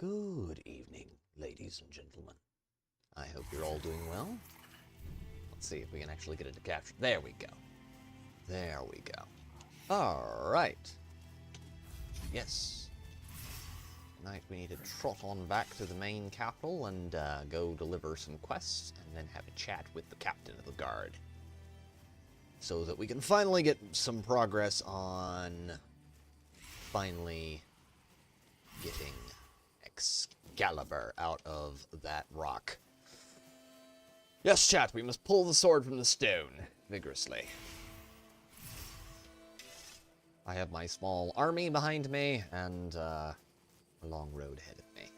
Good evening, ladies and gentlemen. I hope you're all doing well. Let's see if we can actually get it to capture. There we go. There we go. Alright. Yes. Tonight we need to trot on back to the main capital and go deliver some quests and then have a chat with the captain of the guard. So that we can finally get some progress on finally getting Excalibur out of that rock. Yes, chat, we must pull the sword from the stone vigorously. I have my small army behind me and a long road ahead of me.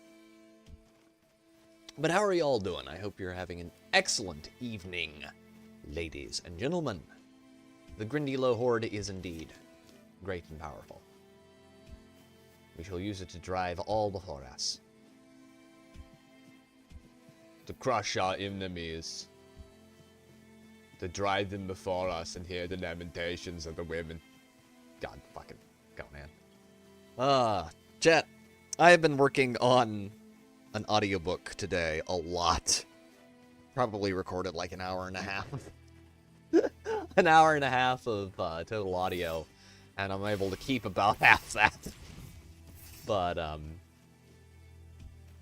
But how are you all doing? I hope you're having an excellent evening, ladies and gentlemen. The Grindylow Horde is indeed great and powerful. We shall use it to drive all before us. To crush our enemies. To drive them before us and hear the lamentations of the women. God fucking go, man. Chat. I have been working on an audiobook today a lot. Probably recorded like an hour and a half. An hour and a half of total audio. And I'm able to keep about half that. But,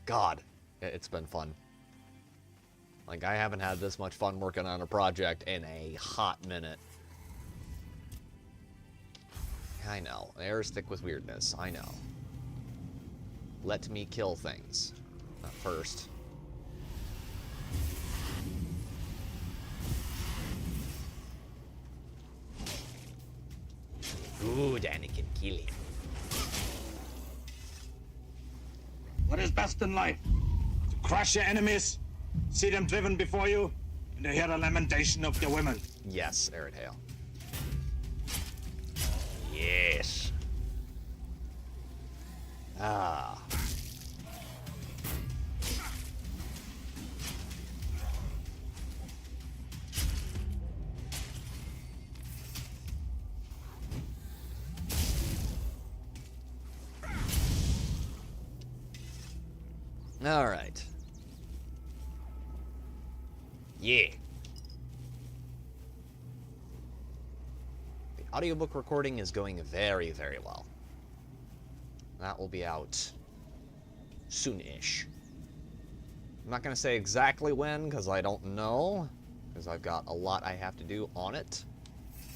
God, it's been fun. Like, I haven't had this much fun working on a project in a hot minute. I know. Air's thick with weirdness. I know. Let me kill things. Not first. Ooh, Danny can kill him. What is best in life? To crush your enemies, see them driven before you, and to hear the lamentation of their women. Yes, Arid Hail. Yes. Ah. All right. Yeah. The audiobook recording is going very, very well. That will be out soon-ish. I'm not going to say exactly when, because I don't know, because I've got a lot I have to do on it.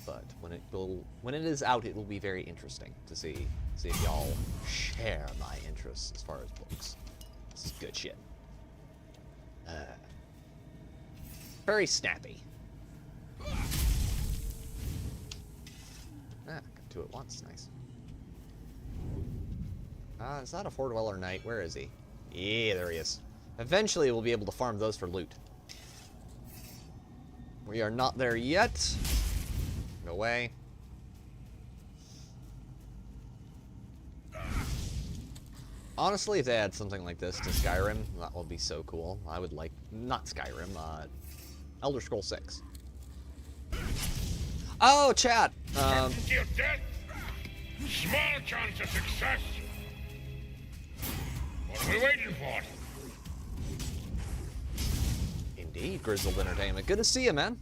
But when it is out, it will be very interesting to see if y'all share my interests as far as books. This is good shit. Very snappy. Got two at once. Nice. Is that a Four Dweller Knight? Where is he? Yeah, there he is. Eventually, we'll be able to farm those for loot. We are not there yet. No way. Honestly, if they add something like this to Skyrim, that would be so cool. I would like... Not Skyrim, Elder Scrolls 6. Oh, chat! Certainty of death? Small chance of success. What are we waiting for? Indeed, Grizzled Entertainment. Good to see you, man.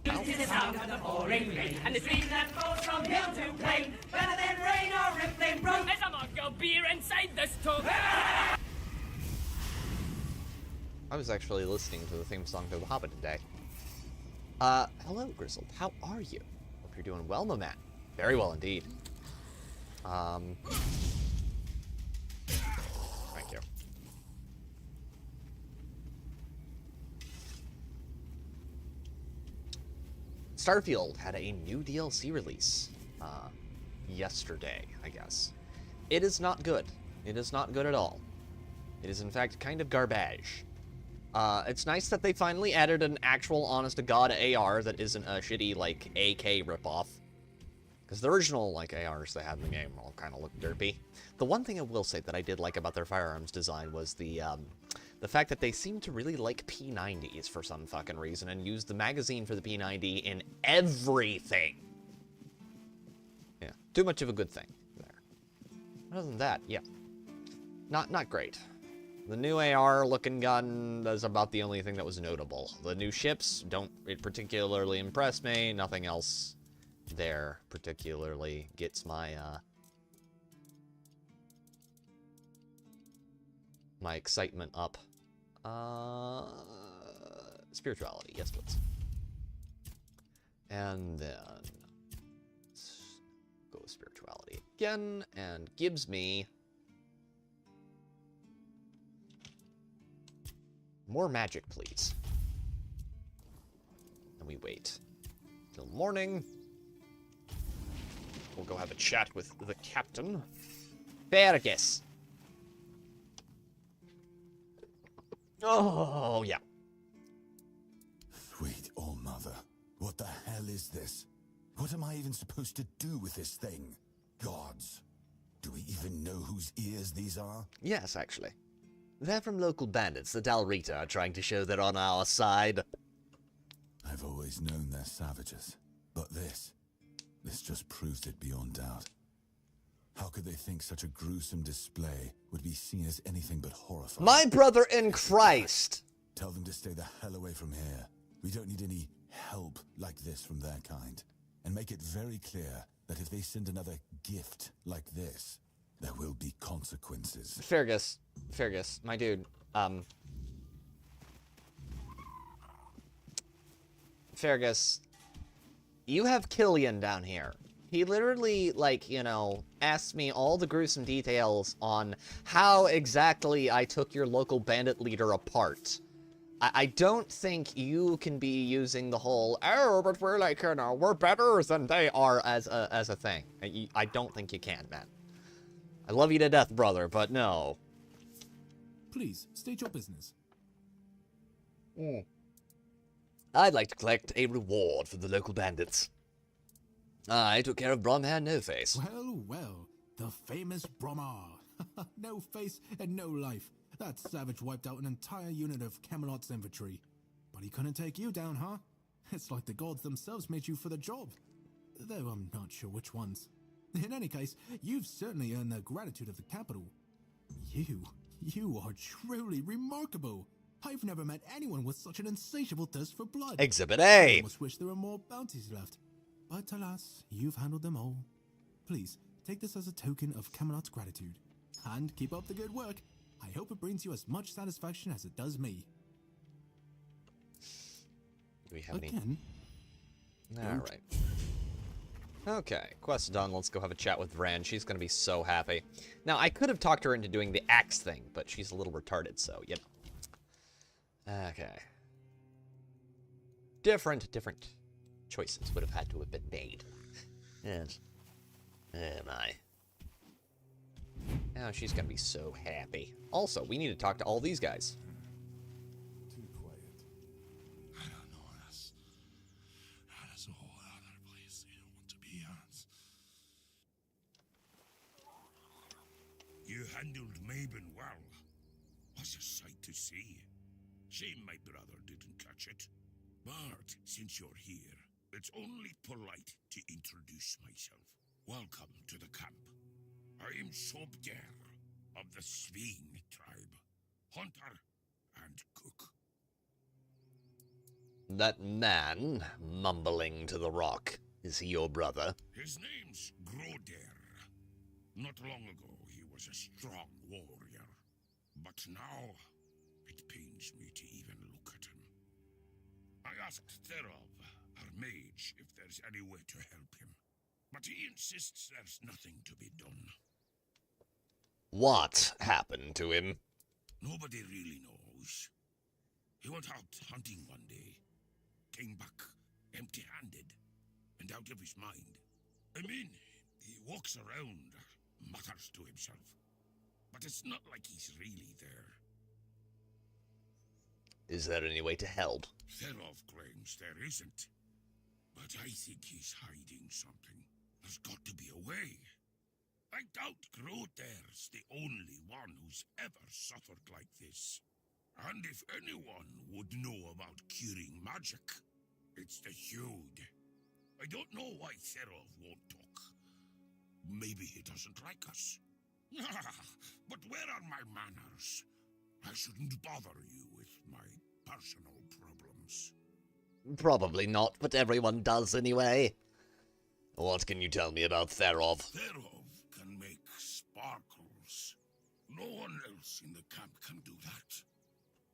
To the sound of the pouring rain, and the stream that flows from hill to plain, better than rain or rippling brook. There's a mug of beer inside this tub. I was actually listening to the theme song to The Hobbit today. Hello, Grizzled. How are you? Hope you're doing well, my man. Very well indeed. Thank you. Starfield had a new DLC release yesterday, I guess. It is not good. It is not good at all. It is, in fact, kind of garbage. It's nice that they finally added an actual, honest-to-God AR that isn't a shitty, like, AK ripoff. Because the original, like, ARs they had in the game all kind of look derpy. The one thing I will say that I did like about their firearms design was the fact that they seem to really like P90s for some fucking reason and use the magazine for the P90 in everything. Yeah, too much of a good thing there. Other than that, yeah. Not great. The new AR-looking gun is about the only thing that was notable. The new ships don't particularly impress me. Nothing else there particularly gets my, my excitement up. Spirituality, yes please. And then let's go with spirituality again, and gives me more magic, please. And we wait till morning. We'll go have a chat with the captain. Fergus. Oh, yeah. Sweet All Mother, what the hell is this? What am I even supposed to do with this thing? Gods, do we even know whose ears these are? Yes, actually. They're from local bandits. The Dalrita are trying to show they're on our side. I've always known they're savages, but this just proves it beyond doubt. How could they think such a gruesome display would be seen as anything but horrifying? My brother in Christ! Tell them to stay the hell away from here. We don't need any help like this from their kind. And make it very clear that if they send another gift like this, there will be consequences. Fergus, my dude, Fergus, you have Killian down here. He literally, like, you know, asked me all the gruesome details on how exactly I took your local bandit leader apart. I don't think you can be using the whole, oh, but we're like, you know, we're better than they are as a thing. I don't think you can, man. I love you to death, brother, but no. Please, state your business. I'd like to collect a reward for the local bandits. I took care of Bromhair No Face. Well, well, the famous Bromar. No face and no life. That savage wiped out an entire unit of Camelot's infantry. But he couldn't take you down, huh? It's like the gods themselves made you for the job. Though I'm not sure which ones. In any case, you've certainly earned the gratitude of the capital. You are truly remarkable. I've never met anyone with such an insatiable thirst for blood. Exhibit I A. almost wish there were more bounties left. But alas, you've handled them all. Please, take this as a token of Camelot's gratitude. And keep up the good work. I hope it brings you as much satisfaction as it does me. Do we have any? Again? Alright. Okay, quest done. Let's go have a chat with Vran. She's gonna be so happy. Now, I could have talked her into doing the axe thing, but she's a little retarded, so, you know. Okay. Different choices would have had to have been made. Yes. Oh, my. Now she's gonna be so happy. Also, we need to talk to all these guys. Too quiet. I don't know. That's a whole other place you don't want to be at. You handled Mabon well. Was a sight to see. Shame my brother didn't catch it. But since you're here, it's only polite to introduce myself. Welcome to the camp. I am Sobder of the Sveen tribe, hunter and cook. That man, mumbling to the rock, is he your brother? His name's Groder. Not long ago, he was a strong warrior. But now, it pains me to even look at him. I asked Therov, our mage, if there's any way to help him. But he insists there's nothing to be done. What happened to him? Nobody really knows. He went out hunting one day, came back empty-handed and out of his mind. I mean, he walks around, mutters to himself, but it's not like he's really there. Is there any way to help? Therov claims there isn't, but I think he's hiding something. There's got to be a way. I doubt Groder's the only one who's ever suffered like this. And if anyone would know about curing magic, it's the Hude. I don't know why Therov won't talk. Maybe he doesn't like us. But where are my manners? I shouldn't bother you with my personal problems. Probably not, but everyone does anyway. What can you tell me about Therov? Therov can make sparkles. No one else in the camp can do that.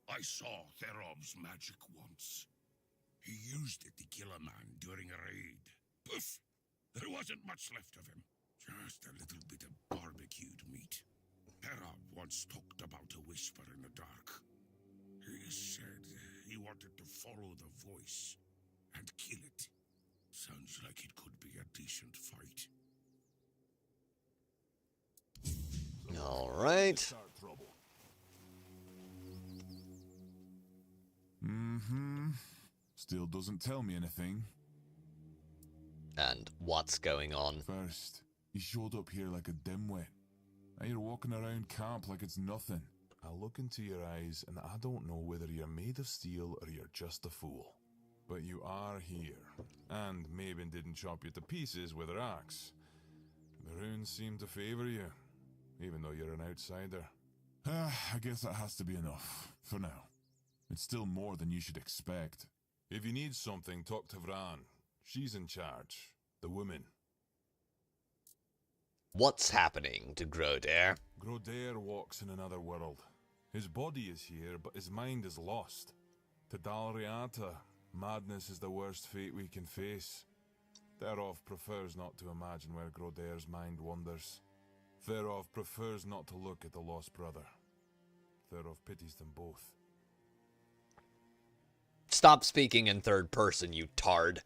I saw Therov's magic once. He used it to kill a man during a raid. Poof! There wasn't much left of him. Just a little bit of barbecued meat. Therov once talked about a whisper in the dark. He said he wanted to follow the voice and kill it. Sounds like it could be a decent fight. Alright. Still doesn't tell me anything. And what's going on? First, he showed up here like a dimwit. Now you're walking around camp like it's nothing. I look into your eyes and I don't know whether you're made of steel or you're just a fool. But you are here. And Maven didn't chop you to pieces with her axe. The runes seem to favor you, even though you're an outsider. I guess that has to be enough, for now. It's still more than you should expect. If you need something, talk to Vran. She's in charge. The woman. What's happening to Grodair? Grodair walks in another world. His body is here, but his mind is lost. To Dalriata, madness is the worst fate we can face. Therov prefers not to imagine where Grodair's mind wanders. Therov prefers not to look at the lost brother. Therov pities them both. Stop speaking in third person, you tard.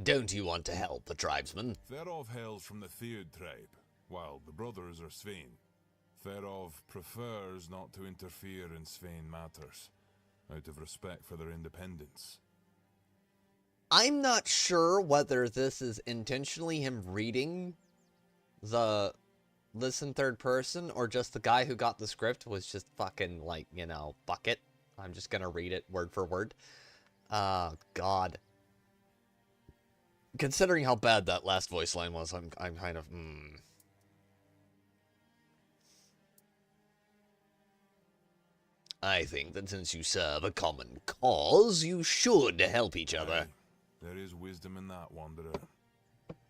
Don't you want to help the tribesmen? Therov hails from the Theod tribe, while the brothers are Svein. Therov prefers not to interfere in Svein matters, out of respect for their independence. I'm not sure whether this is intentionally him reading this in third person, or just the guy who got the script was just fucking like, you know, fuck it. I'm just gonna read it word for word. God. Considering how bad that last voice line was, I'm kind of, I think that since you serve a common cause, you should help each other. There is wisdom in that, Wanderer.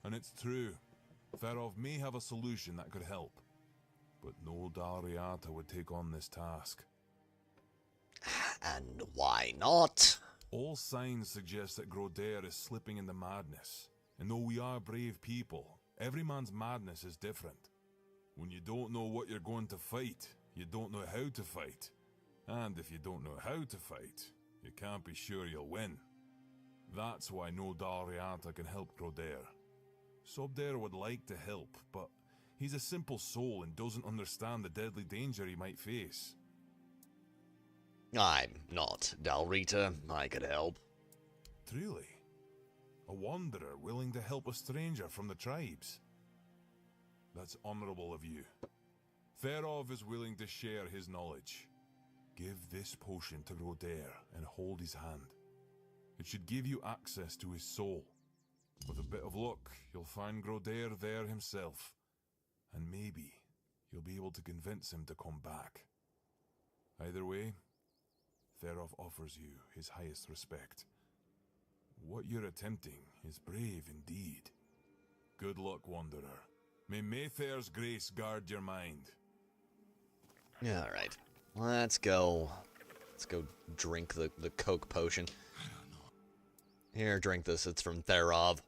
And it's true. Therov may have a solution that could help. But no Dalriata would take on this task. And why not? All signs suggest that Grodair is slipping into madness. And though we are brave people, every man's madness is different. When you don't know what you're going to fight, you don't know how to fight. And if you don't know how to fight, you can't be sure you'll win. That's why no Dalriata can help Grodair. Sobdair would like to help, but he's a simple soul and doesn't understand the deadly danger he might face. I'm not Dalrita. I could help. Truly? A wanderer willing to help a stranger from the tribes? That's honorable of you. Therov is willing to share his knowledge. Give this potion to Grodair and hold his hand. It should give you access to his soul. With a bit of luck, you'll find Grodair there himself. And maybe you'll be able to convince him to come back. Either way, Therov offers you his highest respect. What you're attempting is brave indeed. Good luck, Wanderer. May Mayfair's grace guard your mind. Alright. Let's go. Let's go drink the Coke potion. Here, drink this. It's from Therov.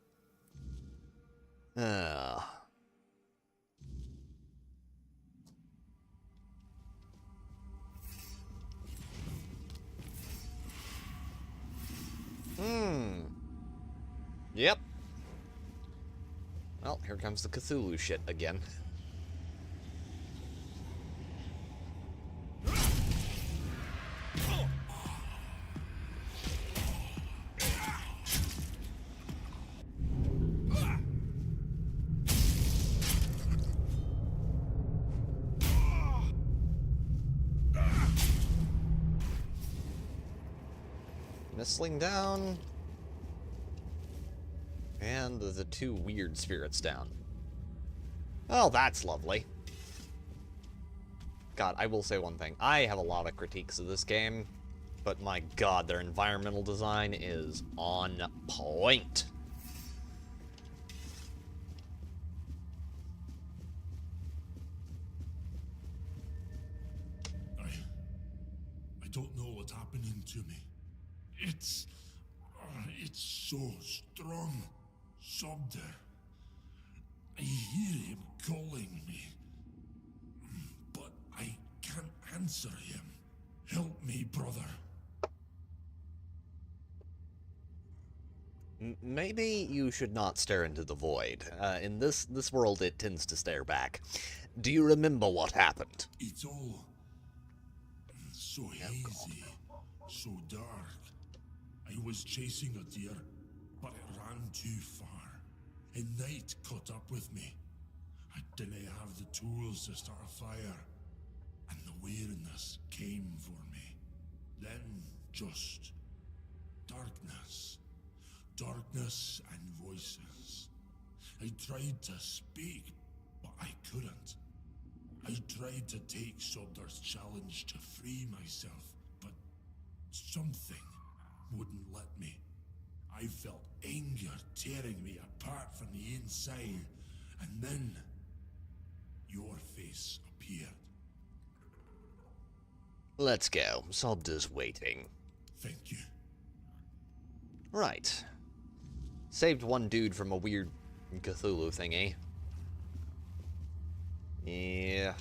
Yep. Well, here comes the Cthulhu shit again. Missling down. And the two weird spirits down. Oh, that's lovely. God, I will say one thing. I have a lot of critiques of this game, but my God, their environmental design is on point. I don't know what's happening to me. It's so strong. Sobder. I hear him calling me, but I can't answer him. Help me, brother. Maybe you should not stare into the void. In this world, it tends to stare back. Do you remember what happened? It's all so hazy, so dark. I was chasing a deer, but it ran too far, and night caught up with me. I didn't have the tools to start a fire, and the weirdness came for me. Then just darkness. Darkness and voices. I tried to speak, but I couldn't. I tried to take Sobdar's challenge to free myself, but something wouldn't let me. I felt anger tearing me apart from the inside, and then your face appeared. Let's go. Sobda's waiting. Thank you. Right. Saved one dude from a weird Cthulhu thingy. Yeah.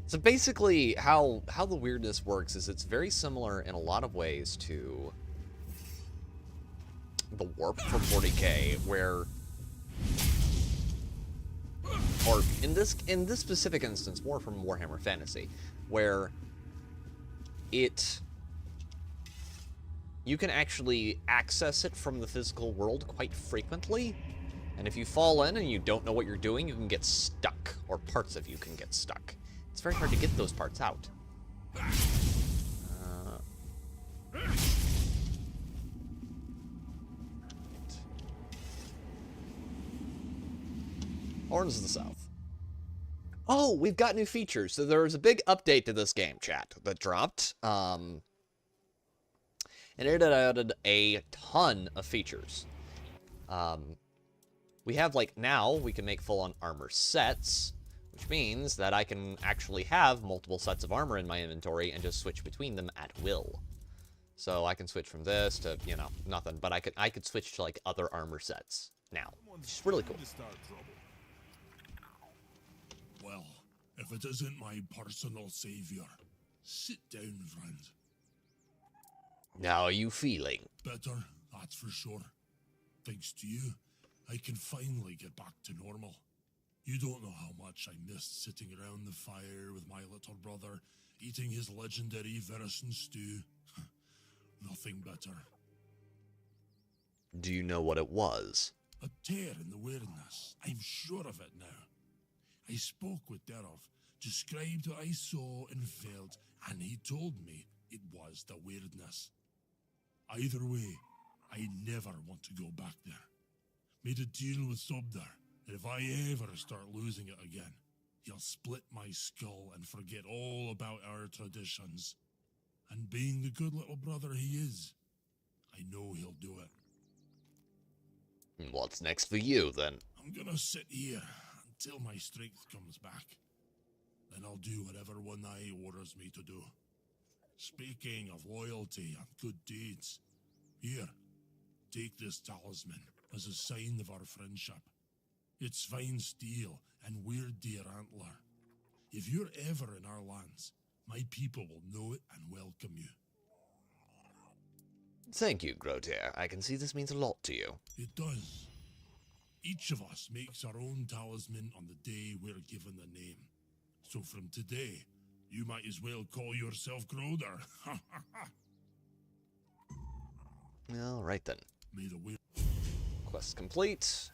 So basically, how the weirdness works is it's very similar in a lot of ways to the warp from 40K, where, or in this specific instance, more from Warhammer Fantasy, where you can actually access it from the physical world quite frequently, and if you fall in and you don't know what you're doing, you can get stuck, or parts of you can get stuck. It's very hard to get those parts out. Horns of the South. Oh, we've got new features. So there was a big update to this game, chat, that dropped. And it added a ton of features. We have, like, now we can make full-on armor sets, which means that I can actually have multiple sets of armor in my inventory and just switch between them at will. So I can switch from this to, you know, nothing, but I could switch to, like, other armor sets now, which is really cool. Well, if it isn't my personal savior, sit down, friend. How are you feeling? Better, that's for sure. Thanks to you, I can finally get back to normal. You don't know how much I missed sitting around the fire with my little brother, eating his legendary venison stew. Nothing better. Do you know what it was? A tear in the weirdness. I'm sure of it now. I spoke with Derov, described what I saw and felt, and he told me it was the weirdness. Either way, I never want to go back there. Made a deal with Sobdar that if I ever start losing it again, he'll split my skull and forget all about our traditions. And being the good little brother he is, I know he'll do it. What's next for you, then? I'm gonna sit here until my strength comes back. Then I'll do whatever One Eye orders me to do. Speaking of loyalty and good deeds, here, take this talisman as a sign of our friendship. It's fine steel and weird deer antler. If you're ever in our lands, my people will know it and welcome you. Thank you, Grotier. I can see this means a lot to you. It does. Each of us makes our own talisman on the day we're given the name. So from today, you might as well call yourself Groder. All right, then. May the will. Quest complete.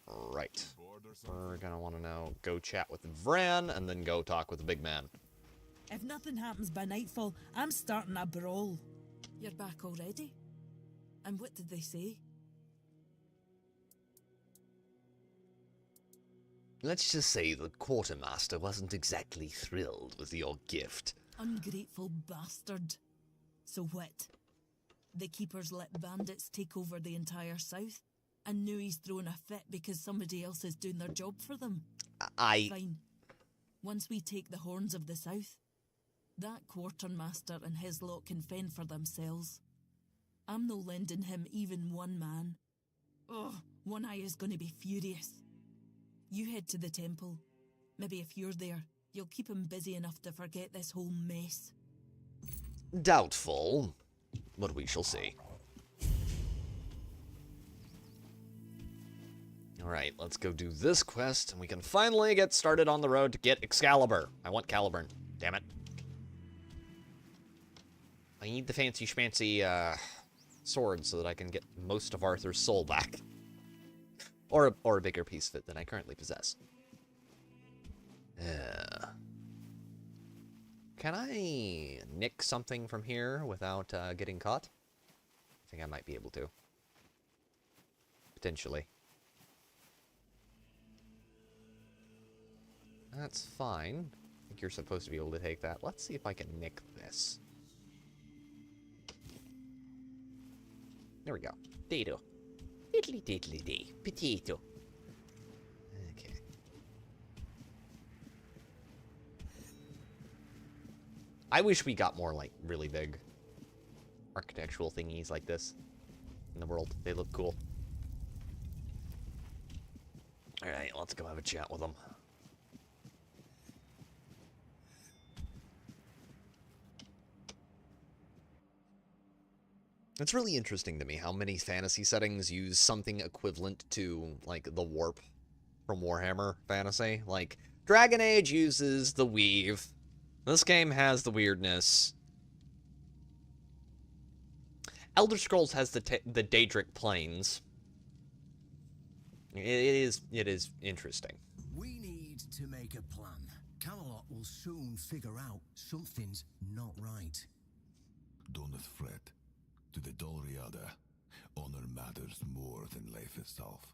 Right. We're gonna want to now go chat with Vran and then go talk with the big man. If nothing happens by nightfall, I'm starting a brawl. You're back already? And what did they say? Let's just say the quartermaster wasn't exactly thrilled with your gift. Ungrateful bastard. So what? The keepers let bandits take over the entire south, and now he's throwing a fit because somebody else is doing their job for them. Fine. Once we take the horns of the south, that quartermaster and his lot can fend for themselves. I'm no lending him even one man. Oh, One Eye is going to be furious. You head to the temple. Maybe if you're there, you'll keep him busy enough to forget this whole mess. Doubtful, but we shall see. Alright, let's go do this quest, and we can finally get started on the road to get Excalibur. I want Caliburn. Damn it. I need the fancy schmancy sword so that I can get most of Arthur's soul back. Or a bigger piece of it than I currently possess. Can I nick something from here without getting caught? I think I might be able to. Potentially. That's fine. I think you're supposed to be able to take that. Let's see if I can nick this. There we go. Potato. Diddly diddly dee. Potato. Okay. I wish we got more, like, really big architectural thingies like this in the world. They look cool. Alright, let's go have a chat with them. It's really interesting to me how many fantasy settings use something equivalent to, like, the warp from Warhammer Fantasy. Like, Dragon Age uses the weave. This game has the weirdness. Elder Scrolls has the Daedric Plains. It is interesting. We need to make a plan. Camelot will soon figure out something's not right. Don't fret. To the Dolriada, honor matters more than life itself.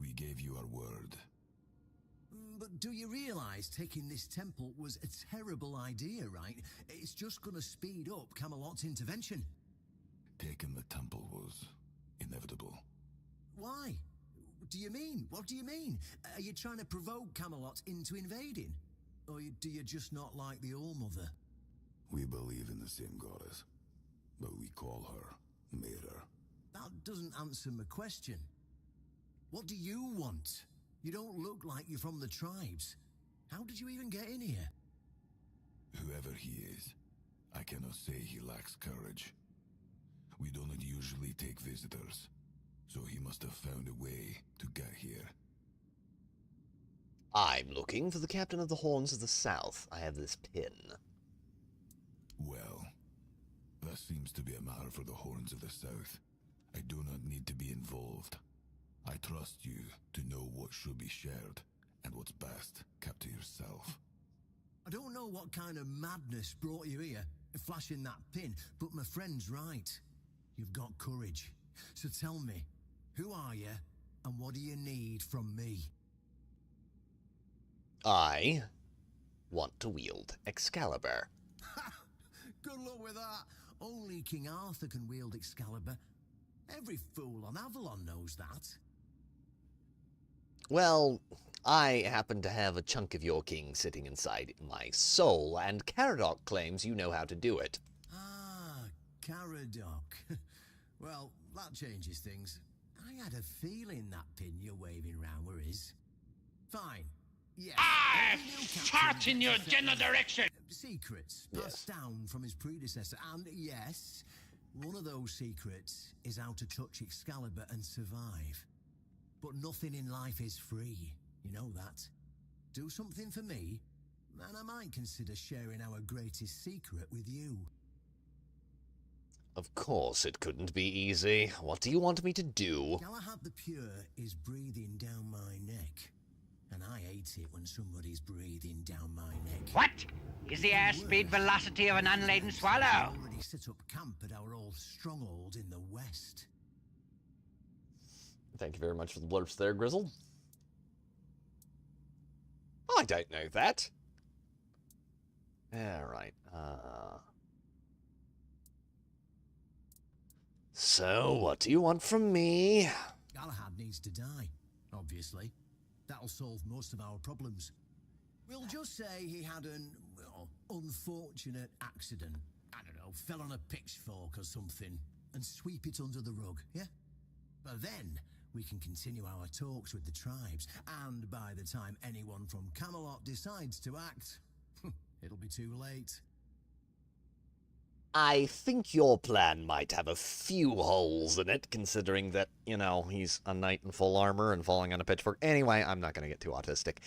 We gave you our word. But do you realize taking this temple was a terrible idea, right? It's just gonna speed up Camelot's intervention. Taking the temple was inevitable. Why? What do you mean? What do you mean? Are you trying to provoke Camelot into invading? Or do you just not like the All-Mother? We believe in the same goddess, but we call her Mirror. That doesn't answer my question. What do you want? You don't look like you're from the tribes. How did you even get in here? Whoever he is, I cannot say he lacks courage. We do not usually take visitors, so he must have found a way to get here. I'm looking for the captain of the Horns of the South. I have this pin. Well, that seems to be a matter for the Horns of the South. I do not need to be involved. I trust you to know what should be shared, and what's best kept to yourself. I don't know what kind of madness brought you here, flashing that pin, but my friend's right. You've got courage. So tell me, who are you, and what do you need from me? I want to wield Excalibur. Good luck with that. Only King Arthur can wield Excalibur. Every fool on Avalon knows that. Well, I happen to have a chunk of your king sitting inside my soul, and Caradoc claims you know how to do it. Ah, Caradoc. Well, that changes things. I had a feeling that pin you're waving around were his. Fine. Yes. I fart in your general direction! Secrets passed down from his predecessor, and yes, one of those secrets is how to touch Excalibur and survive. But nothing in life is free, you know that. Do something for me, and I might consider sharing our greatest secret with you. Of course it couldn't be easy. What do you want me to do? Galahad the Pure is breathing down my neck. And I hate it when somebody's breathing down my neck. What is the airspeed velocity of an unladen swallow? I already set up camp at our old stronghold in the west. Thank you very much for the blurps there, Grizzle. I don't know that. Alright, So, what do you want from me? Galahad needs to die, obviously. That'll solve most of our problems. We'll just say he had an, well, unfortunate accident. I don't know, fell on a pitchfork or something, and sweep it under the rug, yeah? But then, we can continue our talks with the tribes, and by the time anyone from Camelot decides to act, it'll be too late. I think your plan might have a few holes in it, considering that, you know, he's a knight in full armor and falling on a pitchfork. Anyway, I'm not going to get too autistic.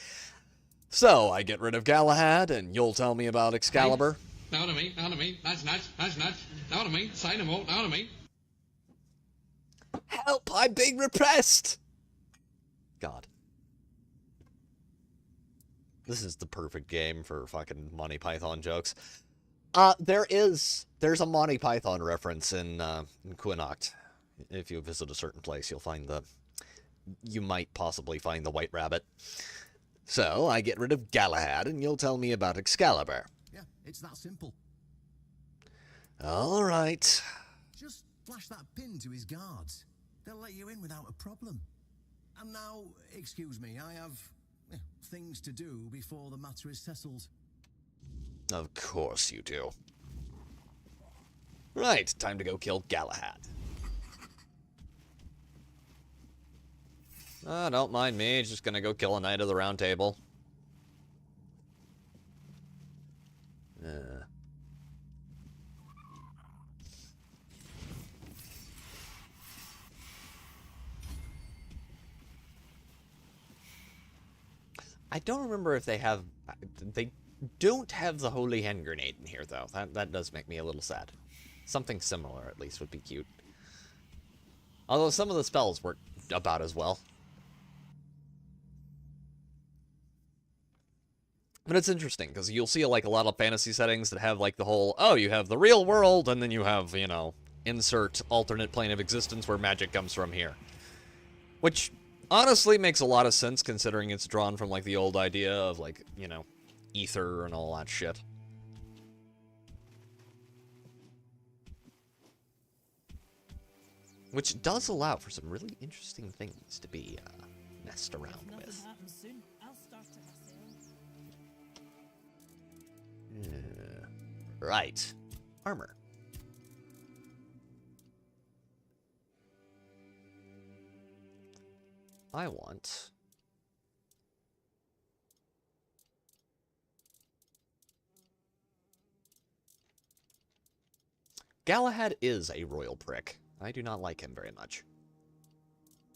So, I get rid of Galahad, and you'll tell me about Excalibur? Now to me, nudge, now to me, say no more, now to me. Help, I'm being repressed! God. This is the perfect game for fucking Monty Python jokes. There's a Monty Python reference in Quinacht. If you visit a certain place, you might possibly find the White Rabbit. So, I get rid of Galahad, and you'll tell me about Excalibur. Yeah, it's that simple. Alright. Just flash that pin to his guards. They'll let you in without a problem. And now, excuse me, I have things to do before the matter is settled. Of course you do. Right, time to go kill Galahad. Don't mind me, just gonna go kill a Knight of the Round Table. I don't remember if they have... They don't have the Holy Hand Grenade in here, though. That does make me a little sad. Something similar, at least, would be cute. Although some of the spells work about as well. But it's interesting, because you'll see, like, a lot of fantasy settings that have, like, the whole, oh, you have the real world, and then you have, you know, insert alternate plane of existence where magic comes from here. Which, honestly, makes a lot of sense, considering it's drawn from, like, the old idea of, like, you know, ether and all that shit. Which does allow for some really interesting things to be messed around with. Right. Armor. I want... Galahad is a royal prick. I do not like him very much.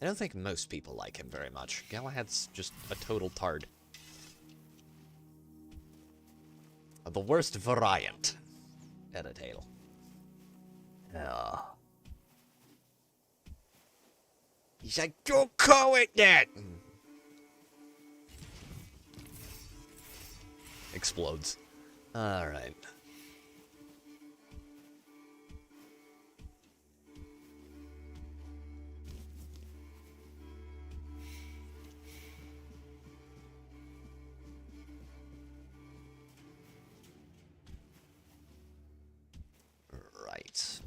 I don't think most people like him very much. Galahad's just a total tard. The worst variant at a tale. He's like, don't call it that! Explodes. Alright. Right.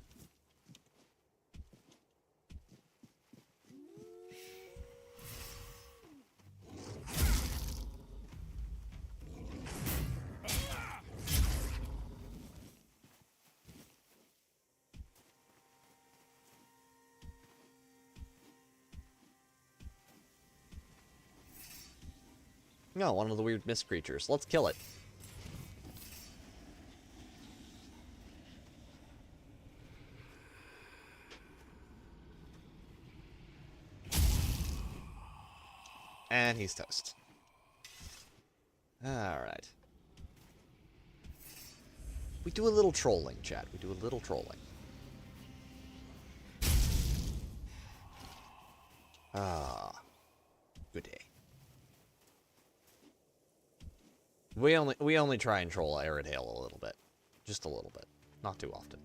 No, one of the weird mist creatures. Let's kill it. And he's toast. Alright. We do a little trolling, chat. We do a little trolling. Ah. Good day. We only try and troll Aerodale a little bit. Just a little bit. Not too often.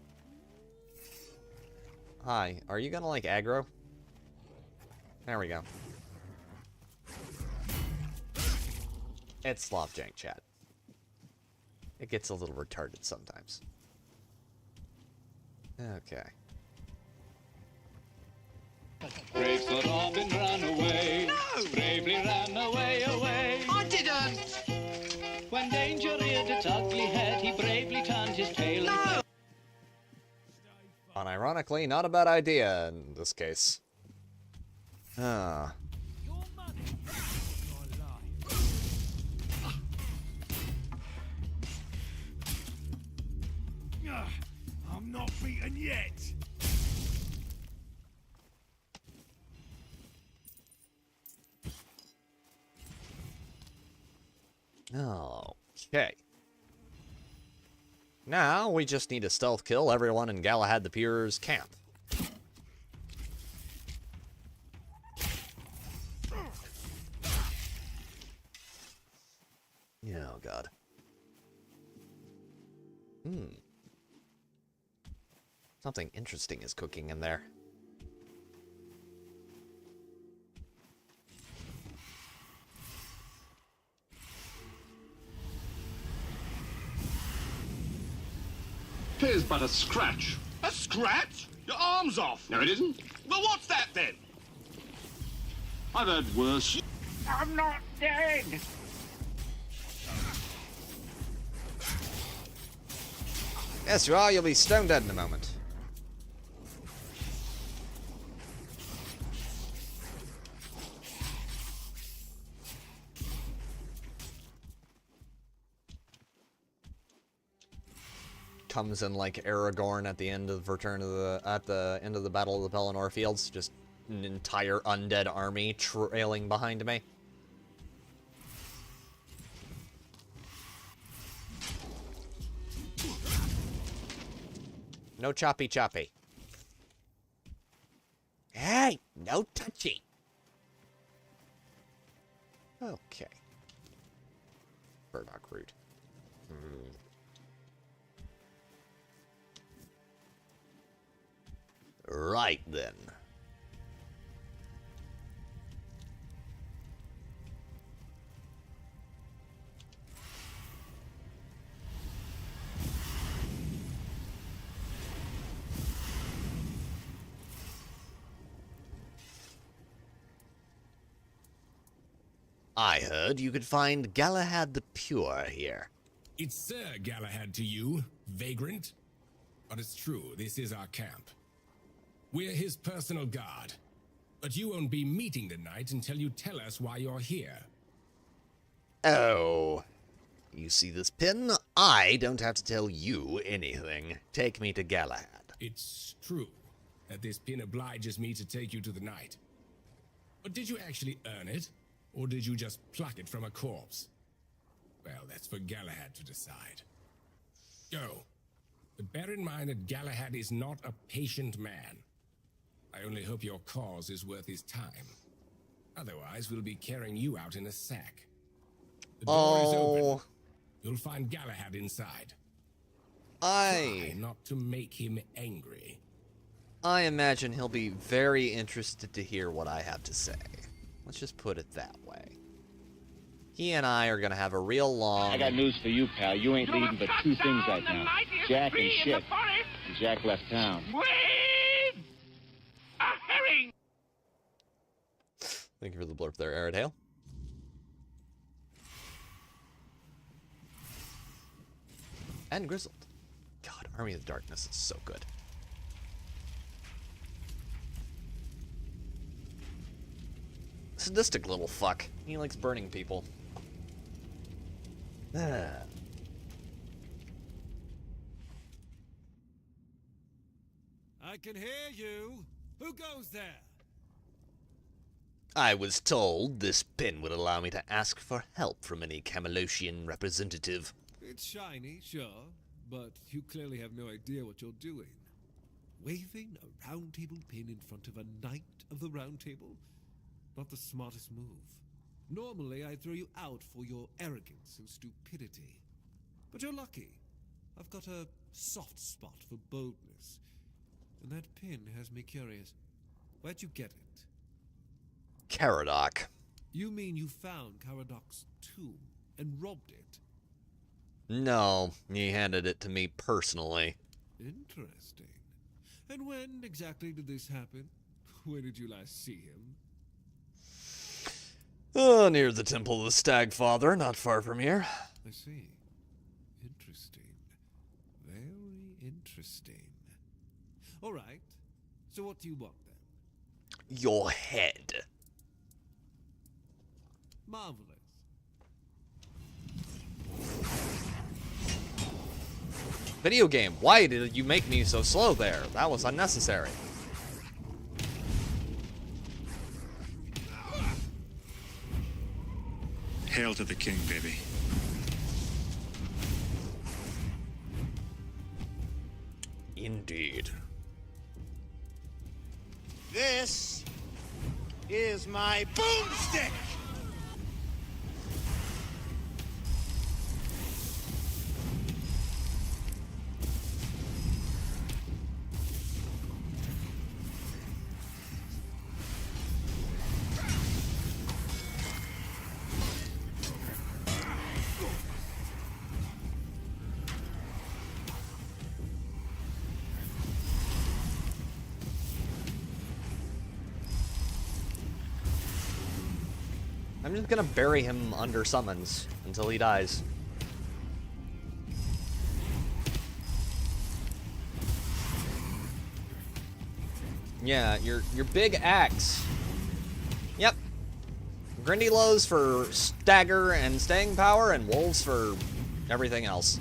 Hi, are you gonna like aggro? There we go. It's Slopjank, chat. It gets a little retarded sometimes. Okay. Brave Sir Robin ran away. No! Bravely ran away, away. I didn't! When danger reared its ugly head, he bravely turned his tail and fled. Unironically, not a bad idea in this case. Ah. I'm not beaten yet. Okay. Now we just need to stealth kill everyone in Galahad the Pure's camp. Oh god. Something interesting is cooking in there. Here's but a scratch. A scratch? Your arm's off. No, it isn't. Well, what's that then? I've heard worse. I'm not dead! Yes, you are. You'll be stone dead in a moment. Comes in like Aragorn at the end of the end of the Battle of the Pelennor Fields, just an entire undead army trailing behind me. No choppy choppy. Hey, no touchy. Okay. Burdock root. Right then. I heard you could find Galahad the Pure here. It's Sir Galahad to you, vagrant. But it's true, this is our camp. We're his personal guard. But you won't be meeting tonight until you tell us why you're here. Oh. You see this pin? I don't have to tell you anything. Take me to Galahad. It's true that this pin obliges me to take you to the knight. But did you actually earn it? Or did you just pluck it from a corpse? Well, that's for Galahad to decide. Go. But bear in mind that Galahad is not a patient man. I only hope your cause is worth his time. Otherwise, we'll be carrying you out in a sack. The door is open. You'll find Galahad inside. Try not to make him angry. I imagine he'll be very interested to hear what I have to say. Let's just put it that way. He and I are going to have a real long... I got news for you, pal. You ain't leading but two things right now. Jack and shit. And Jack left town. A herring! Thank you for the blurb there, Aradale. And Grizzled. God, Army of the Darkness is so good. Sadistic little fuck. He likes burning people. I can hear you. Who goes there? I was told this pin would allow me to ask for help from any Camelosian representative. It's shiny, sure, but you clearly have no idea what you're doing. Waving a round table pin in front of a knight of the round table? Not the smartest move. Normally, I'd throw you out for your arrogance and stupidity. But you're lucky. I've got a soft spot for boldness. And that pin has me curious. Where'd you get it? Caradoc. You mean you found Caradoc's tomb and robbed it. No, he handed it to me personally. Interesting. And when exactly did this happen? Where did you last see him? Near the Temple of the Stagfather, not far from here. I see. Interesting. Very interesting. All right. So what do you want then? Your head. Marvelous. Video game, why did you make me so slow there? That was unnecessary. Hail to the king, baby. Indeed. This is my boomstick! I'm just gonna bury him under summons until he dies. Yeah, your big axe. Yep. Grindylows for stagger and staying power, and wolves for everything else.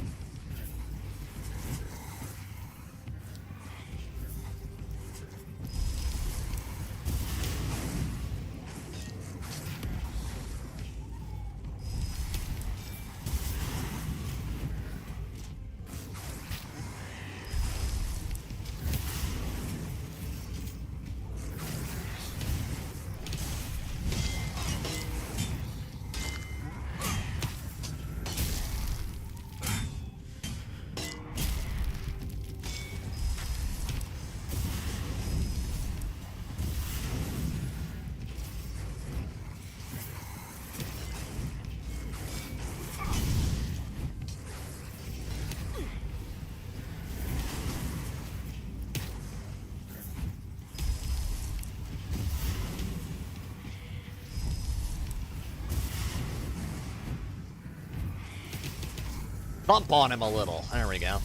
Bump on him a little. There we go.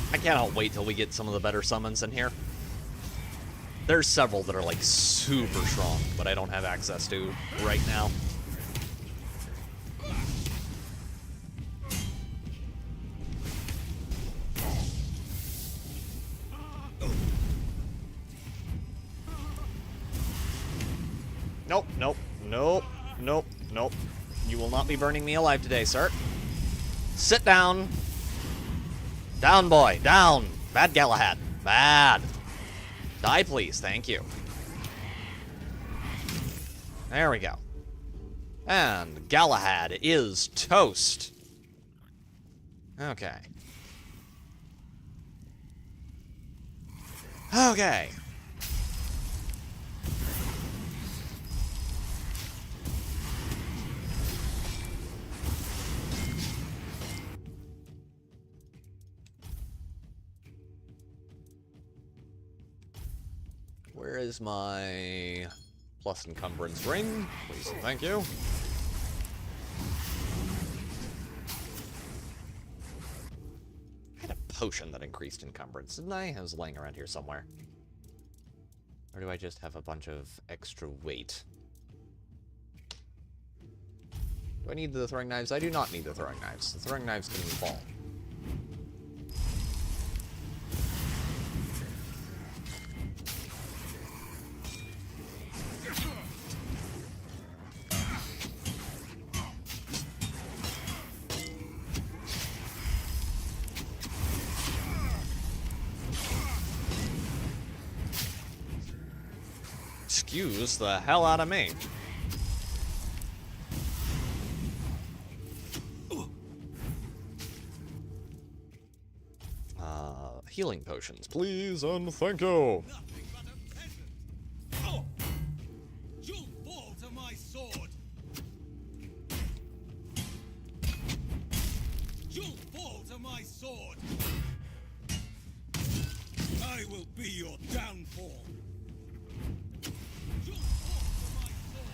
I cannot wait till we get some of the better summons in here. There's several that are like super strong, but I don't have access to right now. Nope, nope, nope, nope, nope. You will not be burning me alive today, sir. Sit down. Down, boy, down. Bad Galahad. Bad. Die, please. Thank you. There we go. And Galahad is toast. Okay. Okay. Where is my plus encumbrance ring? Please and thank you. I had a potion that increased encumbrance, didn't I? I was laying around here somewhere. Or do I just have a bunch of extra weight? Do I need the throwing knives? I do not need the throwing knives. The throwing knives can fall. excuse the hell out of me. Healing potions, please, and thank you. You'll fall to my sword. You'll fall to my sword. I will be your downfall. You'll fall to my sword.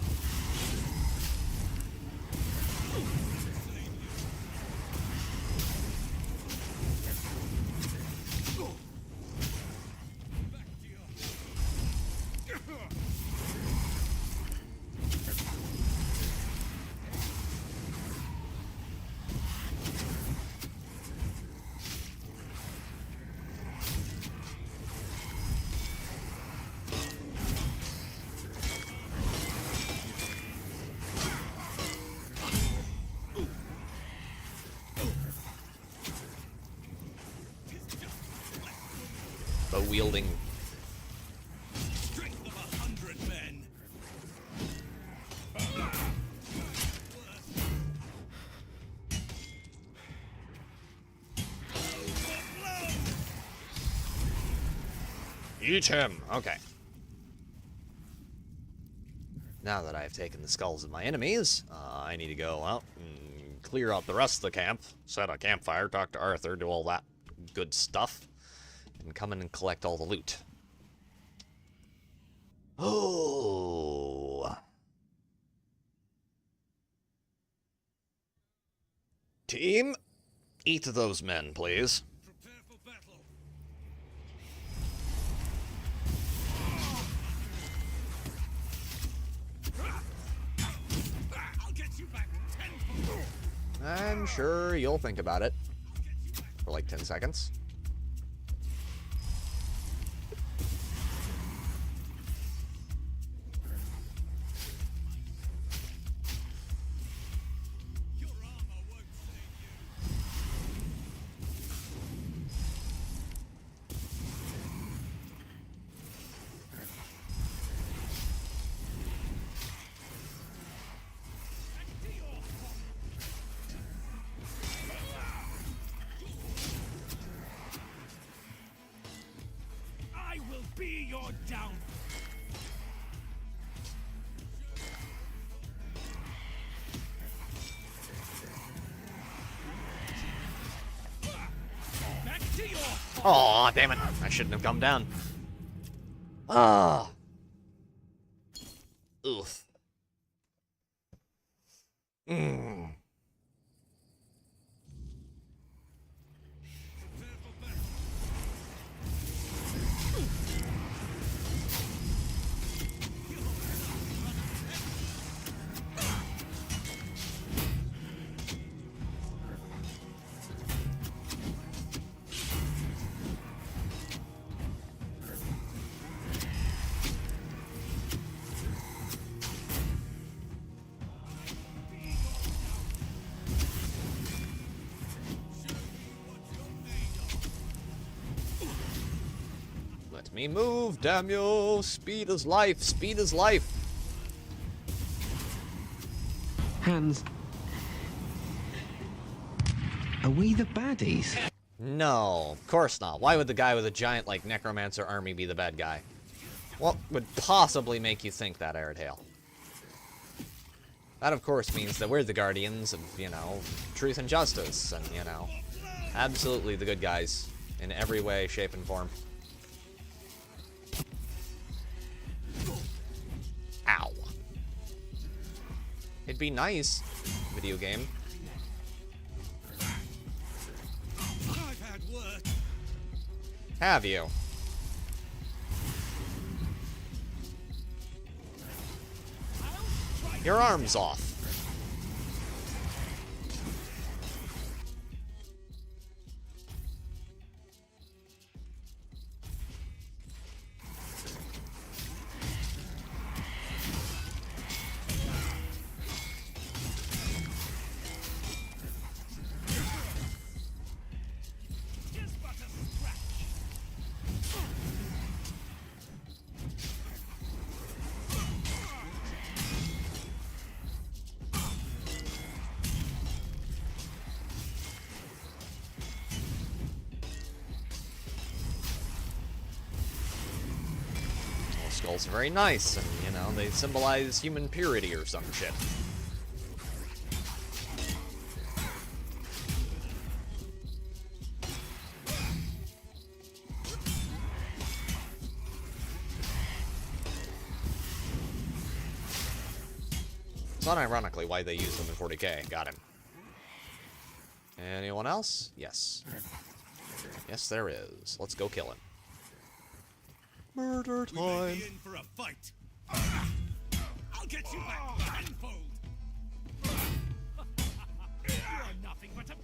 Wielding. Strength of 100 men. Eat him. Okay. Now that I've taken the skulls of my enemies, I need to go out and clear out the rest of the camp, set a campfire, talk to Arthur, do all that good stuff, and come in and collect all the loot. Oh. Team, eat those men, please. Prepare for battle. I'll get you back tenfold. I'm sure you'll think about it for like 10 seconds. I will be your downfall. Back to your Aw, damn it. I shouldn't have come down. Ah. Oof. Mmm. Let me move, damn you! Speed is life, speed is life! Hans, are we the baddies? No, of course not. Why would the guy with a giant, like, necromancer army be the bad guy? What would possibly make you think that, Aerodale? That, of course, means that we're the guardians of, you know, truth and justice, and, you know, absolutely the good guys in every way, shape, and form. Ow. It'd be nice, video game. I've had work. Have you? Your arm's off. also very nice, and, you know, they symbolize human purity or some shit. It's not ironically why they use them in 40k. Got him. Anyone else? Yes. Yes, there is. Let's go kill him. Murder time. We may be in for a fight. I'll get you back tenfold. You're nothing but a...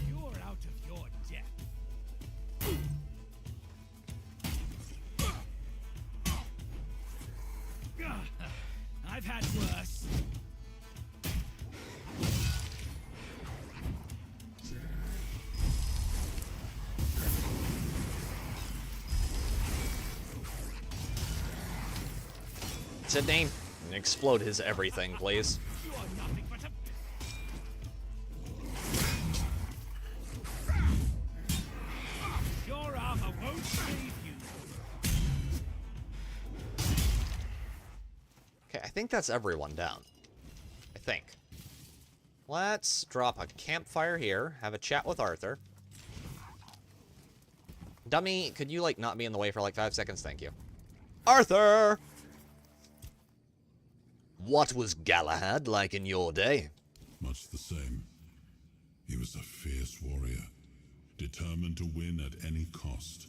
You're out of your depth. I've had worse. Sydney, explode his everything, please. You are nothing but a... Your armor won't save you. Okay, I think that's everyone down. I think. Let's drop a campfire here, have a chat with Arthur. Dummy, could you, like, not be in the way for, like, 5 seconds? Thank you. Arthur! What was Galahad like in your day? Much the same. He was a fierce warrior, determined to win at any cost.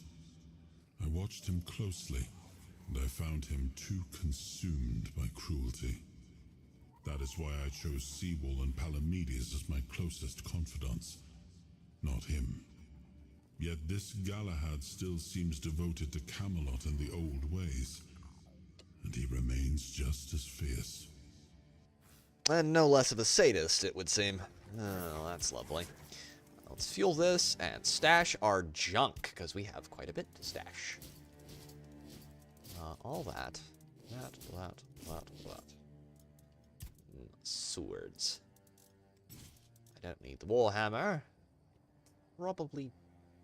I watched him closely, and I found him too consumed by cruelty. That is why I chose Seawall and Palamedes as my closest confidants, not him. Yet this Galahad still seems devoted to Camelot and the old ways, and he remains just as fierce. And no less of a sadist, it would seem. Oh, that's lovely. Let's fuel this and stash our junk, because we have quite a bit to stash. All that. That. Swords. I don't need the Warhammer. Probably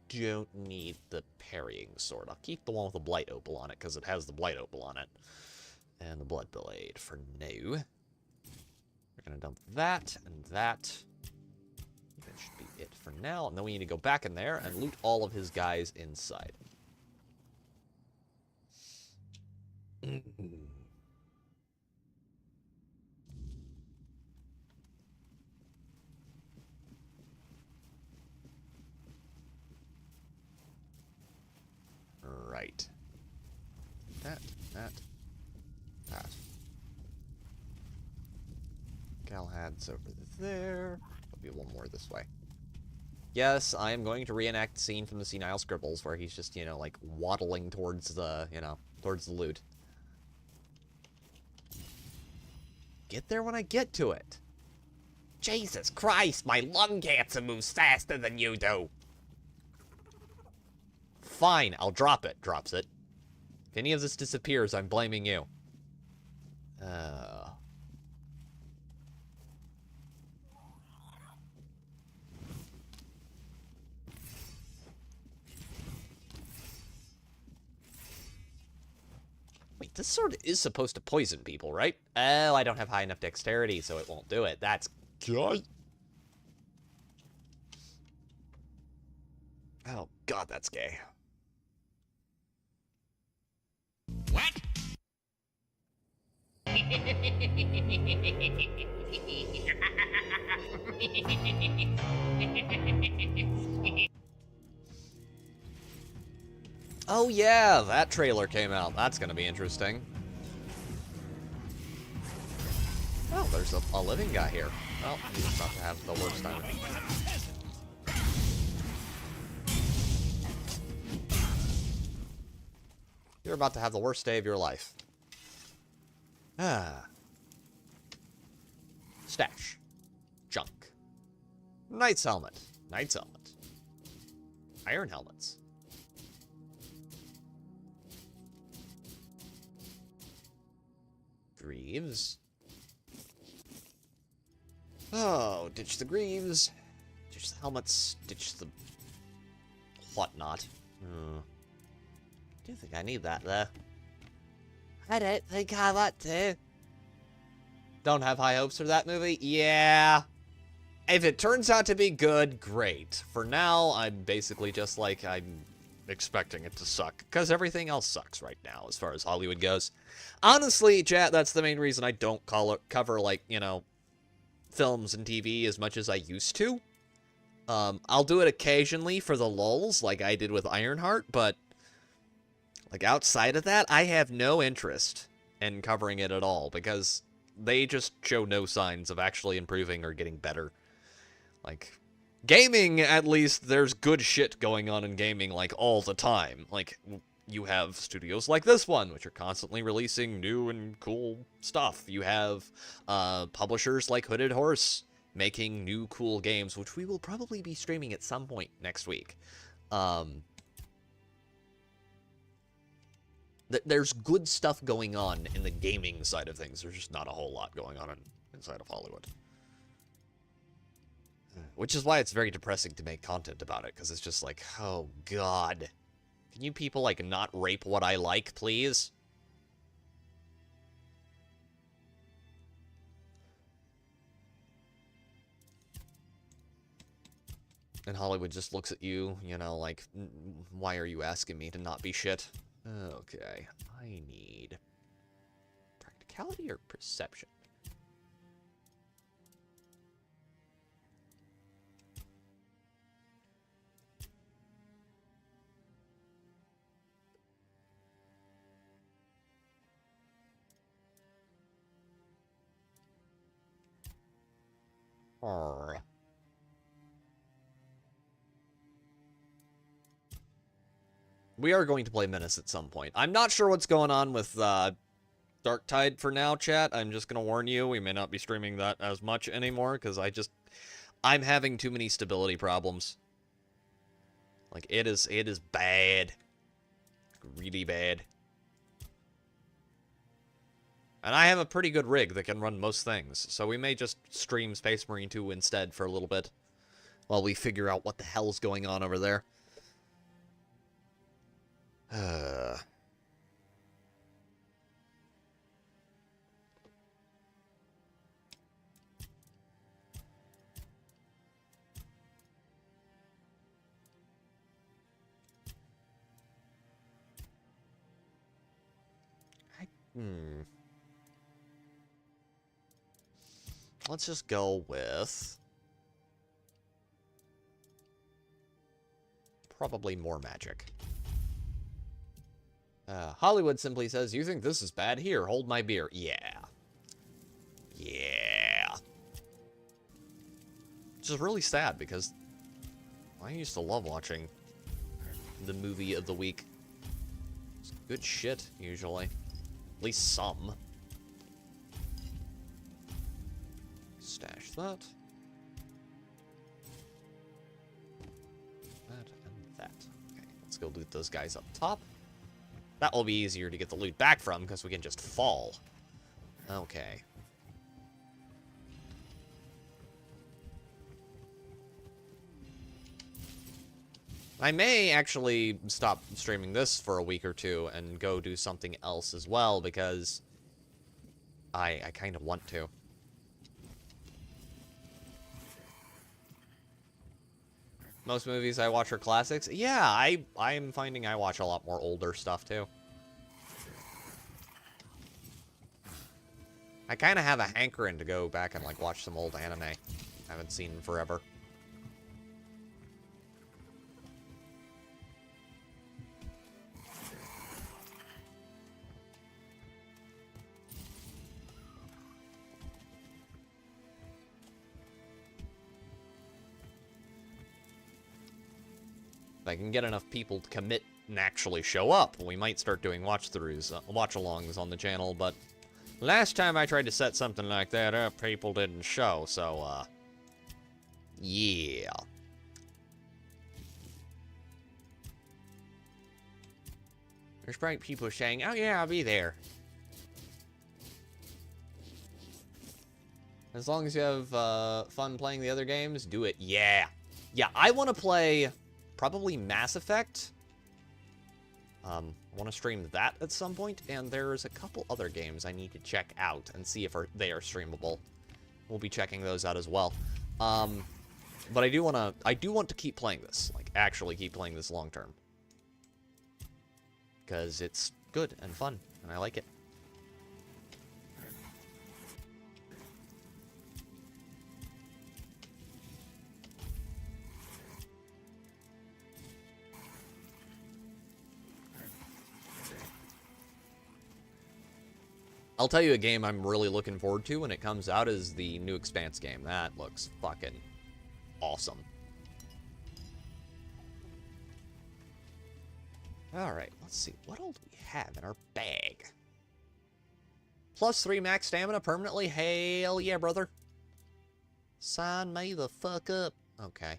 don't need the parrying sword. I'll keep the one with the Blight Opal on it, because it has the Blight Opal on it. And the Blood Blade for now. We're going to dump that and that. That should be it for now. And then we need to go back in there and loot all of his guys inside. Right. That. Galahad's over there. There'll be one more this way. Yes, I am going to reenact the scene from the Senile Scribbles where he's just, you know, like, waddling towards the, towards the loot. Get there when I get to it. Jesus Christ, my lung cancer moves faster than you do. Fine, I'll drop it. Drops it. If any of this disappears, I'm blaming you. Wait, this sword is supposed to poison people, right? Oh, I don't have high enough dexterity, so it won't do it. That's good. Oh, God, that's gay. What? Oh yeah, that trailer came out. That's gonna be interesting. Oh, there's a living guy here. Well, he's about to have the worst time. You're about to have the worst day of your life. Stash. Junk. Knight's helmet. Knight's helmet. Iron helmets. Greaves. Oh, ditch the Greaves. Ditch stitch the helmet, stitch the whatnot. I do think I need that, though. I don't think I want to. Don't have high hopes for that movie? Yeah. If it turns out to be good, great. For now, I'm basically just like, I'm expecting it to suck. Because everything else sucks right now, as far as Hollywood goes. Honestly, chat, that's the main reason I don't cover, like, you know, films and TV as much as I used to. I'll do it occasionally for the lulz, like I did with Ironheart, but like outside of that, I have no interest in covering it at all, because they just show no signs of actually improving or getting better. Like, gaming, at least, there's good shit going on in gaming, like, all the time. Like, you have studios like this one, which are constantly releasing new and cool stuff. You have publishers like Hooded Horse making new cool games, which we will probably be streaming at some point next week. There's good stuff going on in the gaming side of things. There's just not a whole lot going on inside of Hollywood. Which is why it's very depressing to make content about it, because it's just like, oh god. Can you people, like, not rape what I like, please? And Hollywood just looks at you, you know, like, why are you asking me to not be shit? Okay, I need practicality or perception? Arr. We are going to play Menace at some point. I'm not sure what's going on with Dark Tide for now, chat. I'm just going to warn you, we may not be streaming that as much anymore, because I'm having too many stability problems. Like, it is bad. Really bad. And I have a pretty good rig that can run most things, so we may just stream Space Marine 2 instead for a little bit, while we figure out what the hell's going on over there. Let's just go with probably more magic. Hollywood simply says, you think this is bad? Here, hold my beer. Yeah. Yeah. Which is really sad, because I used to love watching the movie of the week. It's good shit, usually. At least some. Stash that. That and that. Okay, let's go loot those guys up top. That will be easier to get the loot back from, because we can just fall. Okay. I may actually stop streaming this for a week or two and go do something else as well, because I kind of want to. Most movies I watch are classics. Yeah, I'm finding I watch a lot more older stuff, too. I kind of have a hankering to go back and, like, watch some old anime I haven't seen in forever. If I can get enough people to commit and actually show up, we might start doing watch-throughs, watch-alongs on the channel, but last time I tried to set something like that up, people didn't show, so, yeah. There's probably people saying, oh yeah, I'll be there. As long as you have fun playing the other games, do it. Yeah. Yeah, I want to play probably Mass Effect. I want to stream that at some point, and there's a couple other games I need to check out and see if they are streamable. We'll be checking those out as well. But I do want to keep playing this, like actually keep playing this long term, because it's good and fun, and I like it. I'll tell you a game I'm really looking forward to when it comes out is the new Expanse game. That looks fucking awesome. Alright, let's see. What all do we have in our bag? +3 max stamina permanently? Hell yeah, brother. Sign me the fuck up. Okay.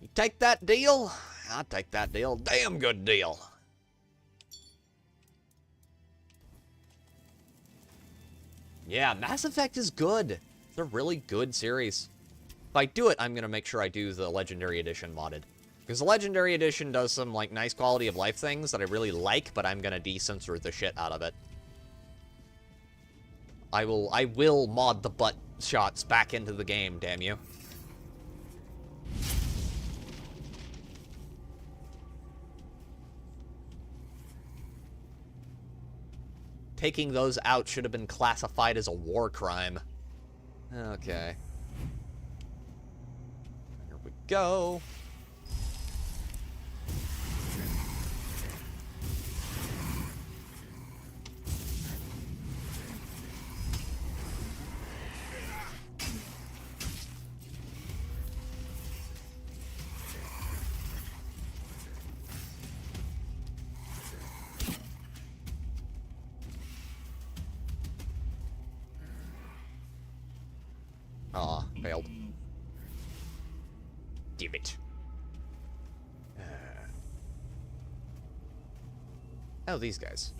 You take that deal? I'll take that deal. Damn good deal. Yeah, Mass Effect is good. It's a really good series. If I do it, I'm going to make sure I do the Legendary Edition modded. Because the Legendary Edition does some, like, nice quality of life things that I really like, but I'm going to de-censor the shit out of it. I will mod the butt shots back into the game, damn you. Taking those out should have been classified as a war crime. Okay. Here we go. Aw, failed. Damn it. Oh, these guys.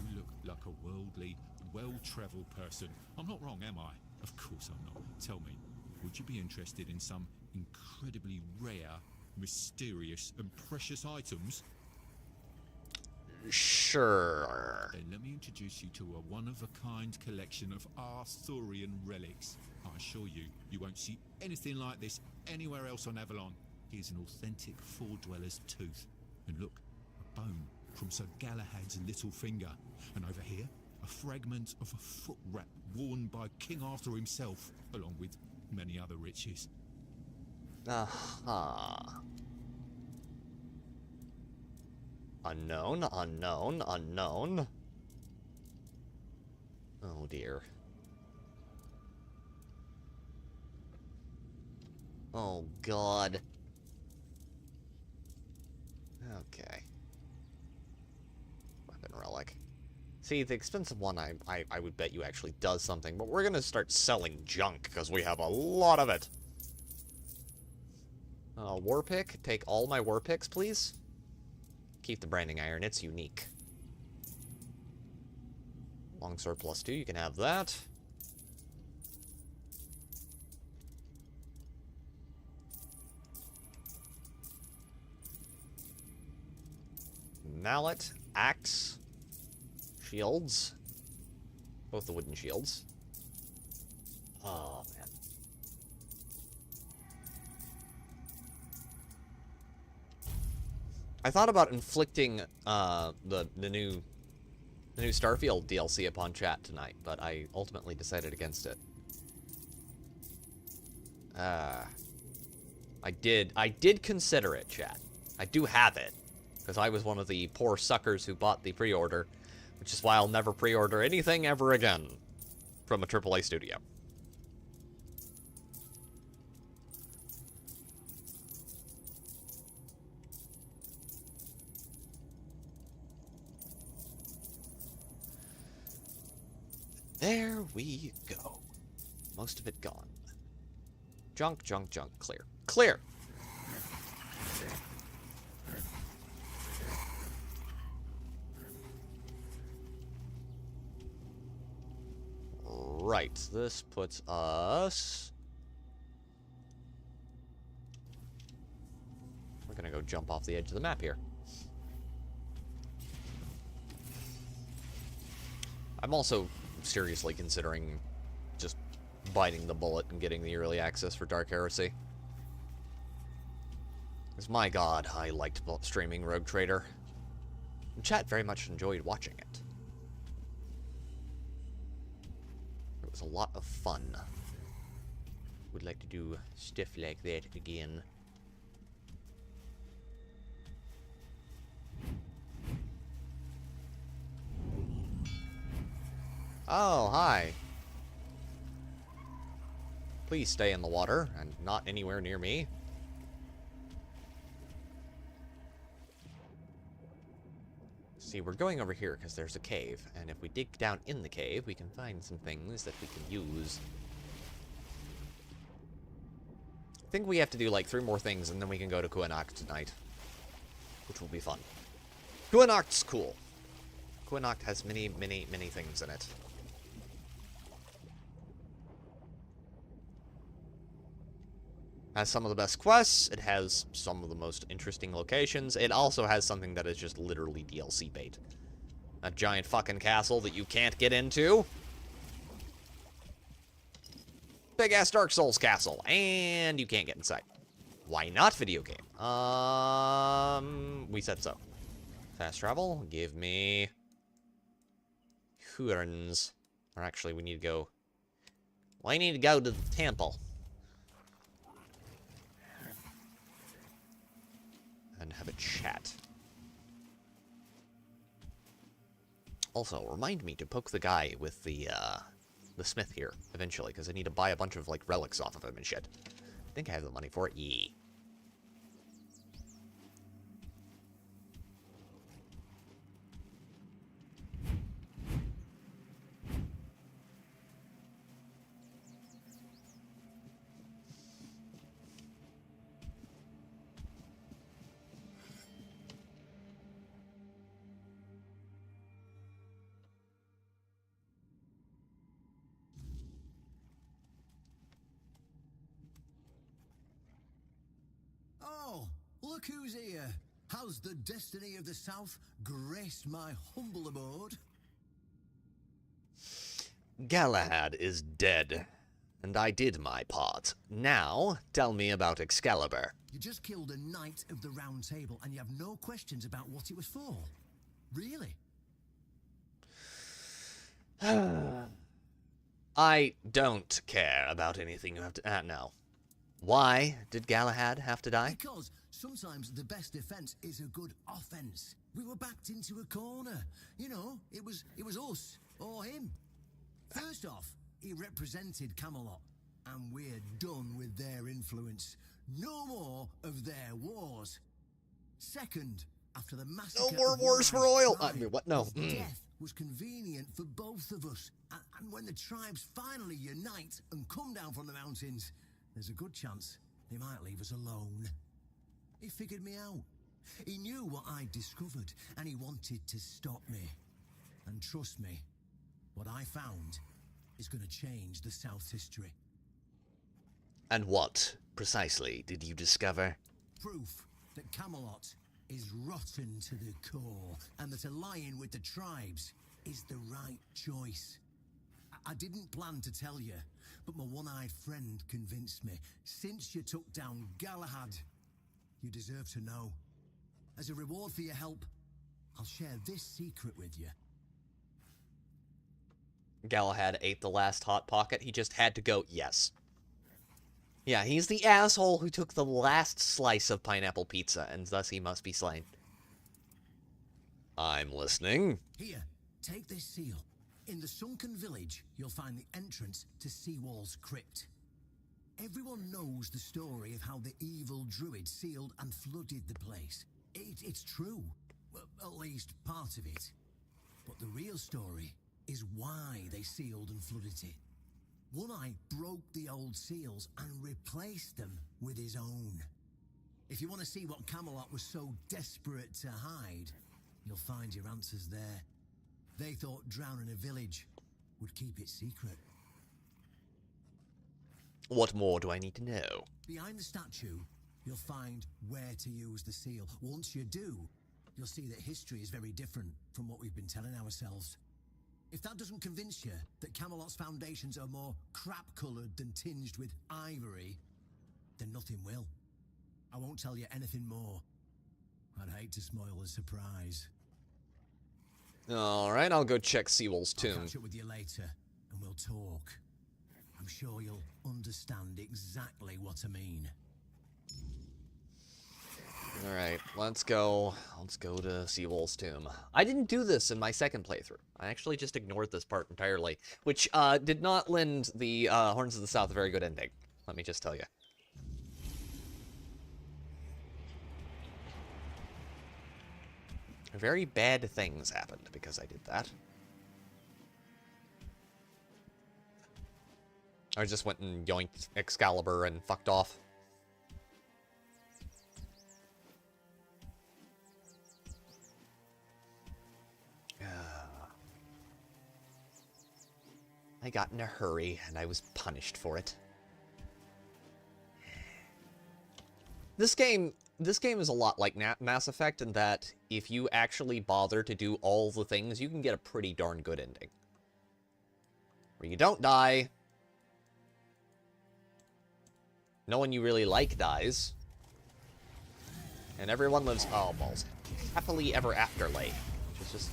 You look like a worldly, well-travelled person. I'm not wrong, am I? Of course I'm not. Tell me, would you be interested in some incredibly rare, mysterious and precious items? Sure. Then let me introduce you to a one-of-a-kind collection of Arthurian relics. I assure you, you won't see anything like this anywhere else on Avalon. Here's an authentic Four-Dweller's tooth. And look, a bone from Sir Galahad's little finger. And over here, a fragment of a foot wrap worn by King Arthur himself, along with many other riches. Aha. Unknown, unknown, unknown. Oh dear. Oh god. Okay. Weapon relic. See, the expensive one I would bet you actually does something, but we're gonna start selling junk because we have a lot of it. War pick. Take all my war picks, please. Keep the branding iron, it's unique. Longsword +2, you can have that. Mallet, axe, shields. Both the wooden shields. Oh, man. I thought about inflicting the new Starfield DLC upon chat tonight, but I ultimately decided against it. I did consider it, chat. I do have it, because I was one of the poor suckers who bought the pre-order, which is why I'll never pre-order anything ever again from a AAA studio. There we go. Most of it gone. Junk, junk, junk. Clear. Clear! right. This puts us... We're gonna go jump off the edge of the map here. I'm also seriously considering just biting the bullet and getting the early access for Dark Heresy. Because my god, I liked streaming Rogue Trader. And chat very much enjoyed watching it. It was a lot of fun. Would like to do stuff like that again. Oh, hi. Please stay in the water and not anywhere near me. See, we're going over here because there's a cave, and if we dig down in the cave, we can find some things that we can use. I think we have to do like 3 more things, and then we can go to Kuanacht tonight, which will be fun. Kuanacht's cool. Kuanacht has many, many, many things in it. Has some of the best quests, it has some of the most interesting locations, it also has something that is just literally DLC bait. A giant fucking castle that you can't get into. Big ass Dark Souls castle, and you can't get inside. Why not, video game? We said so. Fast travel, give me... Hurns. Or actually, we need to go... Well, I need to go to the temple. And have a chat. Also, remind me to poke the guy with the smith here, eventually, because I need to buy a bunch of, like, relics off of him and shit. I think I have the money for it. Yeah. Oh, look who's here. How's the destiny of the South graced my humble abode? Galahad is dead, and I did my part. Now, tell me about Excalibur. You just killed a knight of the Round Table, and you have no questions about what it was for. Really? I don't care about anything you have to... no. Why did Galahad have to die? Because sometimes the best defense is a good offense. We were backed into a corner. You know, it was us or him. First off, he represented Camelot, and we're done with their influence. No more of their wars. Second, after the massacre... No more wars for oil! I mean, what? No. Death was convenient for both of us. And when the tribes finally unite and come down from the mountains, there's a good chance they might leave us alone. He figured me out. He knew what I'd discovered, and he wanted to stop me. And trust me, what I found is going to change the South's history. And what, precisely, did you discover? Proof that Camelot is rotten to the core, and that allying with the tribes is the right choice. I didn't plan to tell you, but my one-eyed friend convinced me. Since you took down Galahad, you deserve to know. As a reward for your help, I'll share this secret with you. Galahad ate the last Hot Pocket. He just had to go, yes. Yeah, he's the asshole who took the last slice of pineapple pizza, and thus he must be slain. I'm listening. Here, take this seal. In the sunken village, you'll find the entrance to Seawall's crypt. Everyone knows the story of how the evil druid sealed and flooded the place. It's true. Well, at least part of it. But the real story is why they sealed and flooded it. One Eye broke the old seals and replaced them with his own. If you want to see what Camelot was so desperate to hide, you'll find your answers there. They thought drowning a village would keep it secret. What more do I need to know? Behind the statue, you'll find where to use the seal. Once you do, you'll see that history is very different from what we've been telling ourselves. If that doesn't convince you that Camelot's foundations are more crap-coloured than tinged with ivory, then nothing will. I won't tell you anything more. I'd hate to spoil the surprise. Alright, I'll go check Sewell's I'll tomb. catch up with you later, and we'll talk. I'm sure you'll understand exactly what I mean. Alright, let's go to Sewell's tomb. I didn't do this in my second playthrough. I actually just ignored this part entirely, which did not lend the Horns of the South a very good ending, let me just tell you. Very bad things happened because I did that. I just went and yoinked Excalibur and fucked off. I got in a hurry, and I was punished for it. This game is a lot like Mass Effect in that if you actually bother to do all the things, you can get a pretty darn good ending. Where you don't die, no one you really like dies, and everyone lives, oh balls, happily ever after, which is just...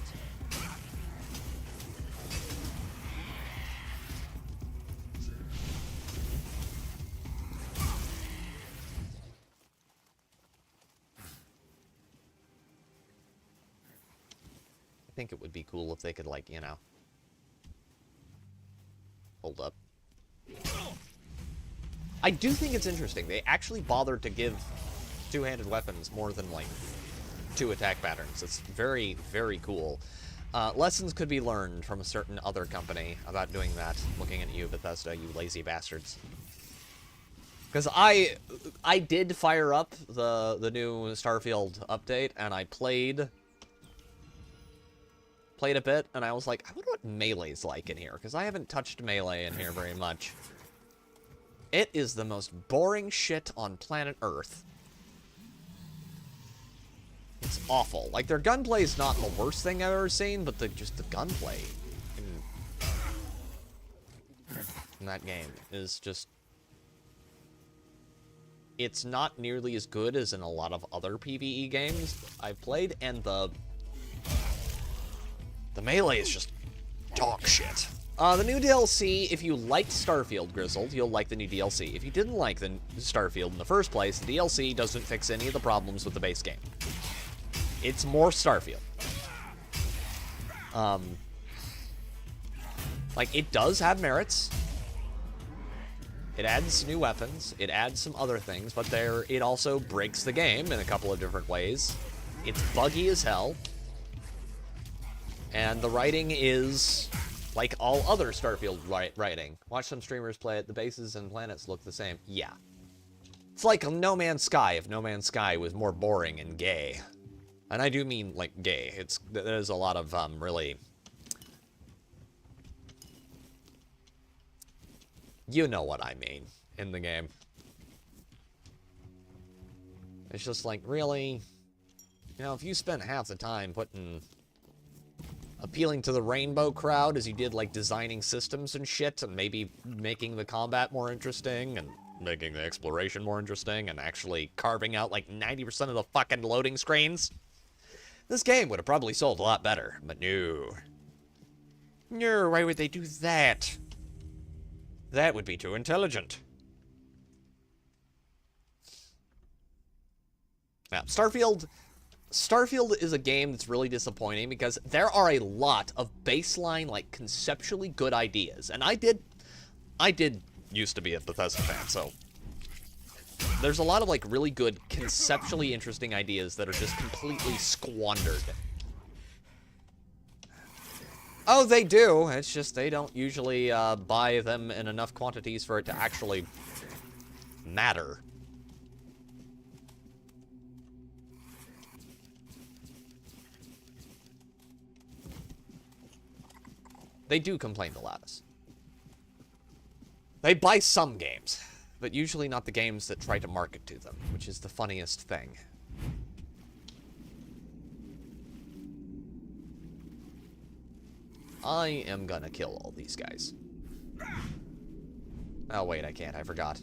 I think it would be cool if they could, like, you know... Hold up. I do think it's interesting. They actually bothered to give two-handed weapons more than, like, 2 attack patterns. It's very, very cool. Lessons could be learned from a certain other company about doing that. Looking at you, Bethesda, you lazy bastards. Because I did fire up the new Starfield update, and I played a bit, and I was like, I wonder what Melee's like in here, because I haven't touched Melee in here very much. It is the most boring shit on planet Earth. It's awful. Like, their gunplay is not the worst thing I've ever seen, but just the gunplay in that game is just... It's not nearly as good as in a lot of other PvE games I've played, and the Melee is just dog shit. The new DLC, if you liked Starfield, Grizzled, you'll like the new DLC. If you didn't like the Starfield in the first place, the DLC doesn't fix any of the problems with the base game. It's more Starfield. Like, it does have merits. It adds new weapons, it adds some other things, but it also breaks the game in a couple of different ways. It's buggy as hell. And the writing is like all other Starfield writing. Watch some streamers play it, the bases and planets look the same. Yeah. It's like No Man's Sky if No Man's Sky was more boring and gay. And I do mean, like, gay. There's a lot of, really... You know what I mean in the game. It's just like, really? You know, if you spent half the time appealing to the rainbow crowd as you did, like, designing systems and shit, and maybe making the combat more interesting, and making the exploration more interesting, and actually carving out, like, 90% of the fucking loading screens, this game would have probably sold a lot better. But no. No, why would they do that? That would be too intelligent. Now, Starfield is a game that's really disappointing because there are a lot of baseline, like, conceptually good ideas. And I did used to be a Bethesda fan, so there's a lot of, like, really good, conceptually interesting ideas that are just completely squandered. Oh, they do. It's just they don't usually buy them in enough quantities for it to actually matter. They do complain the loudest. They buy some games. but usually not the games that try to market to them, which is the funniest thing. I am gonna kill all these guys. Oh wait, I can't, I forgot.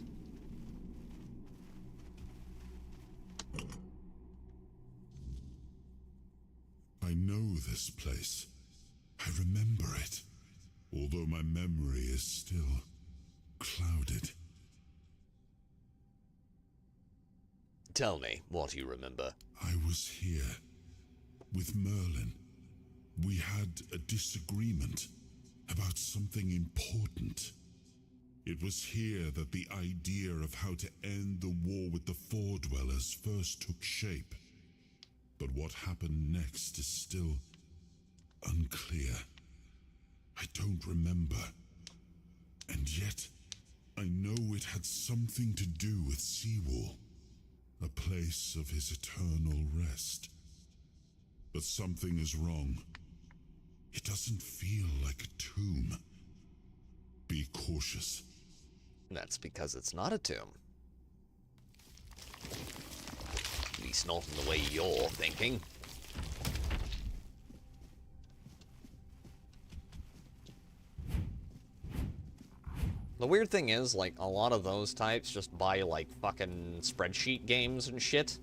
I know this place. I remember it, although my memory is still clouded. Tell me what you remember. I was here with Merlin. We had a disagreement about something important. It was here that the idea of how to end the war with the Four Dwellers first took shape. But what happened next is still unclear. I don't remember. And yet, I know it had something to do with Seawall, a place of his eternal rest. But something is wrong. It doesn't feel like a tomb. Be cautious. That's because it's not a tomb. At least not in the way you're thinking. The weird thing is, like, a lot of those types just buy, like, fucking spreadsheet games and shit.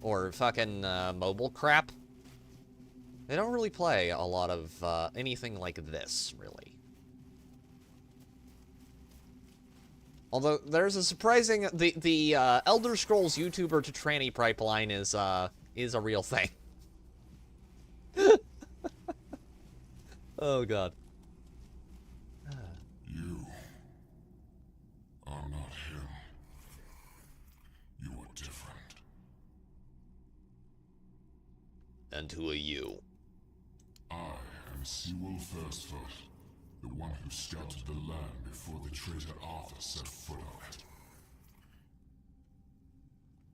Or fucking mobile crap. They don't really play a lot of anything like this, really. Although, there's a surprising... The Elder Scrolls YouTuber to tranny pipeline is a real thing. Oh, God. You are not him. You are different. And who are you? I am Seawall Firstfoot, the one who scouted the land before the traitor Arthur set foot on it.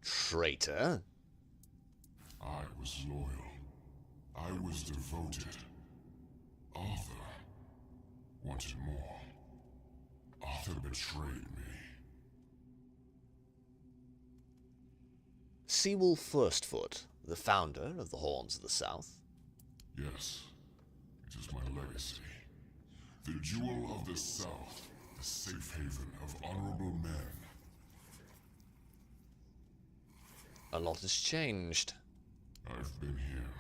Traitor? I was loyal. I was devoted. Arthur wanted more. Arthur betrayed me. Seawall Firstfoot, the founder of the Horns of the South. Yes, it is my legacy. The jewel of the South, the safe haven of honorable men. A lot has changed. I've been here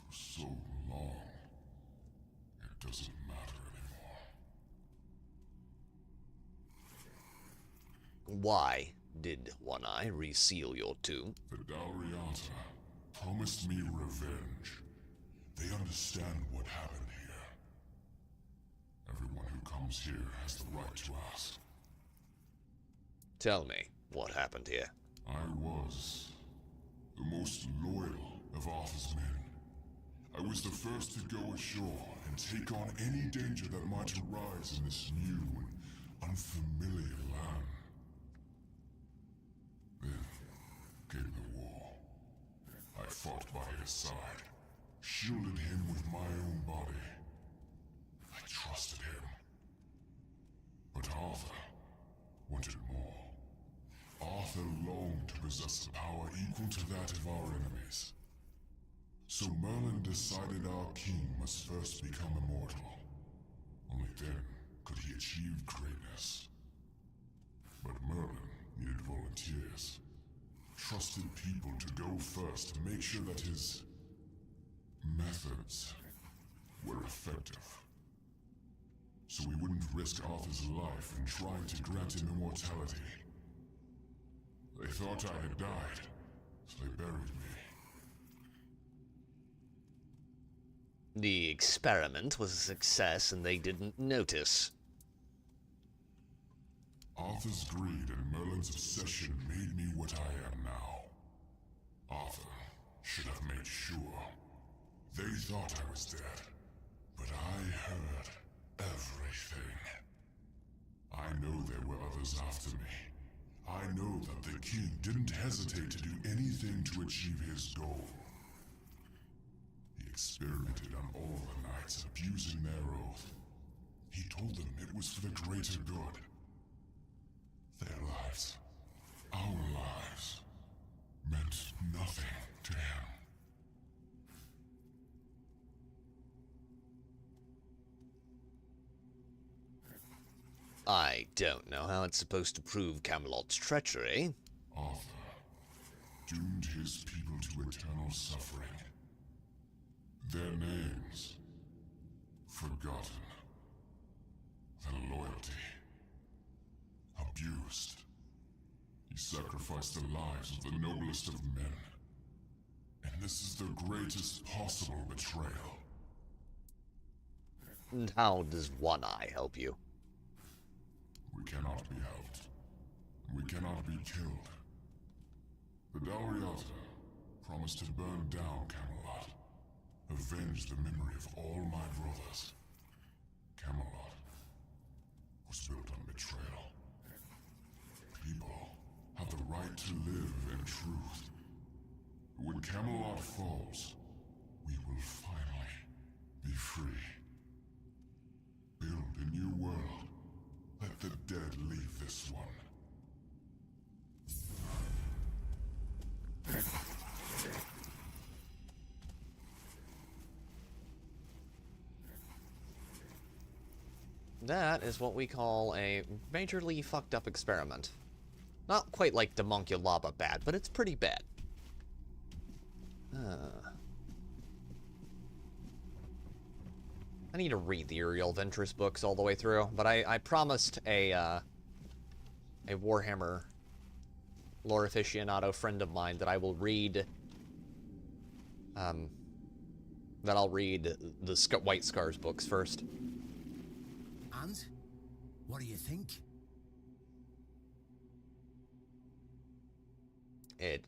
for so long. It doesn't matter anymore. Why did One Eye reseal your tomb? The Dalriata promised me revenge. They understand what happened here. Everyone who comes here has the right to ask. Tell me, what happened here? I was the most loyal of Arthur's men. I was the first to go ashore and take on any danger that might arise in this new and unfamiliar land. Then came the war. I fought by his side, shielded him with my own body. I trusted him. But Arthur wanted more. Arthur longed to possess a power equal to that of our enemies. So Merlin decided our king must first become immortal. Only then could he achieve greatness. But Merlin needed volunteers. Trusted people to go first to make sure that his methods were effective. So we wouldn't risk Arthur's life in trying to grant him immortality. They thought I had died, so they buried me. The experiment was a success and they didn't notice. Arthur's greed and Merlin's obsession made me what I am now. Arthur should have made sure. They thought I was dead, but I heard everything. I know there were others after me. I know that the king didn't hesitate to do anything to achieve his goal. He experimented on all the knights, abusing their oath. He told them it was for the greater good. lives, our lives, meant nothing to him. I don't know how it's supposed to prove Camelot's treachery. Arthur doomed his people to eternal suffering. Their names forgotten. Their loyalty abused. He sacrificed the lives of the noblest of men. And this is the greatest possible betrayal. And how does One Eye help you? We cannot be helped. We cannot be killed. The Dalriata promised to burn down Camelot, avenge the memory of all my brothers. Camelot was built on betrayal. People have the right to live in truth. But when Camelot falls, we will finally be free. Build a new world. Let the dead leave this one. That is what we call a majorly fucked up experiment. Not quite like Demonculaba bad, but it's pretty bad. I need to read the Uriel Ventress books all the way through, but I promised a Warhammer lore aficionado friend of mine that I will read, that I'll read the White Scars books first. And? What do you think? It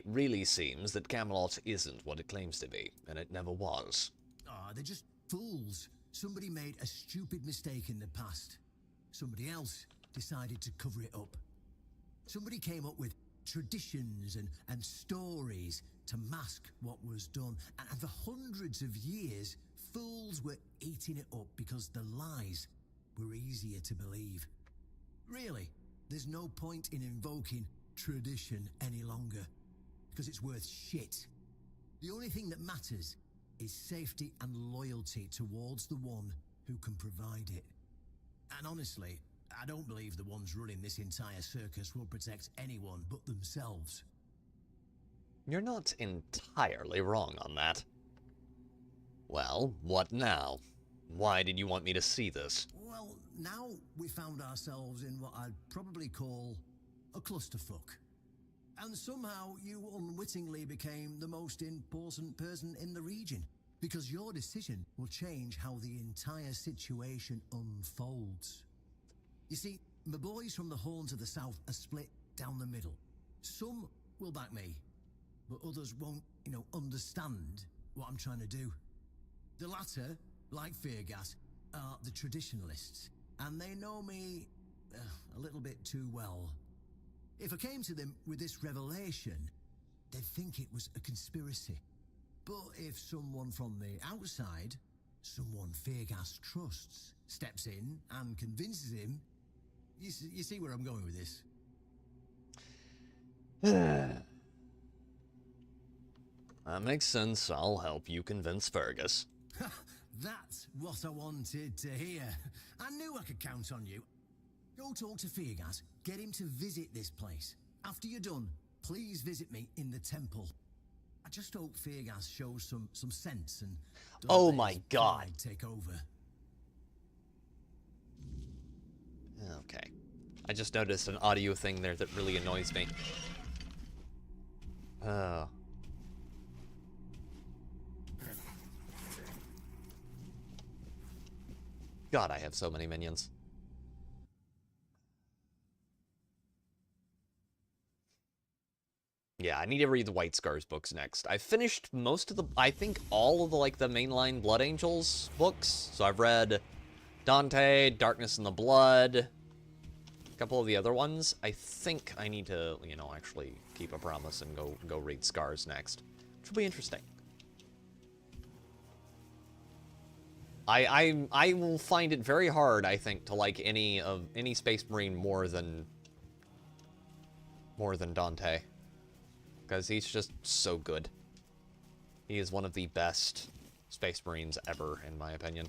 really seems that Camelot isn't what it claims to be, and it never was. They're just fools. Somebody made a stupid mistake in the past. Somebody else decided to cover it up. Somebody came up with traditions and stories to mask what was done. And for hundreds of years, fools were eating it up because the lies were easier to believe. Really, there's no point in invoking tradition any longer, because it's worth shit. The only thing that matters is safety and loyalty towards the one who can provide it. And honestly, I don't believe the ones running this entire circus will protect anyone but themselves. You're not entirely wrong on that. Well, what now? Why did you want me to see this? Well, now we found ourselves in what I'd probably call a clusterfuck. And somehow you unwittingly became the most important person in the region, because your decision will change how the entire situation unfolds. You see, the boys from the Horns of the South are split down the middle. Some will back me, but others won't, understand what I'm trying to do. The latter, like Feargas, are the traditionalists, and they know me a little bit too well. If I came to them with this revelation, they'd think it was a conspiracy. But if someone from the outside, someone Feargas trusts, steps in and convinces him, you see where I'm going with this? That makes sense. I'll help you convince Fergus. That's what I wanted to hear. I knew I could count on you. Go talk to Feargas. Get him to visit this place. After you're done, please visit me in the temple. I just hope Feargas shows some sense and oh my god, take over. Okay. I just noticed an audio thing there that really annoys me. Oh. God, I have so many minions. Yeah, I need to read the White Scars books next. I finished most of the, I think all of the mainline Blood Angels books. So I've read Dante, Darkness in the Blood, a couple of the other ones. I think I need to, actually keep a promise and go read Scars next, which will be interesting. I will find it very hard, I think, to like any Space Marine more than more than Dante. Because he's just so good. He is one of the best Space Marines ever, in my opinion.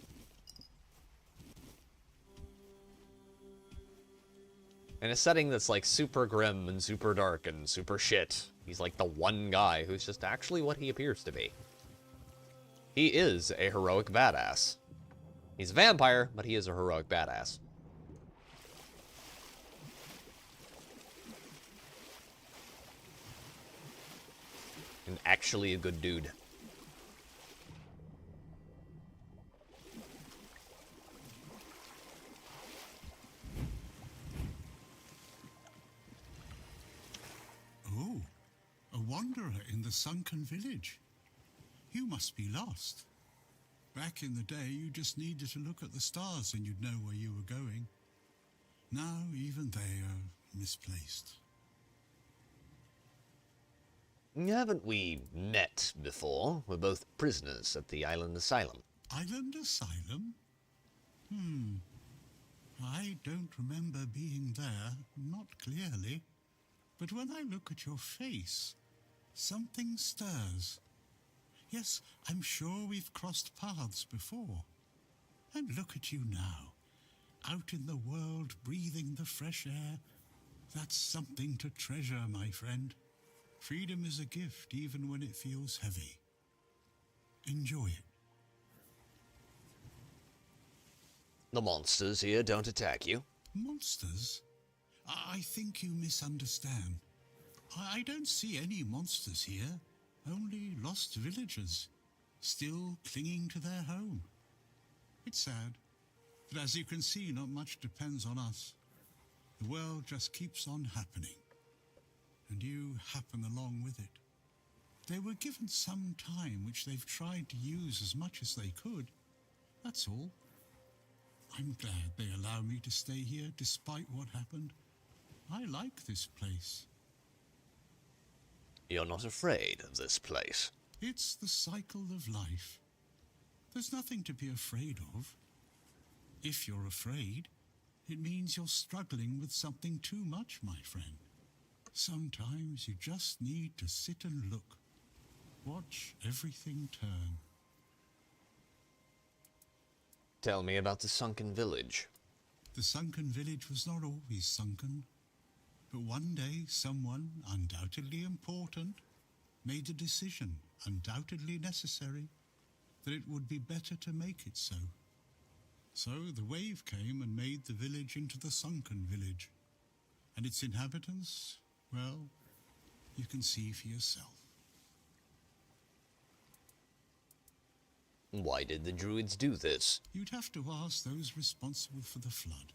In a setting that's like super grim and super dark and super shit, he's like the one guy who's just actually what he appears to be. He is a heroic badass. He's a vampire, but he is a heroic badass. And actually a good dude. Oh, a wanderer in the sunken village. You must be lost. Back in the day, you just needed to look at the stars and you'd know where you were going. Now, even they are misplaced. Haven't we met before? We're both prisoners at the Island Asylum. Island Asylum? I don't remember being there, not clearly. But when I look at your face, something stirs. Yes, I'm sure we've crossed paths before. And look at you now, out in the world, breathing the fresh air. That's something to treasure, my friend. Freedom is a gift, even when it feels heavy. Enjoy it. The monsters here don't attack you. Monsters? I think you misunderstand. I don't see any monsters here, only lost villagers, still clinging to their home. It's sad, but as you can see, not much depends on us. The world just keeps on happening, and you happen along with it. They were given some time, which they've tried to use as much as they could. That's all. I'm glad they allow me to stay here despite what happened. I like this place. You're not afraid of this place. It's the cycle of life. There's nothing to be afraid of. If you're afraid, it means you're struggling with something too much, my friend. Sometimes you just need to sit and look. Watch everything turn. Tell me about the sunken village. The sunken village was not always sunken. But one day, someone, undoubtedly important, made a decision, undoubtedly necessary, that it would be better to make it so. So the wave came and made the village into the sunken village. And its inhabitants, well, you can see for yourself. Why did the druids do this? You'd have to ask those responsible for the flood.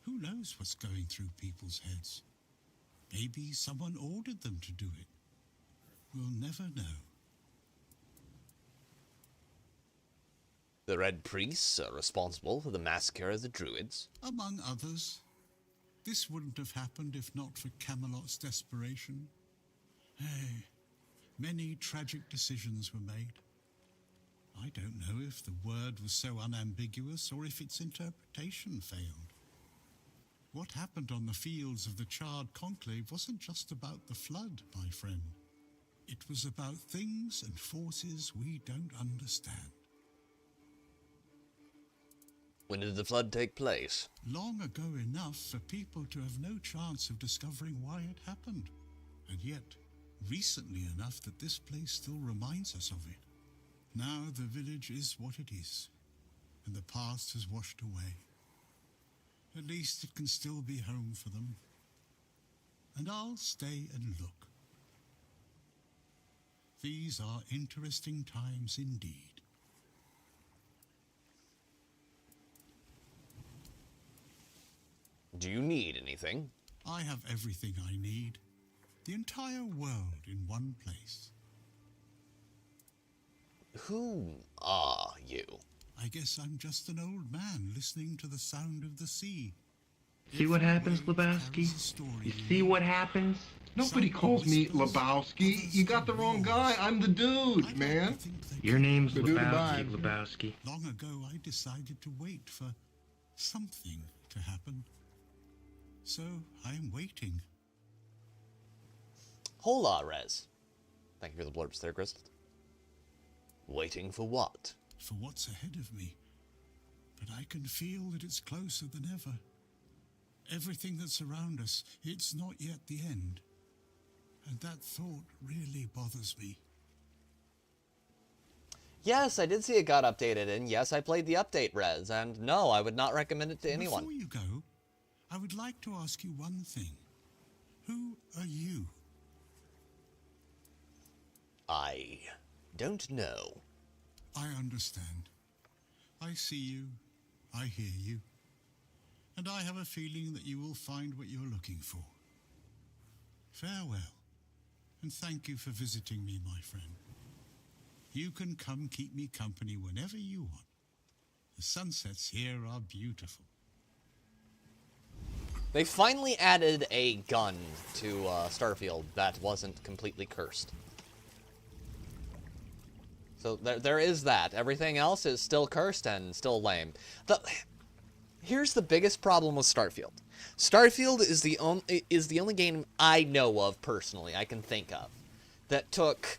Who knows what's going through people's heads? Maybe someone ordered them to do it. We'll never know. The Red Priests are responsible for the massacre of the druids. Among others. This wouldn't have happened if not for Camelot's desperation. Hey, many tragic decisions were made. I don't know if the word was so unambiguous or if its interpretation failed. What happened on the fields of the charred conclave wasn't just about the flood, my friend. It was about things and forces we don't understand. When did the flood take place? Long ago enough for people to have no chance of discovering why it happened. And yet, recently enough that this place still reminds us of it. Now the village is what it is, and the past has washed away. At least it can still be home for them. And I'll stay and look. These are interesting times indeed. Do you need anything? I have everything I need. The entire world in one place. Who are you? I guess I'm just an old man listening to the sound of the sea. See what happens, Lebowski? You see what happens? Nobody calls me Lebowski. You got the wrong guy. I'm the dude, man. Your name's The dude Lebowski, abides. Lebowski. Long ago, I decided to wait for something to happen. So I'm waiting. Hola, Rez. Thank you for the blurbs there, Crystal. Waiting for what? For what's ahead of me. But I can feel that it's closer than ever. Everything that's around us, it's not yet the end. And that thought really bothers me. Yes, I did see it got updated, and yes, I played the update, Rez, and no, I would not recommend it to anyone. Before you go, I would like to ask you one thing. Who are you? I don't know. I understand. I see you, I hear you, and I have a feeling that you will find what you're looking for. Farewell, and thank you for visiting me, my friend. You can come keep me company whenever you want. The sunsets here are beautiful. They finally added a gun to Starfield that wasn't completely cursed. So there is that. Everything else is still cursed and still lame. Here's the biggest problem with Starfield. Starfield is the only game I know of personally, I can think of, that took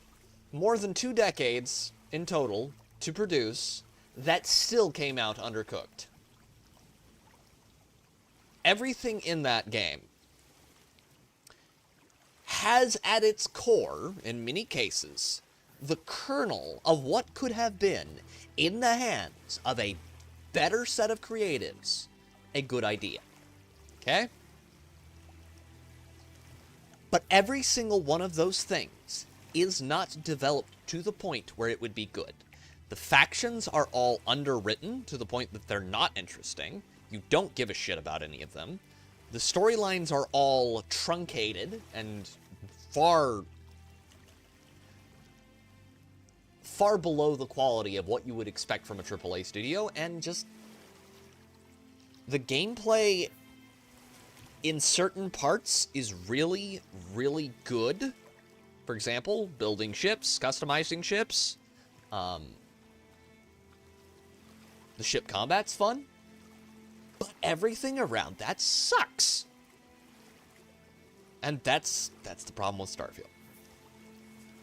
more than 2 decades in total to produce that still came out undercooked. Everything in that game has at its core, in many cases, the kernel of what could have been, in the hands of a better set of creatives, a good idea. Okay? But every single one of those things is not developed to the point where it would be good. The factions are all underwritten to the point that they're not interesting. You don't give a shit about any of them. The storylines are all truncated and far below the quality of what you would expect from a AAA studio, and just the gameplay in certain parts is really, really good. For example, building ships, customizing ships. The ship combat's fun. But everything around that sucks. And that's the problem with Starfield.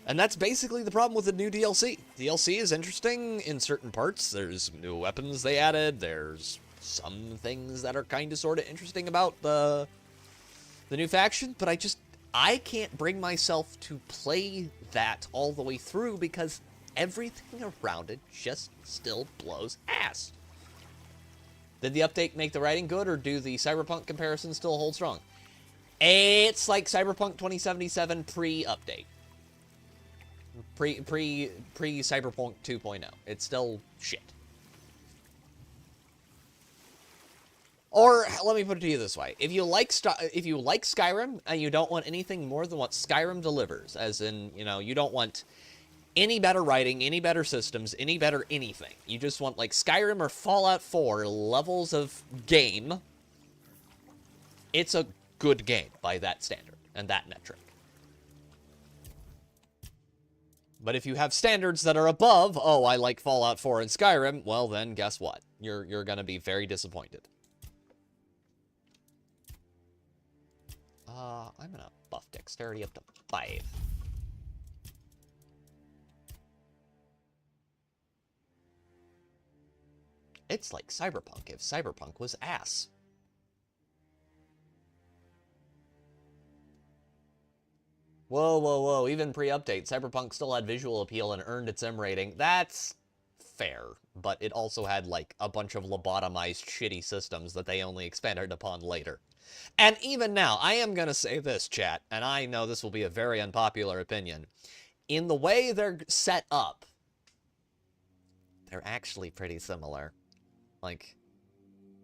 And that's basically the problem with the new DLC. DLC is interesting in certain parts. There's new weapons they added. There's some things that are kind of sort of interesting about the new faction. But I can't bring myself to play that all the way through because everything around it just still blows ass. Did the update make the writing good, or do the Cyberpunk comparisons still hold strong? It's like Cyberpunk 2077 pre-update. Pre-Cyberpunk 2.0. It's still shit. Or, let me put it to you this way. If you like Skyrim, and you don't want anything more than what Skyrim delivers, as in, you don't want any better writing, any better systems, any better anything. You just want, like, Skyrim or Fallout 4 levels of game. It's a good game by that standard and that metric. But if you have standards that are above, oh, I like Fallout 4 and Skyrim, well then, guess what? You're gonna be very disappointed. I'm gonna buff dexterity up to 5. It's like Cyberpunk if Cyberpunk was ass. Whoa, whoa, whoa. Even pre-update, Cyberpunk still had visual appeal and earned its M rating. That's fair, but it also had, like, a bunch of lobotomized shitty systems that they only expanded upon later. And even now, I am gonna say this, chat, and I know this will be a very unpopular opinion. In the way they're set up, they're actually pretty similar. Like,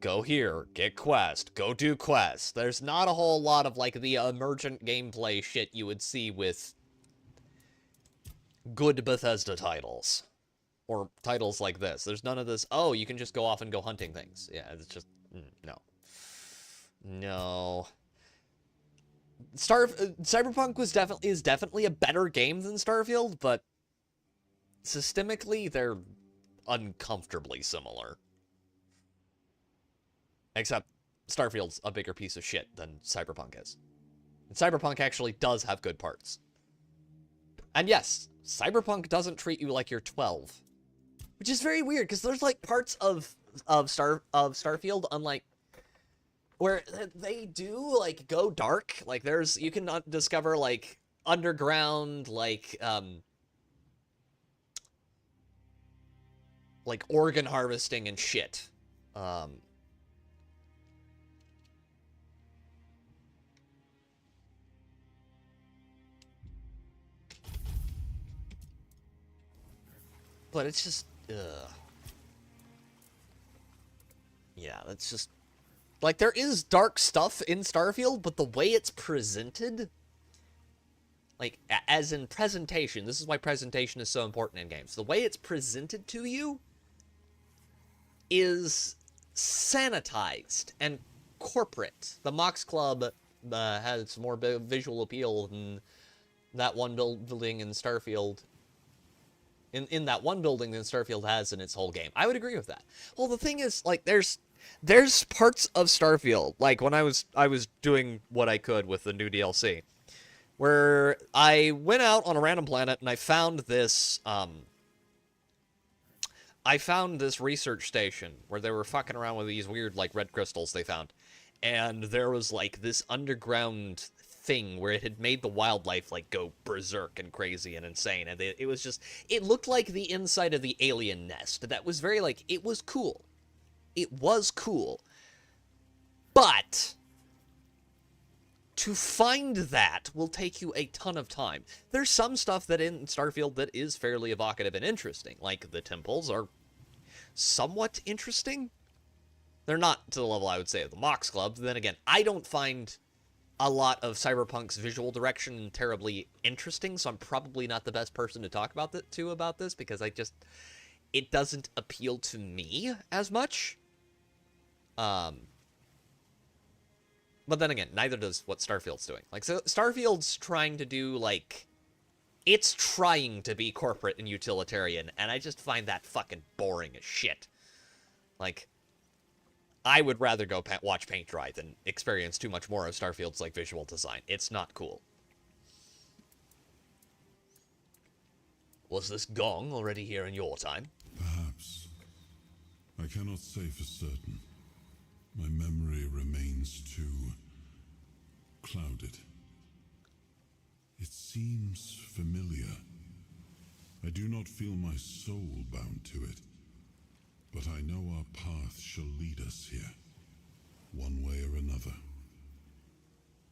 go here, get quest, go do quest. There's not a whole lot of, like, the emergent gameplay shit you would see with good Bethesda titles. Or titles like this. There's none of this, oh, you can just go off and go hunting things. Yeah, it's just, no. No. Cyberpunk is definitely a better game than Starfield, but systemically, they're uncomfortably similar. Except Starfield's a bigger piece of shit than Cyberpunk is. And Cyberpunk actually does have good parts. And yes, Cyberpunk doesn't treat you like you're 12. Which is very weird, because there's, like, parts of Starfield, unlike... where they do, like, go dark. Like, you can discover, like, underground, like organ harvesting and shit. But it's just, yeah, that's just, like, there is dark stuff in Starfield, but the way it's presented, like, as in presentation, this is why presentation is so important in games. The way it's presented to you is sanitized and corporate. The Mox Club has more visual appeal than that one building in Starfield. In that one building than Starfield has in its whole game. I would agree with that. Well, the thing is, like, there's parts of Starfield, like when I was doing what I could with the new DLC, where I went out on a random planet and I found this research station where they were fucking around with these weird, like, red crystals they found. And there was, like, this underground thing where it had made the wildlife, like, go berserk and crazy and insane. And it was just, it looked like the inside of the alien nest. That was very, like, it was cool. It was cool. But to find that will take you a ton of time. There's some stuff that in Starfield that is fairly evocative and interesting. Like, the temples are somewhat interesting. They're not to the level, I would say, of the Mox Club. Then again, I don't find a lot of Cyberpunk's visual direction terribly interesting, so I'm probably not the best person to talk about this, because it doesn't appeal to me as much. But then again, neither does what Starfield's doing. Like, so Starfield's trying to do, like, it's trying to be corporate and utilitarian, and I just find that fucking boring as shit. Like, I would rather go watch paint dry than experience too much more of Starfield's, like, visual design. It's not cool. Was this gong already here in your time? Perhaps. I cannot say for certain. My memory remains too clouded. It seems familiar. I do not feel my soul bound to it. But I know our path shall lead us here, one way or another.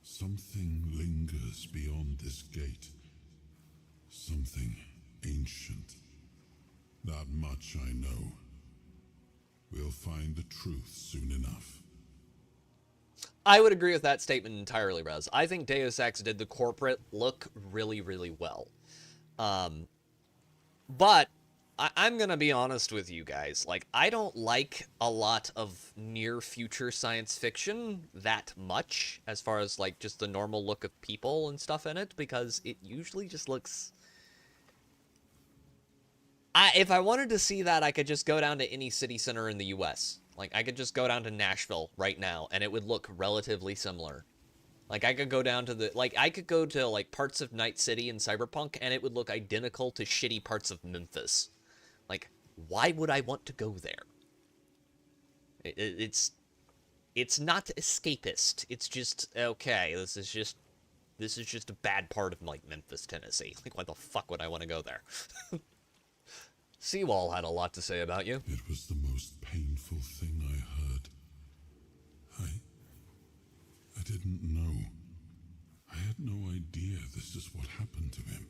Something lingers beyond this gate. Something ancient. That much I know. We'll find the truth soon enough. I would agree with that statement entirely, Rez. I think Deus Ex did the corporate look really, really well. But I'm gonna be honest with you guys. Like, I don't like a lot of near-future science fiction that much, as far as, like, just the normal look of people and stuff in it, because it usually just looks... if I wanted to see that, I could just go down to any city center in the US. Like, I could just go down to Nashville right now, and it would look relatively similar. Like, I could go down to I could go to, like, parts of Night City in Cyberpunk, and it would look identical to shitty parts of Memphis. Like, why would I want to go there? It's not escapist. It's just, okay, this is just a bad part of, like, Memphis, Tennessee. Like, why the fuck would I want to go there? Seawall had a lot to say about you. It was the most painful thing I heard. I didn't know. I had no idea this is what happened to him.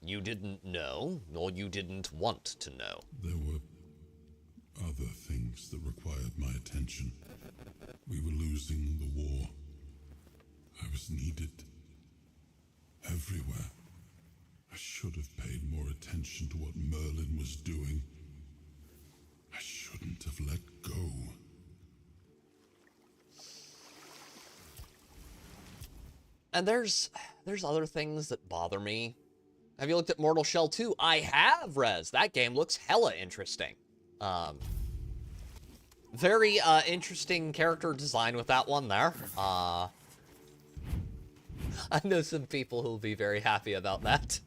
You didn't know, or you didn't want to know? There were other things that required my attention. We were losing the war. I was needed everywhere. I should have paid more attention to what Merlin was doing. I shouldn't have let go. And there's other things that bother me. Have you looked at Mortal Shell 2? I have, Rez. That game looks hella interesting. Very interesting character design with that one there. I know some people who'll be very happy about that.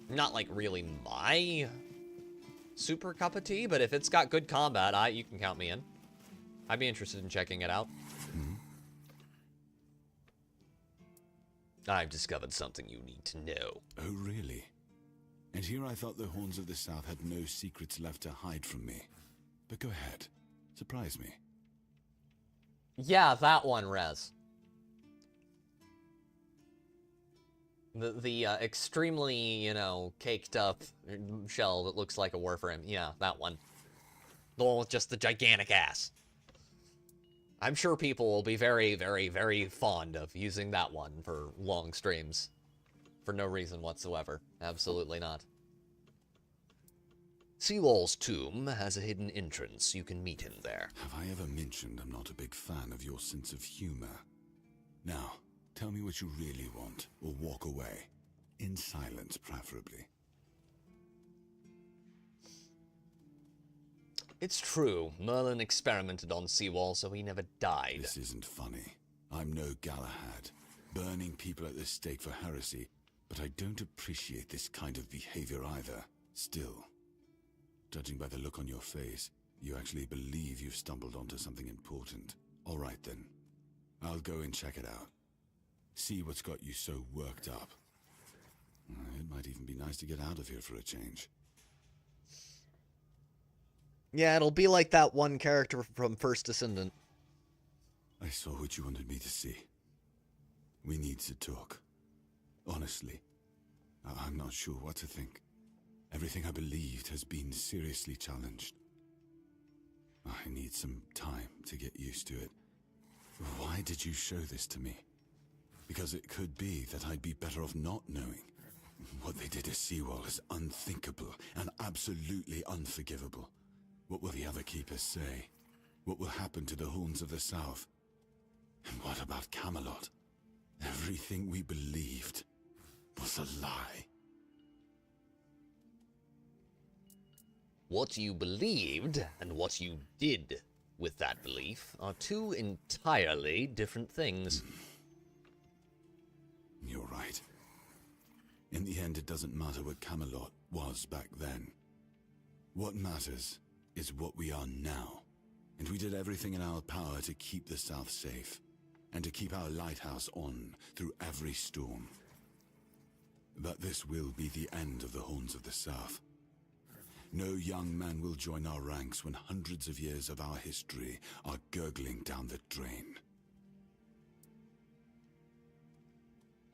Not like really my super cup of tea, but if it's got good combat, you can count me in. I'd be interested in checking it out. I've discovered something you need to know. Oh, really? And here I thought the Horns of the South had no secrets left to hide from me. But go ahead. Surprise me. Yeah, that one, Rez. The extremely, you know, caked up shell that looks like a warframe. Yeah, that one. The one with just the gigantic ass. I'm sure people will be very, very, very fond of using that one for long streams. For no reason whatsoever. Absolutely not. Seawall's tomb has a hidden entrance. You can meet him there. Have I ever mentioned I'm not a big fan of your sense of humor? Now, tell me what you really want, or walk away. In silence, preferably. It's true. Merlin experimented on Seawall, so he never died. This isn't funny. I'm no Galahad, burning people at the stake for heresy, but I don't appreciate this kind of behavior either. Still, judging by the look on your face, you actually believe you've stumbled onto something important. All right then. I'll go and check it out. See what's got you so worked up. It might even be nice to get out of here for a change. Yeah, it'll be like that one character from First Descendant. I saw what you wanted me to see. We need to talk. Honestly, I'm not sure what to think. Everything I believed has been seriously challenged. I need some time to get used to it. Why did you show this to me? Because it could be that I'd be better off not knowing. What they did to Seawall is unthinkable and absolutely unforgivable. What will the other keepers say? What will happen to the Horns of the South? And what about Camelot? Everything we believed was a lie. What you believed and what you did with that belief are two entirely different things. You're right. In the end, it doesn't matter what Camelot was back then. What matters is what we are now. And we did everything in our power to keep the South safe, and to keep our lighthouse on through every storm. But this will be the end of the Horns of the South. No young man will join our ranks when hundreds of years of our history are gurgling down the drain.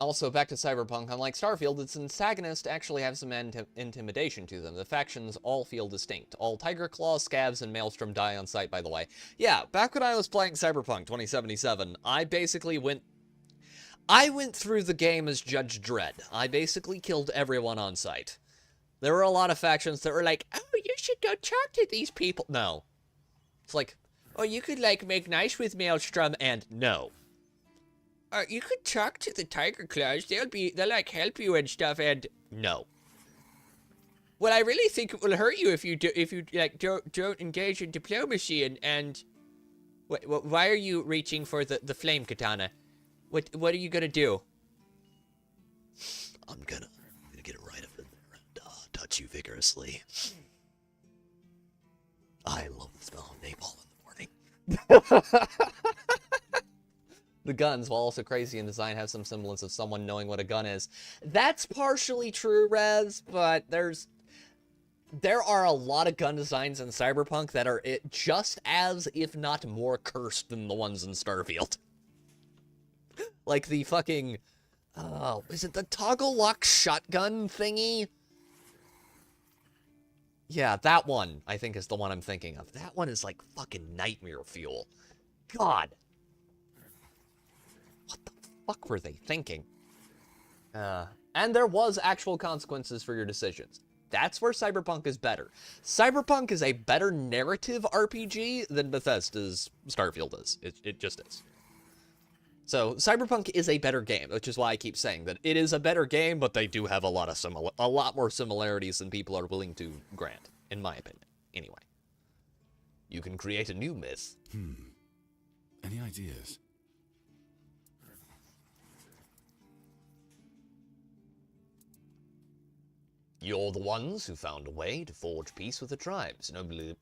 Also, back to Cyberpunk, unlike Starfield, its antagonists actually have some intimidation to them. The factions all feel distinct. All Tiger Claw, Scavs, and Maelstrom die on sight, by the way. Yeah, back when I was playing Cyberpunk 2077, I basically went through the game as Judge Dredd. I basically killed everyone on sight. There were a lot of factions that were like, oh, you should go talk to these people. No. It's like, oh, you could, like, make nice with Maelstrom, and no. You could talk to the Tiger Claws. They'll like help you and stuff. And no. Well, I really think it will hurt you if you don't engage in diplomacy. And why are you reaching for the flame katana? What are you gonna do? I'm gonna get it right up in there and touch you vigorously. I love the smell of napalm in the morning. The guns, while also crazy in design, have some semblance of someone knowing what a gun is. That's partially true, Rez, but there are a lot of gun designs in Cyberpunk that are just as, if not more, cursed than the ones in Starfield. Like the fucking, is it the toggle lock shotgun thingy? Yeah, that one, I think, is the one I'm thinking of. That one is like fucking nightmare fuel. God. What the fuck were they thinking? And there was actual consequences for your decisions. That's where Cyberpunk is better. Cyberpunk is a better narrative RPG than Bethesda's Starfield is. It just is. So Cyberpunk is a better game, which is why I keep saying that it is a better game, but they do have a lot more similarities than people are willing to grant, in my opinion. Anyway, you can create a new myth. Any ideas? You're the ones who found a way to forge peace with the tribes.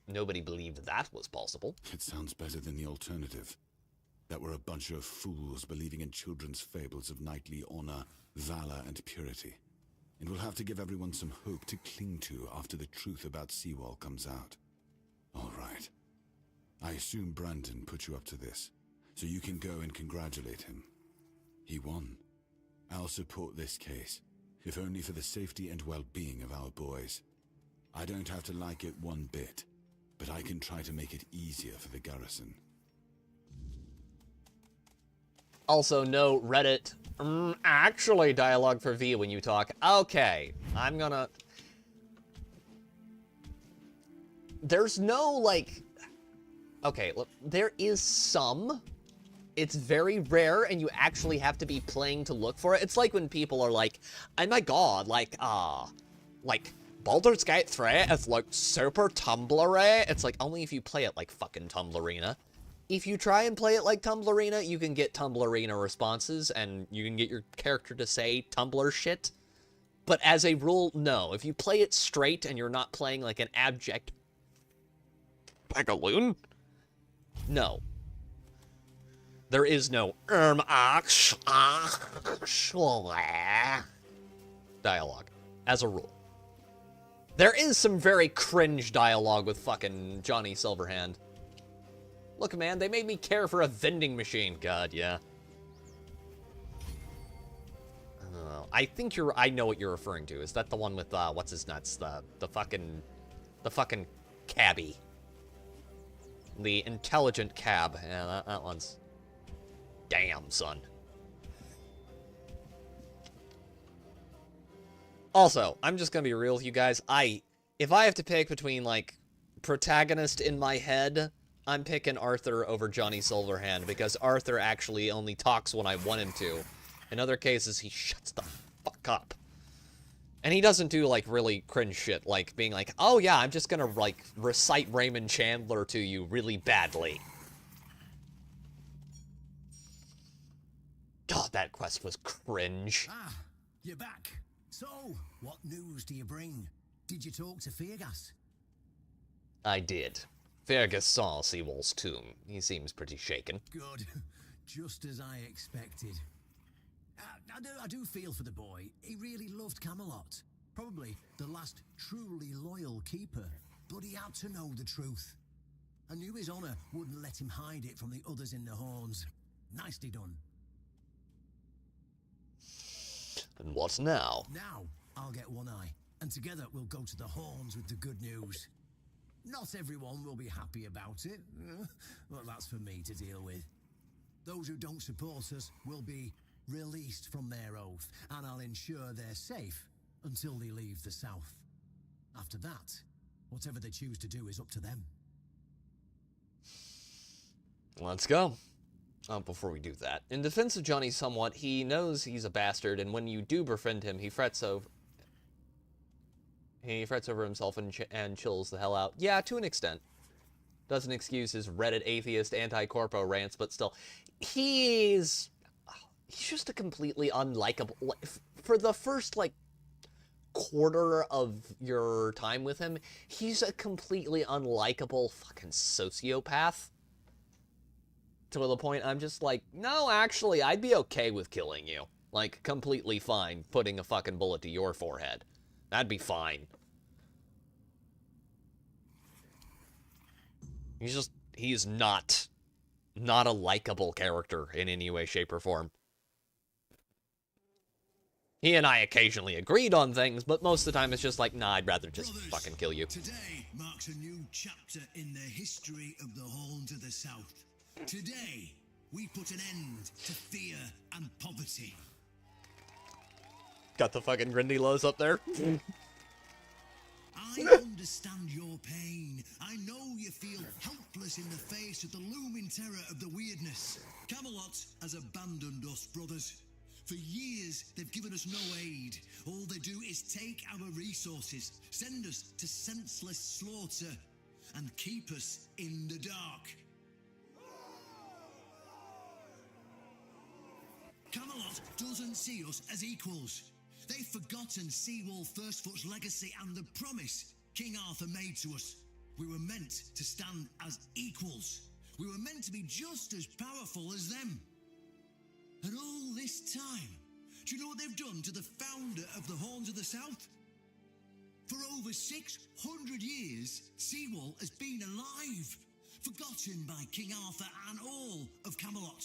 Nobody believed that was possible. It sounds better than the alternative. That we're a bunch of fools believing in children's fables of knightly honor, valor, and purity. And we'll have to give everyone some hope to cling to after the truth about Seawall comes out. All right. I assume Brandon put you up to this, so you can go and congratulate him. He won. I'll support this case, if only for the safety and well-being of our boys. I don't have to like it one bit, but I can try to make it easier for the garrison. Also, no Reddit, actually dialogue for V when you talk. Okay, I'm gonna... There's no, like... Okay, look, there is some. It's very rare, and you actually have to be playing to look for it. It's like when people are like, oh my god, like, Baldur's Gate 3 is, like, super Tumblr-y. It's like, only if you play it like fucking Tumblrina. If you try and play it like Tumblrina, you can get Tumblrina responses, and you can get your character to say Tumblr shit. But as a rule, no. If you play it straight and you're not playing like an abject Pegaloon, no. There is no dialogue, as a rule. There is some very cringe dialogue with fucking Johnny Silverhand. Look, man, they made me care for a vending machine. God, yeah. I think I know what you're referring to. Is that the one with, what's his nuts? The fucking cabbie. The intelligent cab. Yeah, that one's... Damn, son. Also, I'm just gonna be real with you guys. If I have to pick between, like, protagonist in my head, I'm picking Arthur over Johnny Silverhand, because Arthur actually only talks when I want him to. In other cases, he shuts the fuck up. And he doesn't do, like, really cringe shit, like being like, oh yeah, I'm just gonna, like, recite Raymond Chandler to you really badly. God, that quest was cringe. Ah, you're back. So, what news do you bring? Did you talk to Fergus? I did. Fergus saw Seawall's tomb. He seems pretty shaken. Good. Just as I expected. I do feel for the boy. He really loved Camelot. Probably the last truly loyal keeper. But he had to know the truth. I knew his honor wouldn't let him hide it from the others in the horns. Nicely done. And what now? Now, I'll get one eye. And together we'll go to the horns with the good news. Not everyone will be happy about it. Well, that's for me to deal with. Those who don't support us will be released from their oath, and I'll ensure they're safe until they leave the south. After that, whatever they choose to do is up to them. Let's go. Before we do that, in defense of Johnny somewhat, he knows he's a bastard, and when you do befriend him, he frets over himself and chills the hell out. Yeah, to an extent. Doesn't excuse his Reddit atheist anti-corpo rants, but still. He's just a completely unlikable... For the first, like, quarter of your time with him, he's a completely unlikable fucking sociopath. To the point I'm just like, no, actually, I'd be okay with killing you. Like, completely fine putting a fucking bullet to your forehead. That'd be fine. He's not a likable character in any way, shape, or form. He and I occasionally agreed on things, but most of the time it's just like, nah, I'd rather just fucking kill you. Today marks a new chapter in the history of the Horns of the South. Today, we put an end to fear and poverty. Got the fucking Grindylows up there. I understand your pain. I know you feel helpless us in the face of the looming terror of the weirdness. Camelot has abandoned us, brothers. For years, they've given us no aid. All they do is take our resources, send us to senseless slaughter, and keep us in the dark. Camelot doesn't see us as equals. They've forgotten Seawall Firstfoot's legacy and the promise King Arthur made to us. We were meant to stand as equals. We were meant to be just as powerful as them. And all this time, do you know what they've done to the founder of the Horns of the South? For over 600 years, Seawall has been alive, forgotten by King Arthur and all of Camelot.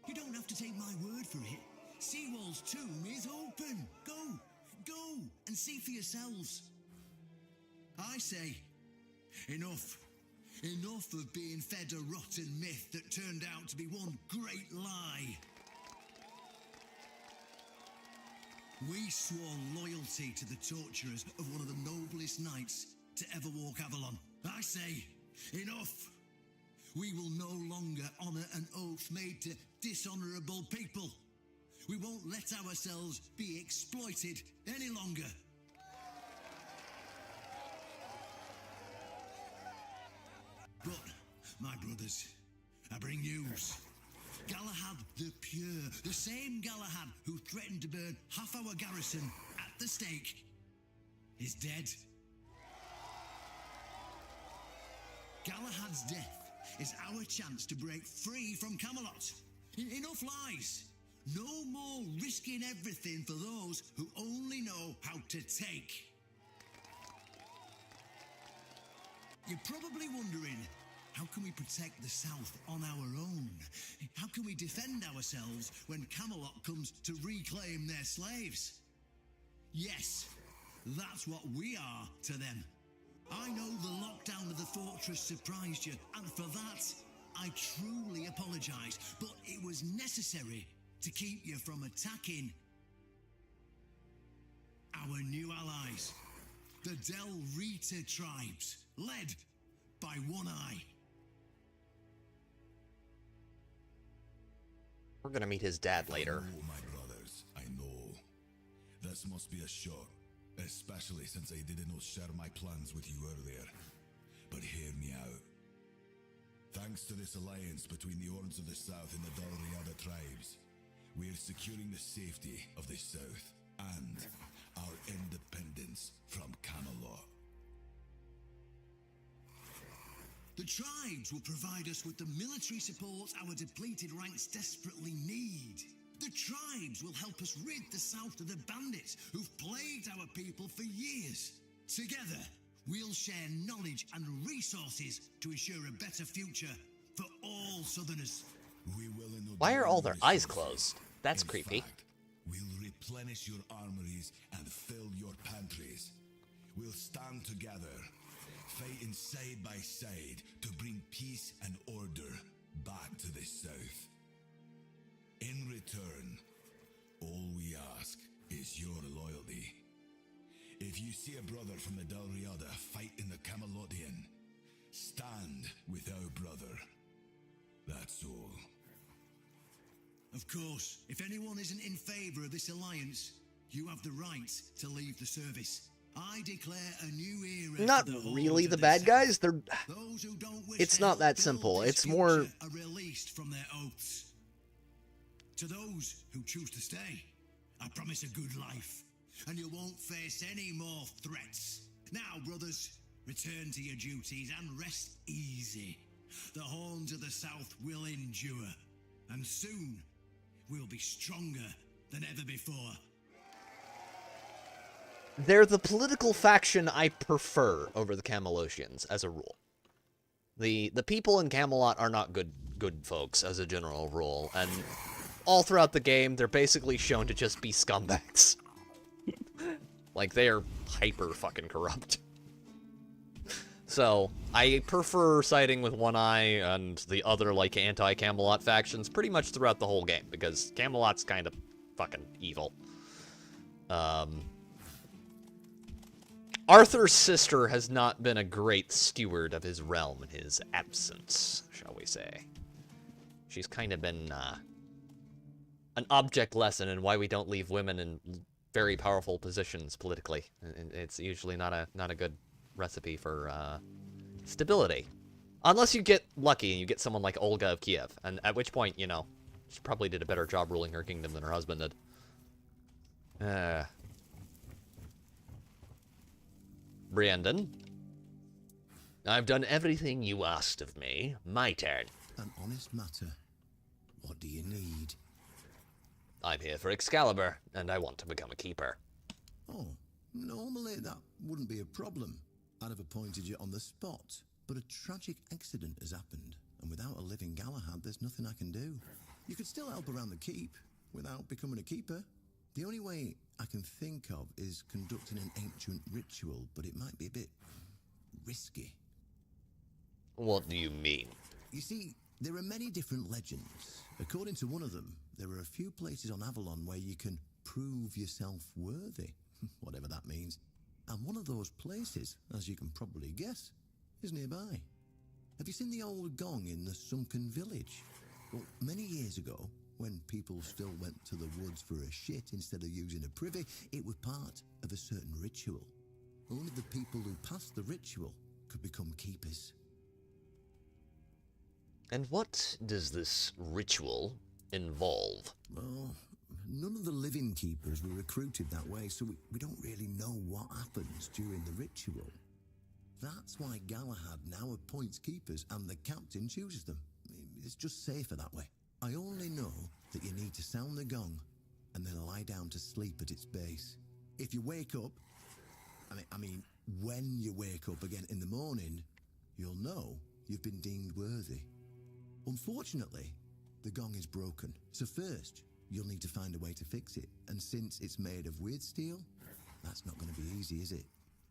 You don't have to take my word for it. Seawall's tomb is open. Go and see for yourselves. I say, enough. Enough of being fed a rotten myth that turned out to be one great lie. We swore loyalty to the torturers of one of the noblest knights to ever walk Avalon. I say, enough. We will no longer honour an oath made to dishonourable people. We won't let ourselves be exploited any longer. But, my brothers, I bring news. Galahad the Pure, the same Galahad who threatened to burn half our garrison at the stake, is dead. Galahad's death is our chance to break free from Camelot. Enough lies. No more risking everything for those who only know how to take. You're probably wondering, how can we protect the South on our own? How can we defend ourselves when Camelot comes to reclaim their slaves? Yes, that's what we are to them. I know the lockdown of the fortress surprised you, and for that, I truly apologise, but it was necessary to keep you from attacking our new allies, the Del Rita tribes, led by One Eye. We're gonna meet his dad later. Oh, my brothers, I know. This must be a shock, especially since I didn't share my plans with you earlier. But hear me out. Thanks to this alliance between the Horns of the South and the Dalriada tribes, we are securing the safety of the South and our independence from Camelot. The tribes will provide us with the military support our depleted ranks desperately need. The tribes will help us rid the South of the bandits who've plagued our people for years. Together, we'll share knowledge and resources to ensure a better future for all Southerners. We will Why are all their eyes closed? That's creepy. We'll replenish your armories and fill your pantries. We'll stand together, fighting side by side to bring peace and order back to the South. In return, all we ask is your loyalty. If you see a brother from the Dalriada fighting the Camelotian, stand with our brother. That's all. Of course, if anyone isn't in favour of this alliance, you have the right to leave the service. I declare a new era. Not really the bad guys. They're. It's not that simple. It's more. Are released from their oaths. To those who choose to stay, I promise a good life, and you won't face any more threats. Now, brothers, return to your duties and rest easy. The Horns of the South will endure, and soon we'll be stronger than ever before. They're the political faction I prefer over the Camelosians, as a rule. The people in Camelot are not good folks, as a general rule, and all throughout the game, they're basically shown to just be scumbags. Like, they are hyper fucking corrupt. So, I prefer siding with One Eye and the other, like, anti-Camelot factions pretty much throughout the whole game, because Camelot's kind of fucking evil. Arthur's sister has not been a great steward of his realm in his absence, shall we say. She's kind of been an object lesson in why we don't leave women in very powerful positions politically. It's usually not a good recipe for stability. Unless you get lucky and you get someone like Olga of Kiev, and at which point, you know, she probably did a better job ruling her kingdom than her husband did. Brandon, I've done everything you asked of me. My turn. An honest matter. What do you need? I'm here for Excalibur, and I want to become a keeper. Oh, normally that wouldn't be a problem. I'd have appointed you on the spot. But a tragic accident has happened, and without a living Galahad, there's nothing I can do. You could still help around the keep, without becoming a keeper. The only way I can think of is conducting an ancient ritual, but it might be a bit risky. What do you mean? You see, there are many different legends. According to one of them, there are a few places on Avalon where you can prove yourself worthy, whatever that means. And one of those places, as you can probably guess, is nearby. Have you seen the old gong in the sunken village? Well, many years ago, when people still went to the woods for a shit instead of using a privy, it was part of a certain ritual. Only the people who passed the ritual could become keepers. And what does this ritual involve? Well, none of the living keepers were recruited that way, so we don't really know what happens during the ritual. That's why Galahad now appoints keepers and the captain chooses them. It's just safer that way. I only know that you need to sound the gong and then lie down to sleep at its base. If you wake up, I mean, when you wake up again in the morning, you'll know you've been deemed worthy. Unfortunately, the gong is broken. So first, you'll need to find a way to fix it. And since it's made of weird steel, that's not going to be easy, is it?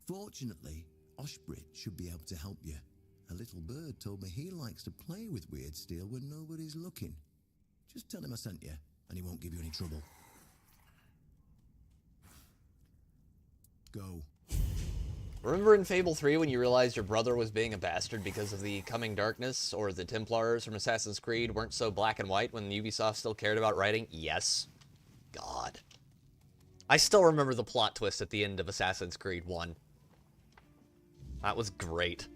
Fortunately, Oshbrit should be able to help you. A little bird told me he likes to play with weird steel when nobody's looking. Just tell him I sent you, and he won't give you any trouble. Go. Remember in Fable 3 when you realized your brother was being a bastard because of the coming darkness, or the Templars from Assassin's Creed weren't so black and white when Ubisoft still cared about writing? Yes. God. I still remember the plot twist at the end of Assassin's Creed 1. That was great.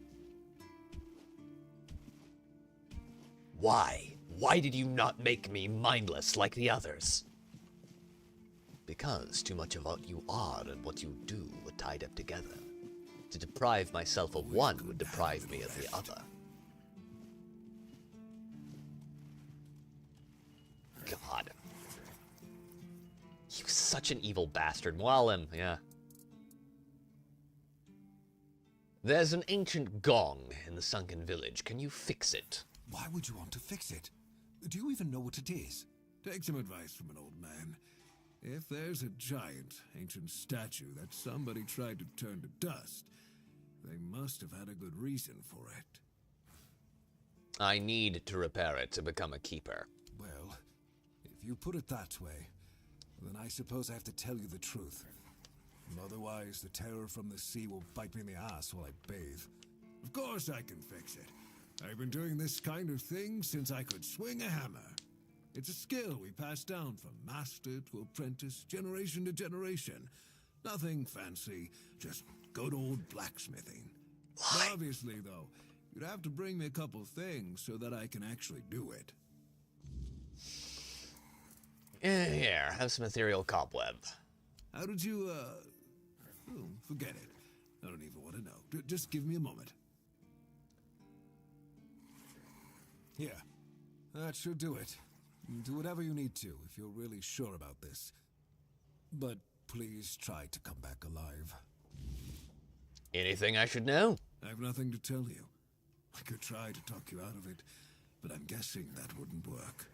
Why? Why did you not make me mindless like the others? Because too much of what you are and what you do were tied up together. To deprive myself of one would deprive me of the other. God. You're such an evil bastard. Mualim, yeah. There's an ancient gong in the sunken village. Can you fix it? Why would you want to fix it? Do you even know what it is? Take some advice from an old man. If there's a giant, ancient statue that somebody tried to turn to dust, they must have had a good reason for it. I need to repair it to become a keeper. Well, if you put it that way, then I suppose I have to tell you the truth. Otherwise, the terror from the sea will bite me in the ass while I bathe. Of course I can fix it. I've been doing this kind of thing since I could swing a hammer. It's a skill we pass down from master to apprentice, generation to generation. Nothing fancy, just good old blacksmithing. Obviously, though, you'd have to bring me a couple things so that I can actually do it. Here, have some ethereal cobweb. How did you, forget it. I don't even want to know. Just give me a moment. Here, that should do it. Do whatever you need to if you're really sure about this. But please try to come back alive. Anything I should know? I have nothing to tell you. I could try to talk you out of it, but I'm guessing that wouldn't work.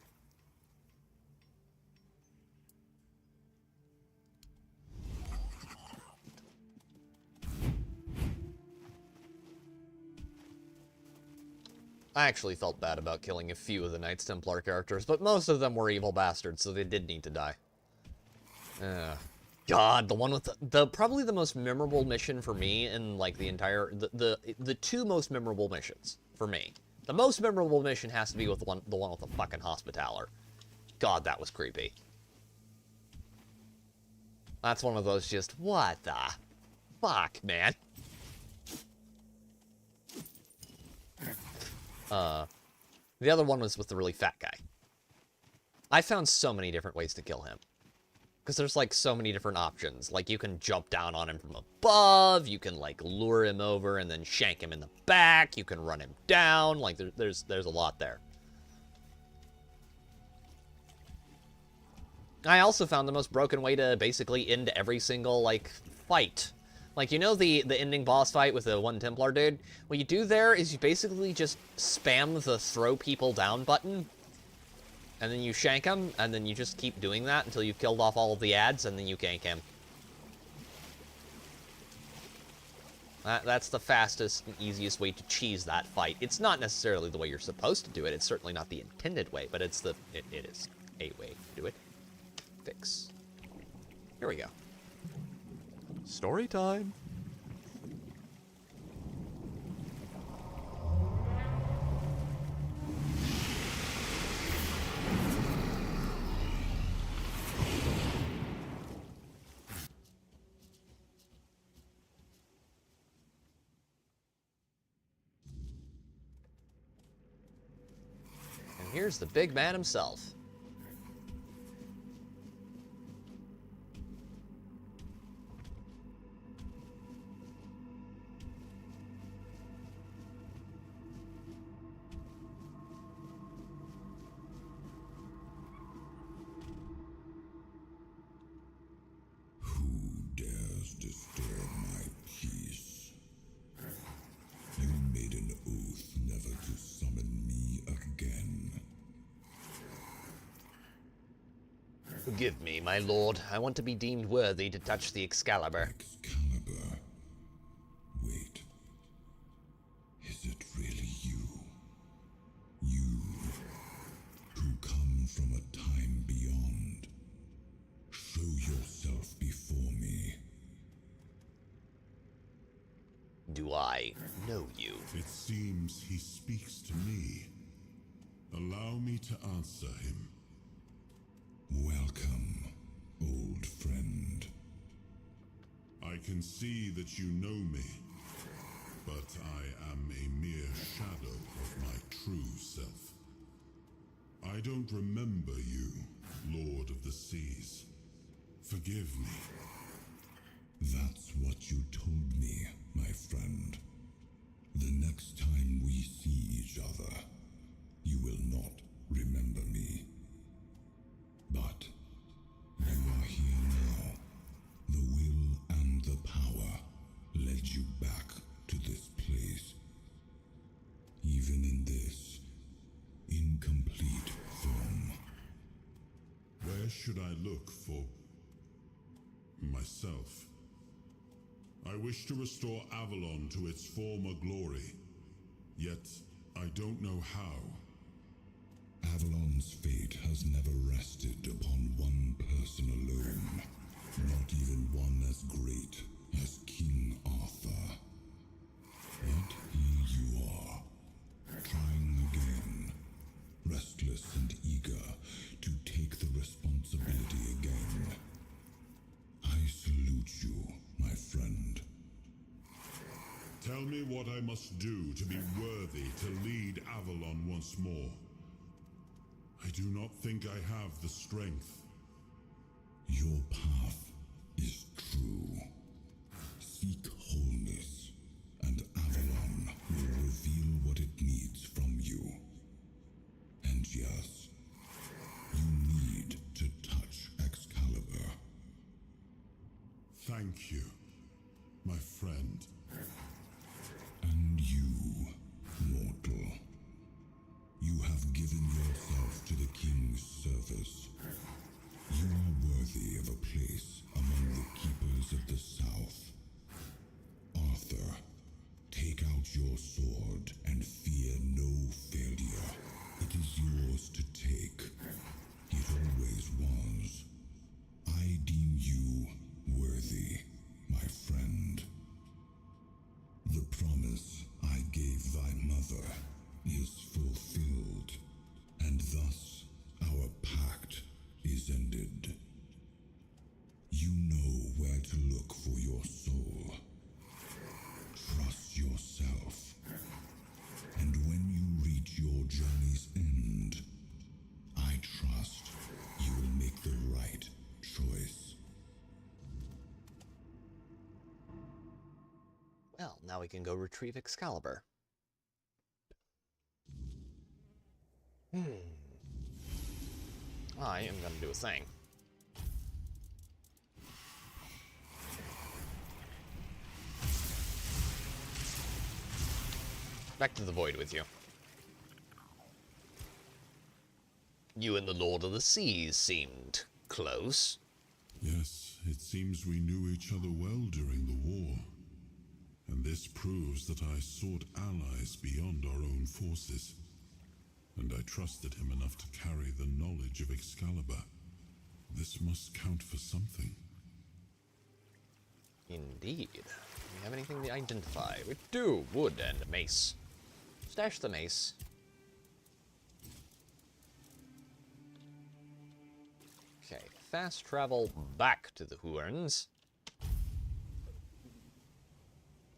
I actually felt bad about killing a few of the Knights Templar characters, but most of them were evil bastards, so they did need to die. God, the one with the probably the most memorable mission for me in like the entire the two most memorable missions for me. The most memorable mission has to be with the one with the fucking Hospitaller. God, that was creepy. That's one of those just what the fuck, man. The other one was with the really fat guy. I found so many different ways to kill him. Because there's, like, so many different options. Like, you can jump down on him from above, you can, like, lure him over and then shank him in the back, you can run him down, like, there's a lot there. I also found the most broken way to basically end every single, like, fight. Like, you know the ending boss fight with the one Templar dude? What you do there is you basically just spam the throw people down button, and then you shank him, and then you just keep doing that until you've killed off all of the ads, and then you gank him. That's the fastest and easiest way to cheese that fight. It's not necessarily the way you're supposed to do it. It's certainly not the intended way, but it's it is a way to do it. Fix. Here we go. Story time. And here's the big man himself. Forgive me, my lord. I want to be deemed worthy to touch the Excalibur. Excalibur? Wait. Is it really you? You, who come from a time beyond. Show yourself before me. Do I know you? It seems he speaks to me. Allow me to answer him. Welcome, old friend. I can see that you know me, but I am a mere shadow of my true self. I don't remember you, Lord of the Seas. Forgive me. That's what you told me, my friend. The next time we see each other, you will not remember me. But you are here now. The will and the power led you back to this place. Even in this incomplete form. Where should I look for myself? I wish to restore Avalon to its former glory, yet I don't know how. Avalon's fate has never rested upon one person alone, not even one as great as King Arthur. Yet here you are, trying again, restless and eager to take the responsibility again. I salute you, my friend. Tell me what I must do to be worthy to lead Avalon once more. I do not think I have the strength. Your path is true. Seek wholeness, and Avalon will reveal what it needs from you. And yes, you need to touch Excalibur. Thank you, my friend. And you, mortal. You have given yourself to the King's service. You are worthy of a place among the keepers of the South. Arthur, take out your sword and fear no failure. It is yours to take. It always was. I deem you is fulfilled, and thus our pact is ended. You know where to look for your soul. Trust yourself. And when you reach your journey's end, I trust you will make the right choice. Well, now we can go retrieve Excalibur. I am gonna do a thing. Back to the void with you. You and the Lord of the Seas seemed close. Yes, it seems we knew each other well during the war. And this proves that I sought allies beyond our own forces. And I trusted him enough to carry the knowledge of Excalibur. This must count for something. Indeed. Do we have anything to identify? We do. Wood and a mace. Stash the mace. Okay, fast travel back to the Horns.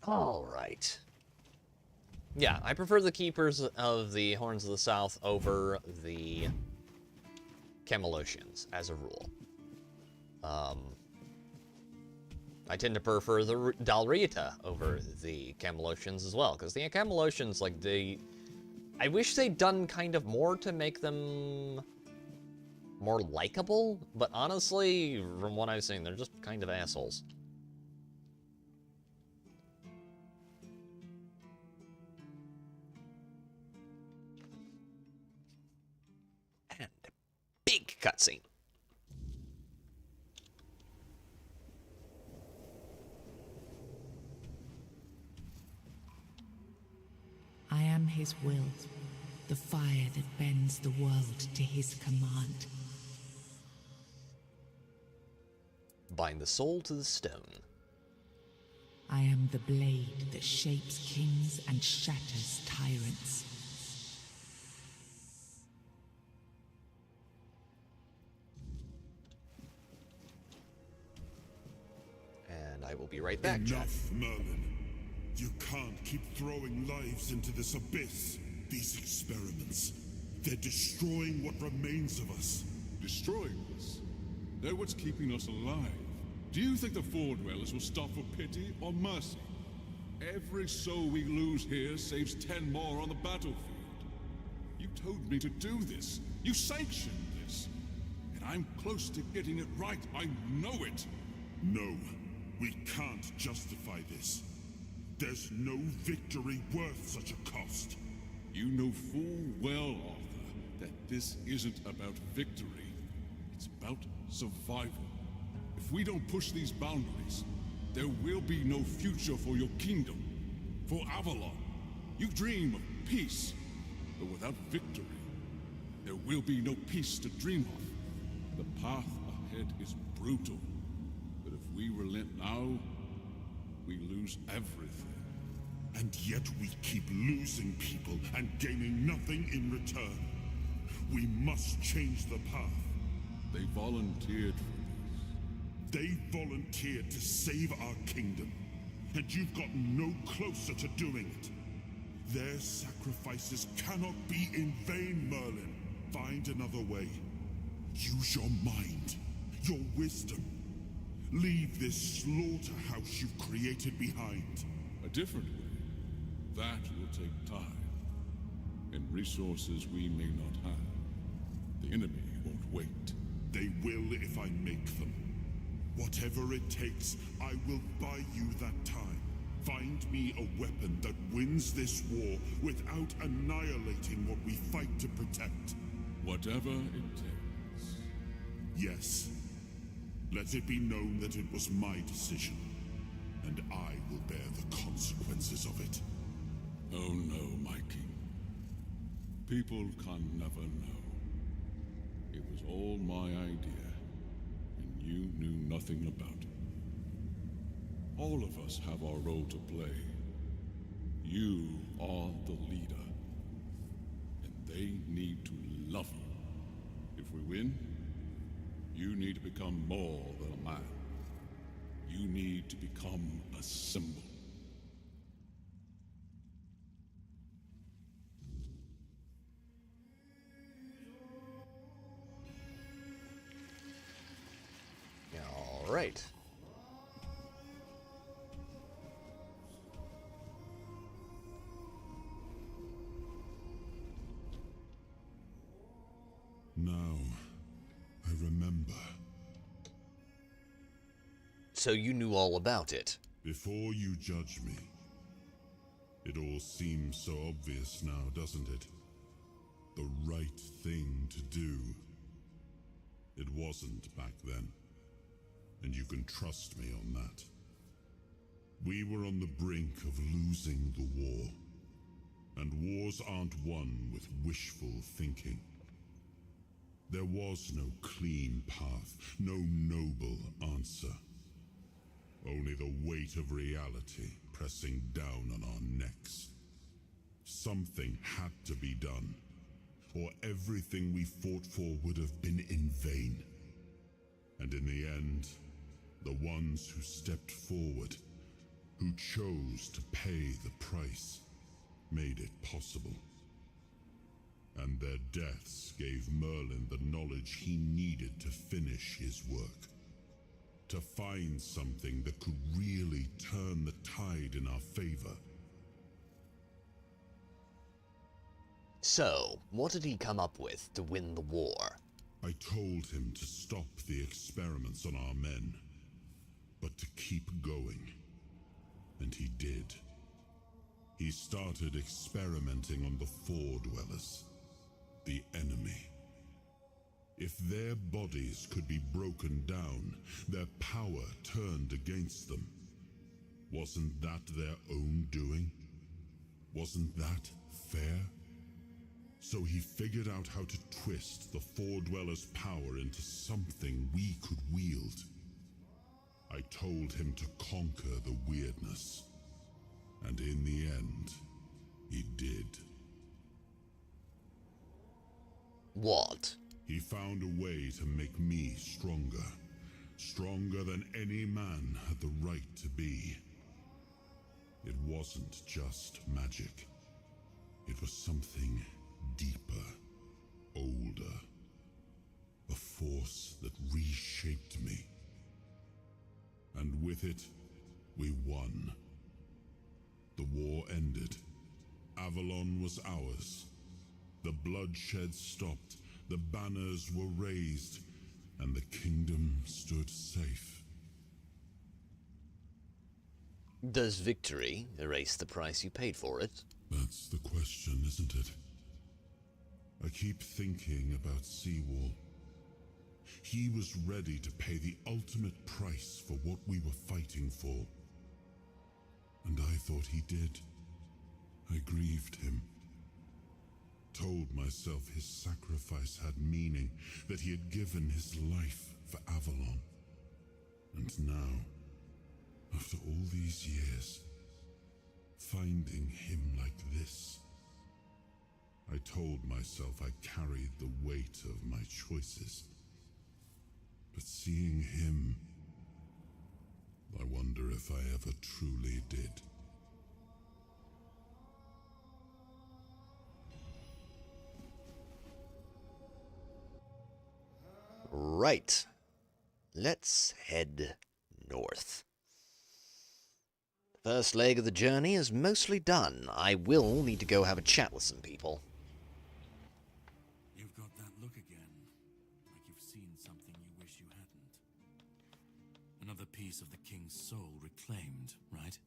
Alright. Yeah, I prefer the Keepers of the Horns of the South over the Camelosians, as a rule. I tend to prefer the Dalrita over the Camelosians as well, because the Camelosians, like, I wish they'd done kind of more to make them more likable, but honestly, from what I've seen, they're just kind of assholes. And big cutscene. I am his will, the fire that bends the world to his command. Bind the soul to the stone. I am the blade that shapes kings and shatters tyrants. And I will be right back, Enough, Merlin. You can't keep throwing lives into this abyss. These experiments, they're destroying what remains of us. Destroying us? They're what's keeping us alive. Do you think the Four Dwellers will stop for pity or mercy? Every soul we lose here saves 10 more on the battlefield. You told me to do this. You sanctioned this. And I'm close to getting it right. I know it. No, we can't justify this. There's no victory worth such a cost. You know full well, Arthur, that this isn't about victory. It's about survival. If we don't push these boundaries, there will be no future for your kingdom, for Avalon. You dream of peace, but without victory, there will be no peace to dream of. The path ahead is brutal, but if we relent now, we lose everything. And yet we keep losing people and gaining nothing in return. We must change the path. They volunteered for this. They volunteered to save our kingdom. And you've gotten no closer to doing it. Their sacrifices cannot be in vain, Merlin. Find another way. Use your mind, your wisdom. Leave this slaughterhouse you've created behind. A different way. That will take time, and resources we may not have. The enemy won't wait. They will if I make them. Whatever it takes, I will buy you that time. Find me a weapon that wins this war without annihilating what we fight to protect. Whatever it takes. Yes. Let it be known that it was my decision, and I will bear the consequences of it. Oh no, my king. People can never know. It was all my idea, and you knew nothing about it. All of us have our role to play. You are the leader. If we win, you need to become more than a man. You need to become a symbol. All right. Now, I remember. So you knew all about it? Before you judge me, it all seems so obvious now, doesn't it? The right thing to do. It wasn't back then, and you can trust me on that. We were on the brink of losing the war, and wars aren't won with wishful thinking. There was no clean path, no noble answer. Only the weight of reality pressing down on our necks. Something had to be done, or everything we fought for would have been in vain. And in the end, the ones who stepped forward, who chose to pay the price, made it possible. And their deaths gave Merlin the knowledge he needed to finish his work. To find something that could really turn the tide in our favor. So, what did he come up with to win the war? I told him to stop the experiments on our men, but to keep going. And he did. He started experimenting on the Four Dwellers, the enemy. If their bodies could be broken down, their power turned against them, wasn't that their own doing? Wasn't that fair? So he figured out how to twist the Four Dwellers' power into something we could wield. I told him to conquer the weirdness, and in the end, he did. What? He found a way to make me stronger. Stronger than any man had the right to be. It wasn't just magic. It was something deeper, older. A force that reshaped me. And with it, we won. The war ended. Avalon was ours. The bloodshed stopped. The banners were raised, and the kingdom stood safe. Does victory erase the price you paid for it? That's the question, isn't it? I keep thinking about Seawall. He was ready to pay the ultimate price for what we were fighting for. And I thought he did. I grieved him. Told myself his sacrifice had meaning, that he had given his life for Avalon. And now, after all these years, finding him like this, I told myself I carried the weight of my choices. But seeing him, I wonder if I ever truly did. Right. Let's head north. The first leg of the journey is mostly done. I will need to go have a chat with some people. You've got that look again, like you've seen something you wish you hadn't. Another piece of the king's soul reclaimed, right?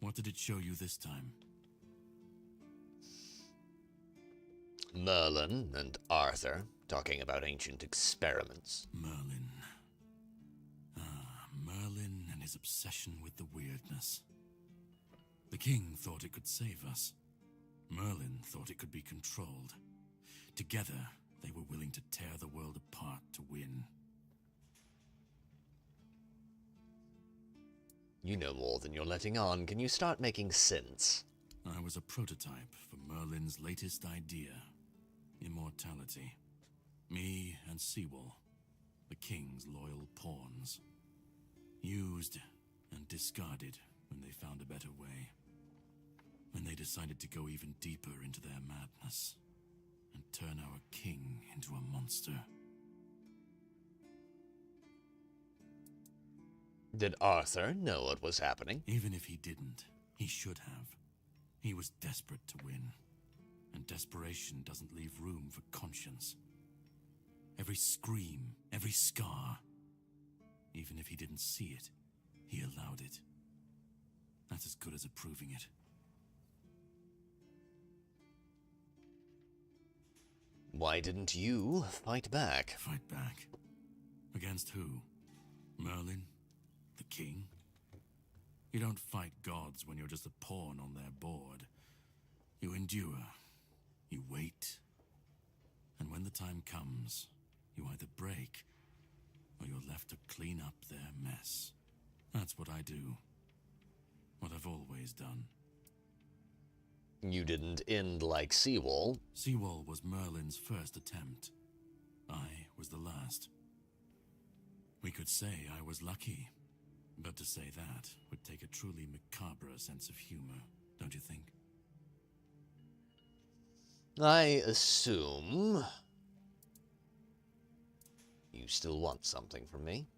What did it show you this time? Merlin and Arthur talking about ancient experiments. Merlin. Merlin and his obsession with the weirdness. The king thought it could save us. Merlin thought it could be controlled. Together, they were willing to tear the world apart to win. You know more than you're letting on. Can you start making sense? I was a prototype for Merlin's latest idea. Immortality. Me and Sewell, the king's loyal pawns. Used and discarded when they found a better way. When they decided to go even deeper into their madness and turn our king into a monster. Did Arthur know what was happening? Even if he didn't, he should have. He was desperate to win, and desperation doesn't leave room for conscience. Every scream, every scar, even if he didn't see it, he allowed it. That's as good as approving it. Why didn't you fight back? Fight back? Against who? Merlin? The king? You don't fight gods when you're just a pawn on their board. You endure. You wait. And when the time comes, you either break, or you're left to clean up their mess. That's what I do. What I've always done. You didn't end like Sewell. Sewell was Merlin's first attempt. I was the last. We could say I was lucky. But to say that would take a truly macabre sense of humor, don't you think? I assume you still want something from me.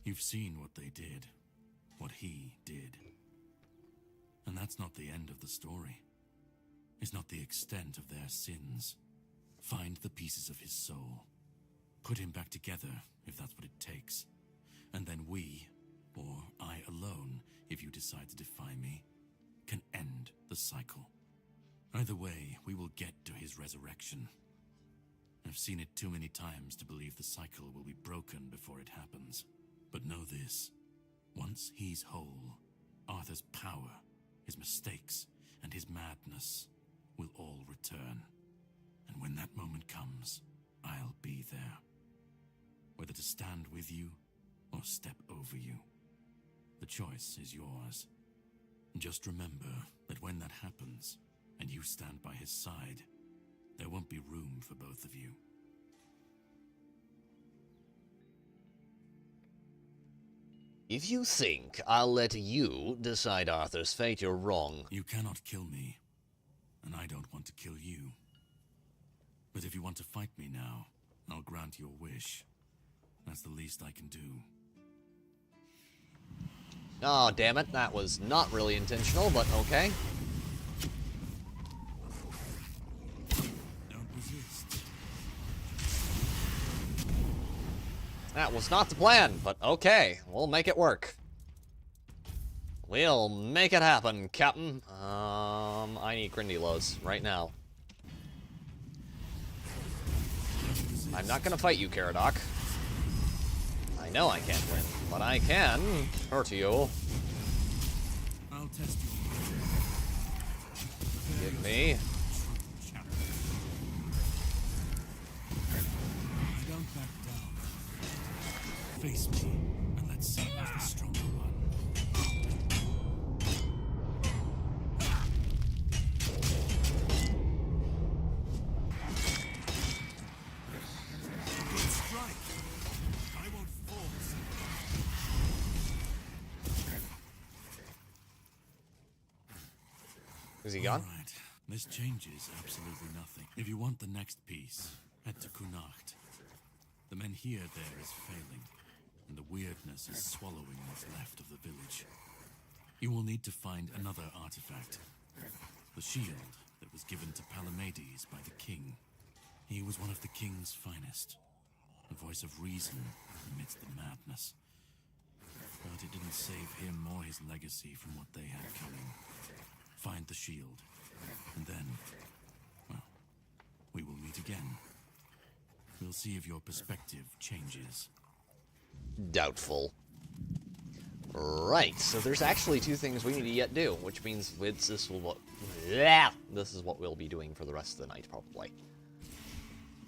You've seen what they did, what he did. And that's not the end of the story. It's not the extent of their sins. Find the pieces of his soul. Put him back together, if that's what it takes. And then we, or I alone, if you decide to defy me, can end the cycle. Either way, we will get to his resurrection. I've seen it too many times to believe the cycle will be broken before it happens. But know this, once he's whole, Arthur's power, his mistakes, and his madness will all return. And when that moment comes, I'll be there. Whether to stand with you, or step over you. The choice is yours. Just remember that when that happens, and you stand by his side, there won't be room for both of you. If you think I'll let you decide Arthur's fate, you're wrong. You cannot kill me, and I don't want to kill you. But if you want to fight me now, I'll grant your wish. That's the least I can do. Oh, damn it. That was not really intentional, but okay. Don't resist. That was not the plan, but okay. We'll make it work. We'll make it happen, Captain. I need Grindylows right now. I'm not gonna fight you, Caradoc. I know I can't win, but I can hurt you. I'll test you. Give me. I don't back down. Face me, and let's see who's the stronger one. Is he gone? All right. This changes absolutely nothing. If you want the next piece, head to Kunacht. The Menhir there is failing, and the weirdness is swallowing what's left of the village. You will need to find another artifact. The shield that was given to Palamedes by the king. He was one of the king's finest. A voice of reason amidst the madness. But it didn't save him or his legacy from what they had coming. Find the shield, and then, well, we will meet again. We'll see if your perspective changes. Doubtful. Right, so there's actually two things we need to yet do, which means this is what we'll be doing for the rest of the night, probably.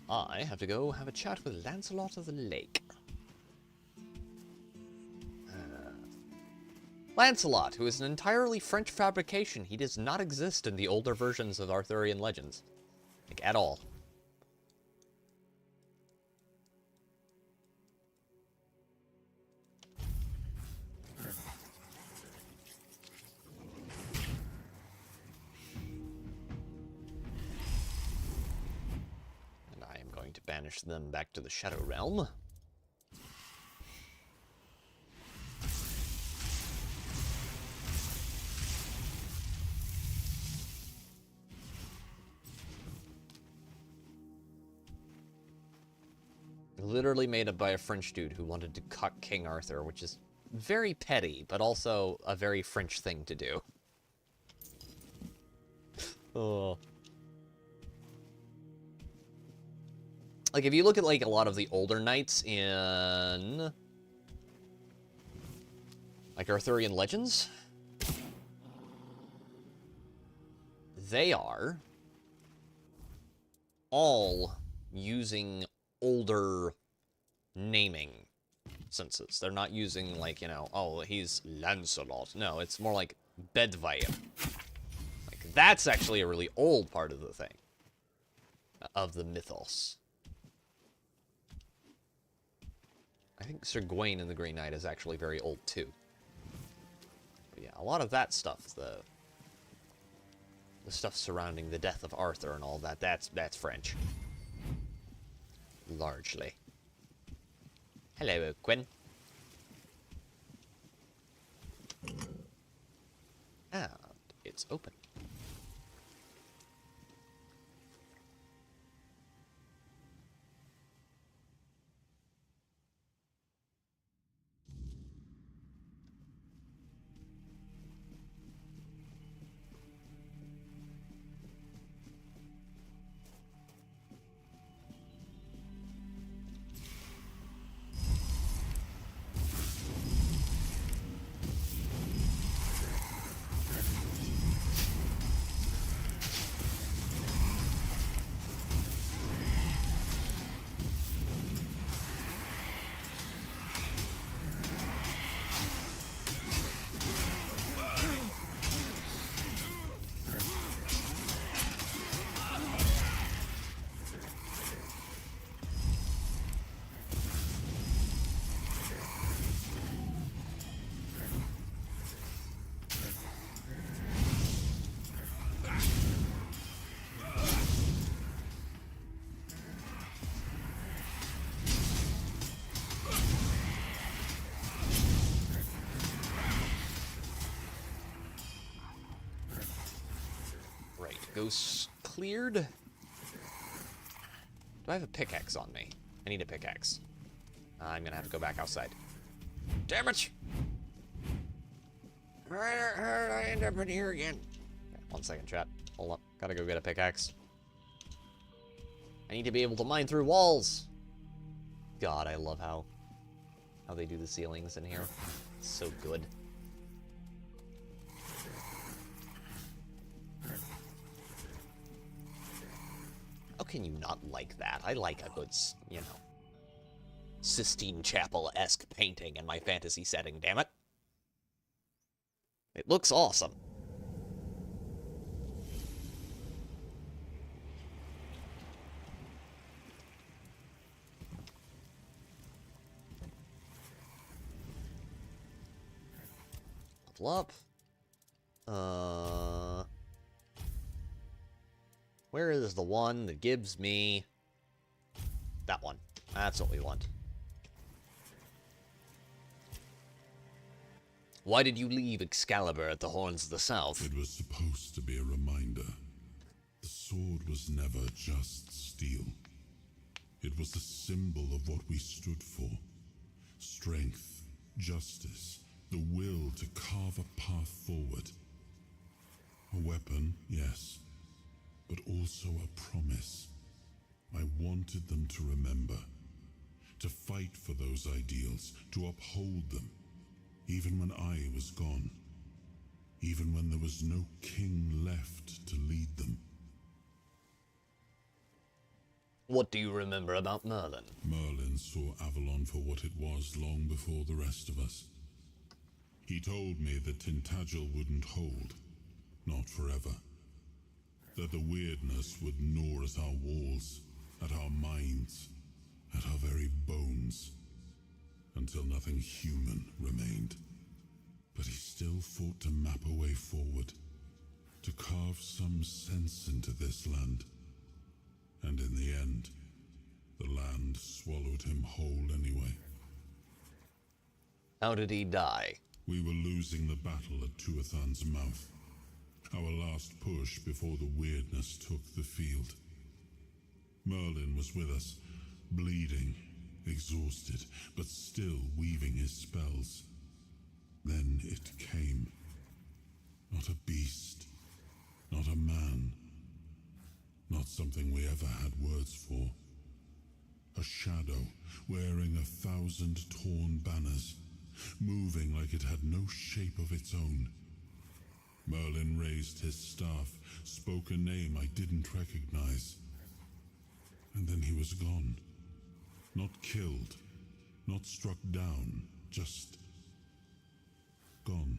I have to go have a chat with Lancelot of the Lake. Lancelot, who is an entirely French fabrication. He does not exist in the older versions of Arthurian legends. Like, at all. banish them back to the Shadow Realm. Literally made up by a French dude who wanted to cuck King Arthur, which is very petty, but also a very French thing to do. Oh. Like, if you look at, like, a lot of the older knights in, like, Arthurian legends, they are all using older naming senses. They're not using, like, you know, oh, he's Lancelot. No, it's more like Bedwyr. Like, that's actually a really old part of the thing. Of the mythos. I think Sir Gawain in the Green Knight is actually very old, too. But yeah, a lot of that stuff, the stuff surrounding the death of Arthur and all that, that's French. Largely. Hello, Quinn. And it's open. Ghosts cleared. Do I have a pickaxe on me? I need a pickaxe. I'm gonna have to go back outside. Damn it! How did I end up in here again? Okay, 1 second, chat. Hold up. Gotta go get a pickaxe. I need to be able to mine through walls. God, I love how they do the ceilings in here. It's so good. How can you not like that? I like a good, you know, Sistine Chapel-esque painting in my fantasy setting, damn it. It looks awesome. Level up. Where is the one that gives me that one? That's what we want. Why did you leave Excalibur at the Horns of the South? It was supposed to be a reminder. The sword was never just steel. It was a symbol of what we stood for. Strength, justice, the will to carve a path forward. A weapon, yes, but also a promise. I wanted them to remember, to fight for those ideals, to uphold them, even when I was gone, even when there was no king left to lead them. What do you remember about Merlin? Merlin saw Avalon for what it was long before the rest of us. He told me that Tintagel wouldn't hold, not forever. That the weirdness would gnaw at our walls, at our minds, at our very bones, until nothing human remained. But he still fought to map a way forward, to carve some sense into this land. And in the end, The land swallowed him whole anyway. How did he die? We were losing the battle at Tuathan's mouth. Our last push before the weirdness took the field. Merlin was with us, bleeding, exhausted, but still weaving his spells. Then it came. Not a beast, not a man, not something we ever had words for. A shadow wearing 1,000 torn banners, moving like it had no shape of its own. Merlin raised his staff, spoke a name I didn't recognize. And then he was gone. Not killed, not struck down, just gone.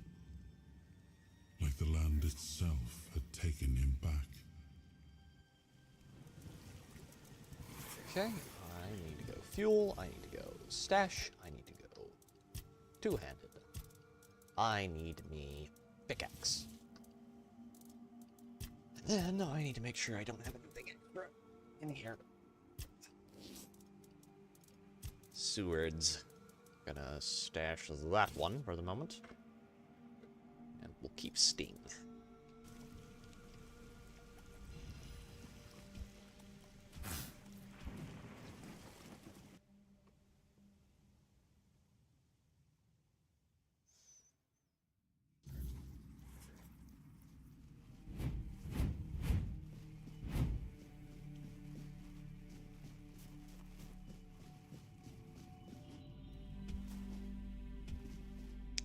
Like the land itself had taken him back. Okay, I need to go fuel, I need to go stash, I need to go two-handed. I need me pickaxe. And then I need to make sure I don't have anything extra in here. Swords. Gonna stash that one for the moment. And we'll keep Sting.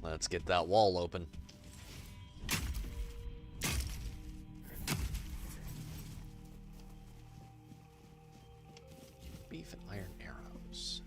Let's get that wall open. Beef and iron arrows.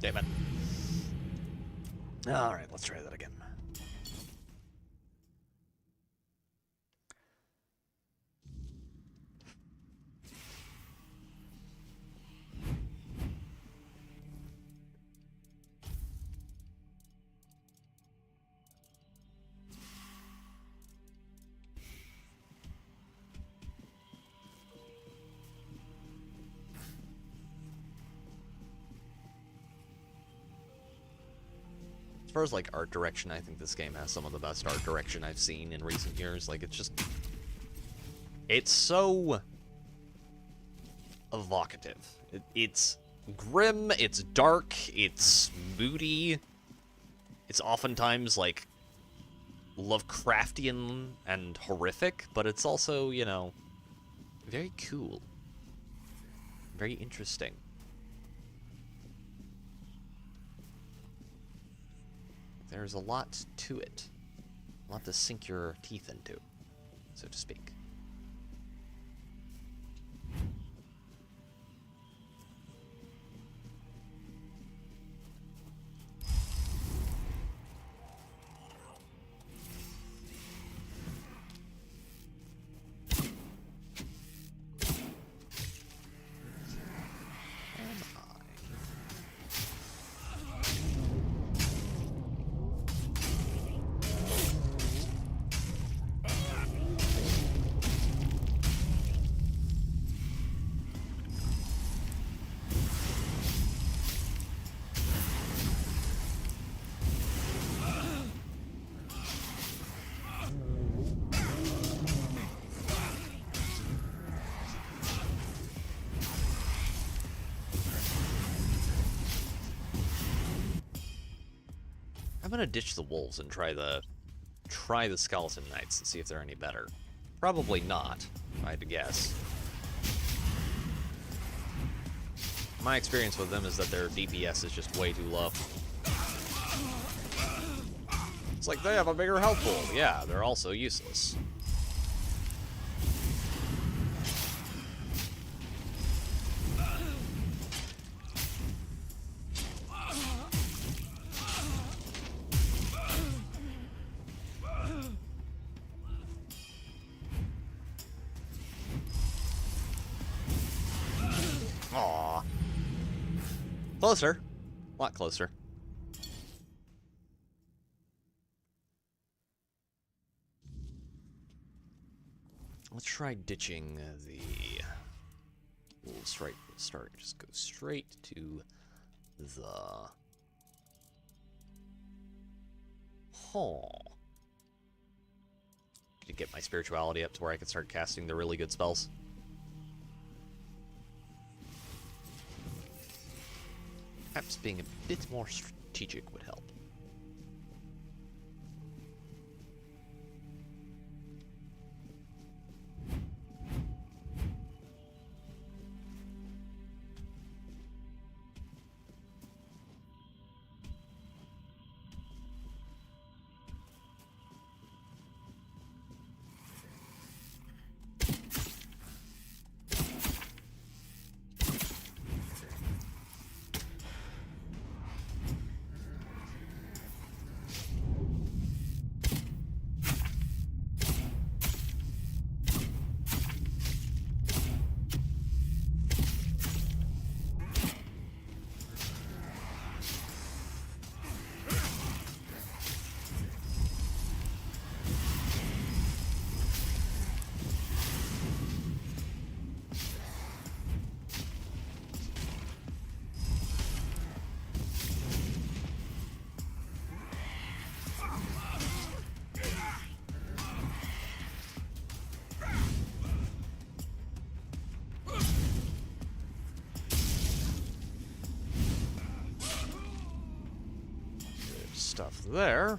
Damn it. Alright, let's try that again. As far as like art direction, I think this game has some of the best art direction I've seen in recent years. Like it's so evocative. It's grim, it's dark, it's moody. It's oftentimes like Lovecraftian and horrific, but it's also, you know, very cool. Very interesting. There's a lot to it. A lot to sink your teeth into, so to speak. I'm gonna ditch the wolves and try the skeleton knights and see if they're any better. Probably not, if I had to guess. My experience with them is that their DPS is just way too low. It's like they have a bigger health pool. Yeah, they're also useless. Aww. Closer. A lot closer. Let's try ditching the wolves right from the start. Just go straight to the... To get my spirituality up to where I can start casting the really good spells. Perhaps being a bit more strategic would help. Stuff there.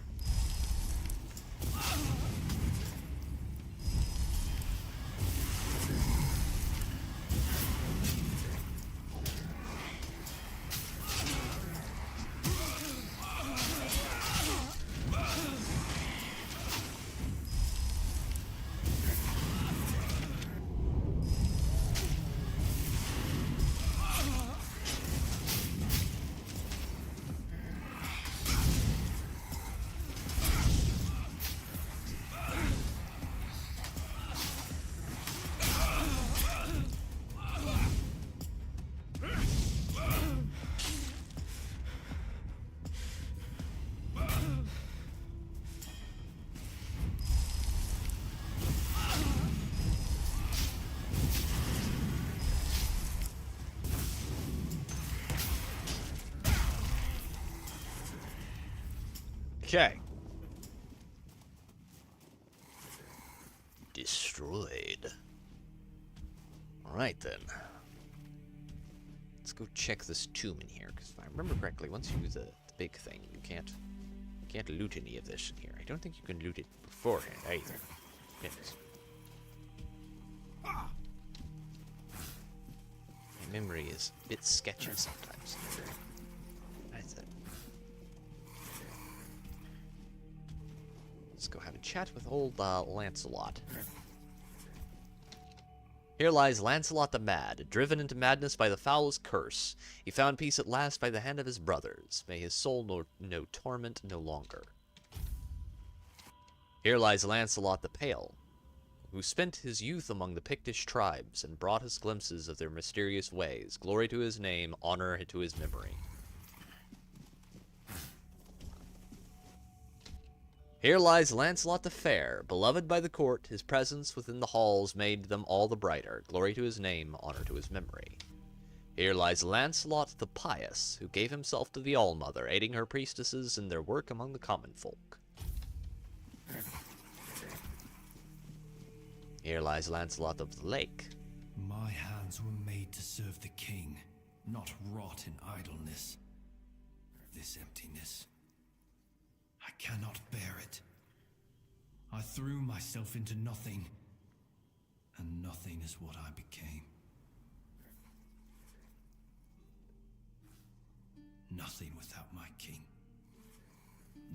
Okay. Destroyed. Alright then. Let's go check this tomb in here, because if I remember correctly, once you do the big thing, you can't loot any of this in here. I don't think you can loot it beforehand either. Yes. My memory is a bit sketchy sometimes. That's it. Let's go have a chat with old Lancelot. Here lies Lancelot the Mad, driven into madness by the foulest curse. He found peace at last by the hand of his brothers. May his soul know torment no longer. Here lies Lancelot the Pale, who spent his youth among the Pictish tribes and brought us glimpses of their mysterious ways. Glory to his name, honor to his memory. Here lies Lancelot the Fair, beloved by the court. His presence within the halls made them all the brighter. Glory to his name, honor to his memory. Here lies Lancelot the Pious, who gave himself to the All-Mother, aiding her priestesses in their work among the common folk. Here lies Lancelot of the Lake. My hands were made to serve the king, not rot in idleness. This emptiness, I cannot bear it. I threw myself into nothing, and nothing is what I became. Nothing without my king.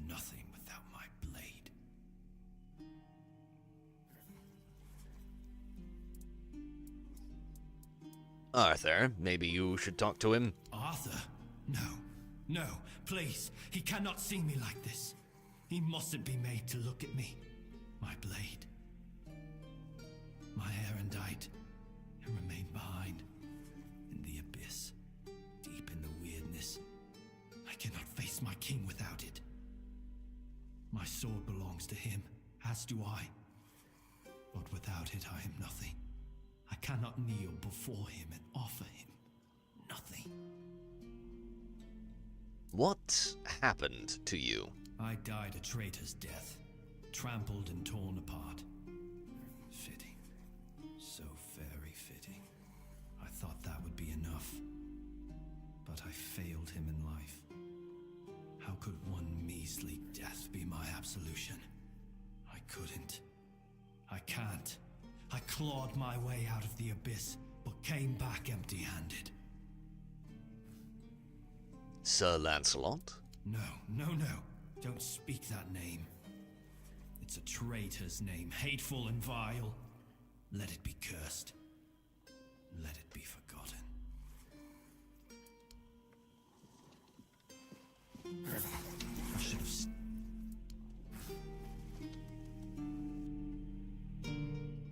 Nothing without my blade. Arthur, maybe you should talk to him. Arthur? No, please. He cannot see me like this. He mustn't be made to look at me. My blade. My erendite. It remained behind. In the abyss. Deep in the weirdness. I cannot face my king without it. My sword belongs to him, as do I. But without it, I am nothing. I cannot kneel before him and offer him nothing. What happened to you? I died a traitor's death, trampled and torn apart. Fitting. So very fitting. I thought that would be enough. But I failed him in life. How could one measly death be my absolution? I couldn't. I can't. I clawed my way out of the abyss, but came back empty-handed. Sir Lancelot? No. Don't speak that name. It's a traitor's name, hateful and vile. Let it be cursed. Let it be forgotten. I should have...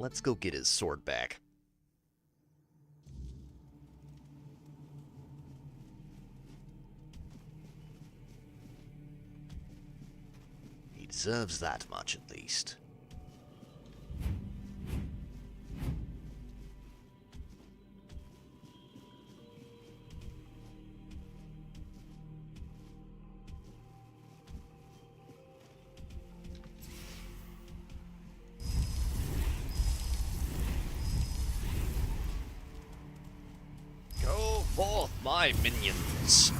Let's go get his sword back. He deserves that much, at least. Go forth, my minions!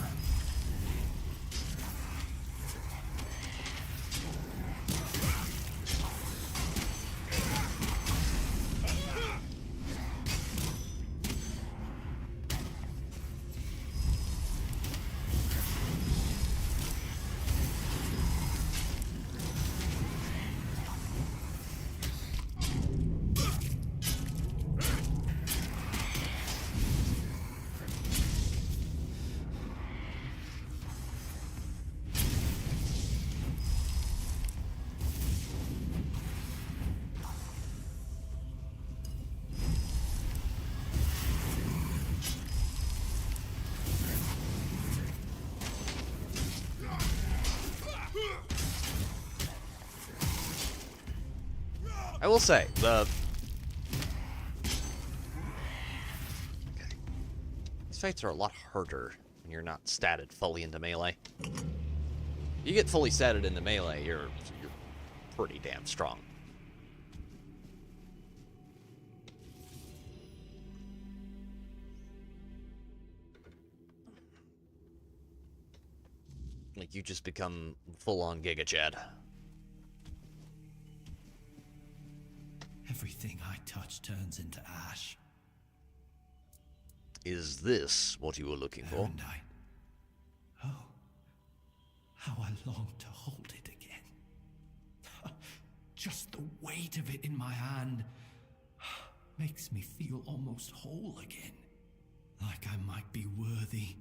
I will say, these fights are a lot harder when you're not statted fully into melee. You get fully statted into melee, you're pretty damn strong. Like, you just become full-on Giga Chad. Everything I touch turns into ash. Is this what you were looking for? Oh, how I long to hold it again. Just the weight of it in my hand makes me feel almost whole again. Like I might be worthy.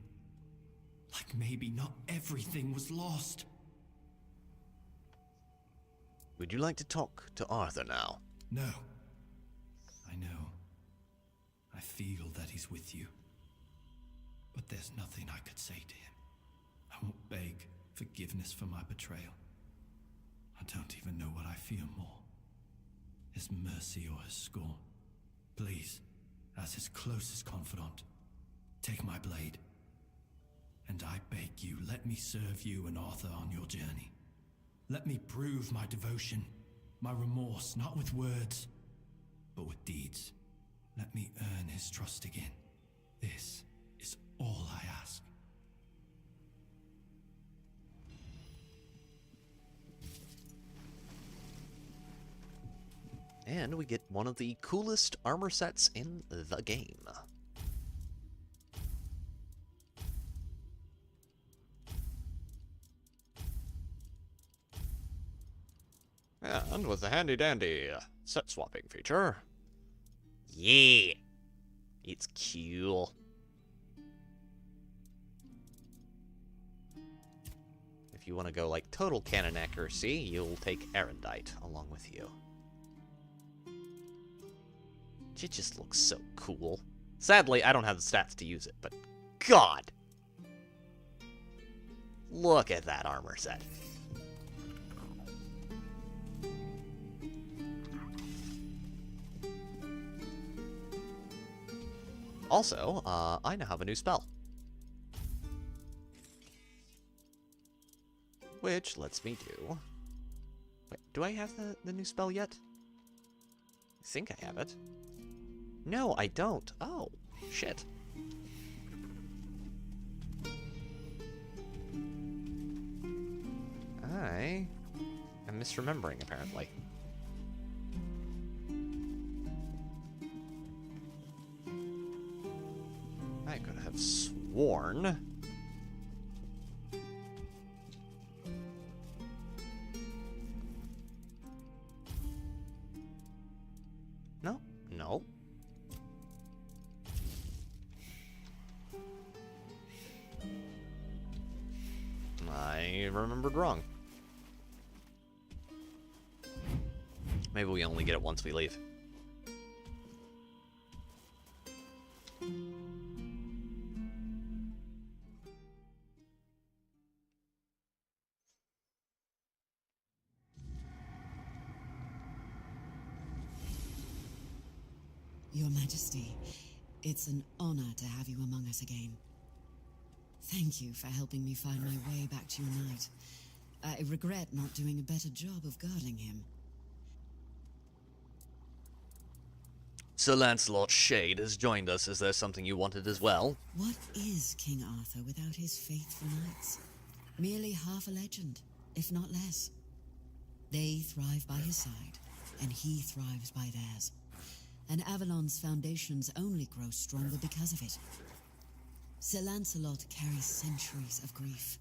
Like maybe not everything was lost. Would you like to talk to Arthur now? No. I know. I feel that he's with you. But there's nothing I could say to him. I won't beg forgiveness for my betrayal. I don't even know what I fear more. His mercy or his scorn. Please, as his closest confidant, take my blade. And I beg you, let me serve you and Arthur on your journey. Let me prove my devotion, my remorse, not with words, but with deeds. Let me earn his trust again. This is all I ask. And we get one of the coolest armor sets in the game. And with the handy-dandy set swapping feature. Yeah! It's cool. If you want to go like total cannon accuracy, you'll take Erendite along with you. It just looks so cool. Sadly, I don't have the stats to use it, but God! Look at that armor set. Also, I now have a new spell. Which lets me do... Wait, do I have the new spell yet? I think I have it. No, I don't. Oh, shit. I am misremembering, apparently. I could have sworn... No, no. I remembered wrong. Maybe we only get it once we leave. Your Majesty, it's an honor to have you among us again. Thank you for helping me find my way back to your knight. I regret not doing a better job of guarding him. Sir Lancelot Shade has joined us. Is there something you wanted as well? What is King Arthur without his faithful knights? Merely half a legend, if not less. They thrive by his side, and he thrives by theirs. And Avalon's foundations only grow stronger because of it. Sir Lancelot carries centuries of grief,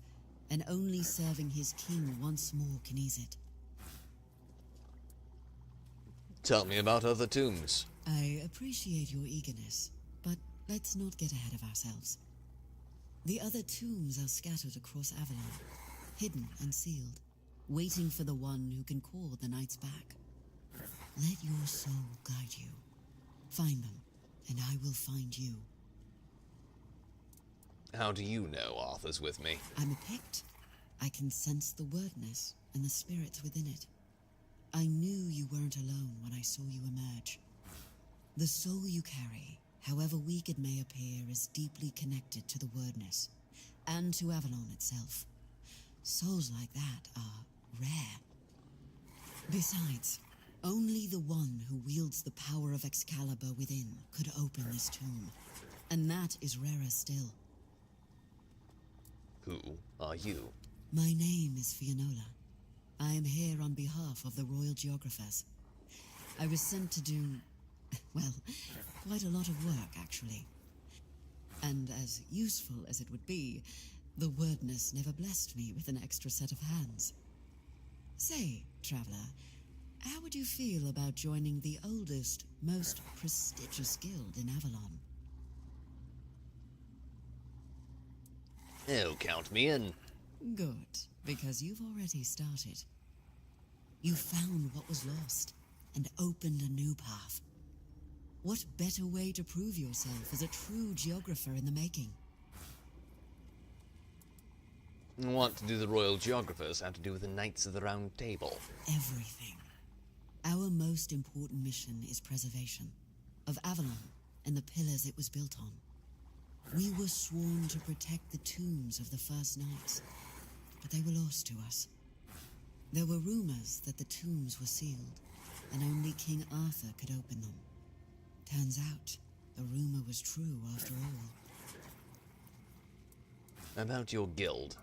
and only serving his king once more can ease it. Tell me about other tombs. I appreciate your eagerness, but let's not get ahead of ourselves. The other tombs are scattered across Avalon, hidden and sealed, waiting for the one who can call the knights back. Let your soul guide you. Find them, and I will find you. How do you know Arthur's with me? I'm a Pict. I can sense the wordness and the spirits within it. I knew you weren't alone when I saw you emerge. The soul you carry, however weak it may appear, is deeply connected to the wordness, and to Avalon itself. Souls like that are rare. Besides, only the one who wields the power of Excalibur within could open this tomb, and that is rarer still. Who are you? My name is Fianola. I am here on behalf of the Royal Geographers. I was sent to do, well, quite a lot of work, actually. And as useful as it would be, the wordness never blessed me with an extra set of hands. Say, traveler, how would you feel about joining the oldest, most prestigious guild in Avalon? Oh, count me in. Good, because you've already started. You found what was lost, and opened a new path. What better way to prove yourself as a true geographer in the making? What do the Royal Geographers have to do with the Knights of the Round Table? Everything. Our most important mission is preservation of Avalon and the pillars it was built on. We were sworn to protect the tombs of the first knights, but they were lost to us. There were rumors that the tombs were sealed, and only King Arthur could open them. Turns out, the rumor was true after all. About your guild.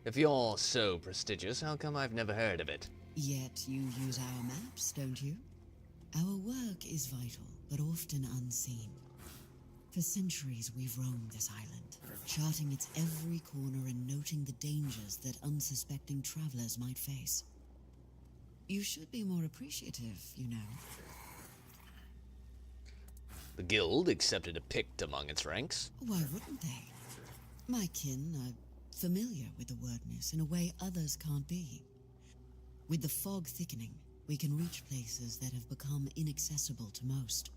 If you're so prestigious, how come I've never heard of it? Yet you use our maps, don't you? Our work is vital, but often unseen. For centuries we've roamed this island, charting its every corner and noting the dangers that unsuspecting travelers might face. You should be more appreciative, you know. The guild accepted a Pict among its ranks. Why wouldn't they? My kin are familiar with the wordness in a way others can't be. With the fog thickening, we can reach places that have become inaccessible to most.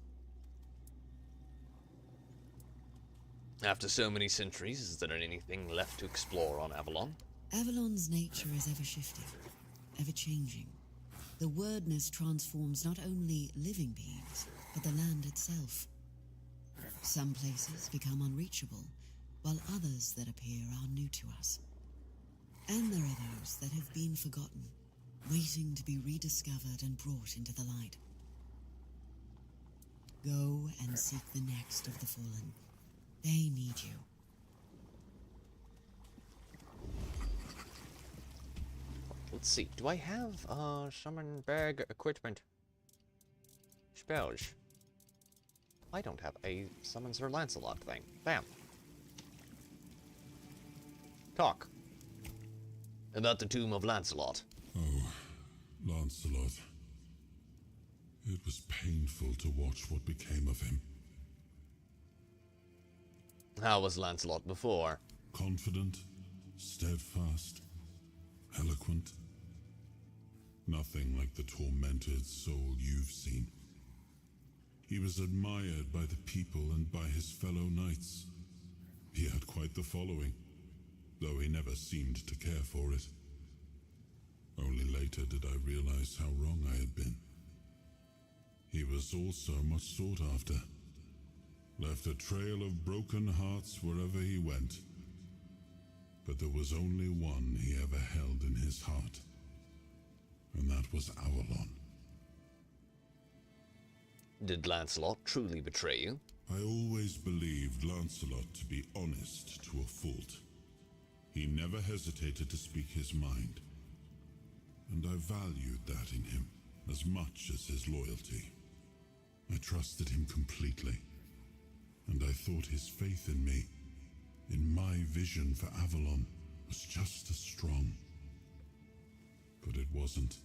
After so many centuries, is there anything left to explore on Avalon? Avalon's nature is ever-shifting, ever-changing. The wordness transforms not only living beings, but the land itself. Some places become unreachable, while others that appear are new to us. And there are those that have been forgotten, waiting to be rediscovered and brought into the light. Go and seek the next of the fallen. They need you. Let's see. Do I have summon bag equipment? Spells. I don't have a summon Sir Lancelot thing. Bam. Talk. About the tomb of Lancelot. Oh, Lancelot. It was painful to watch what became of him. How was Lancelot before? Confident, steadfast, eloquent. Nothing like the tormented soul you've seen. He was admired by the people and by his fellow knights. He had quite the following, though he never seemed to care for it. Only later did I realize how wrong I had been. He was also much sought after. Left a trail of broken hearts wherever he went. But there was only one he ever held in his heart. And that was Avalon. Did Lancelot truly betray you? I always believed Lancelot to be honest to a fault. He never hesitated to speak his mind. And I valued that in him as much as his loyalty. I trusted him completely. And I thought his faith in me, in my vision for Avalon, was just as strong. But it wasn't.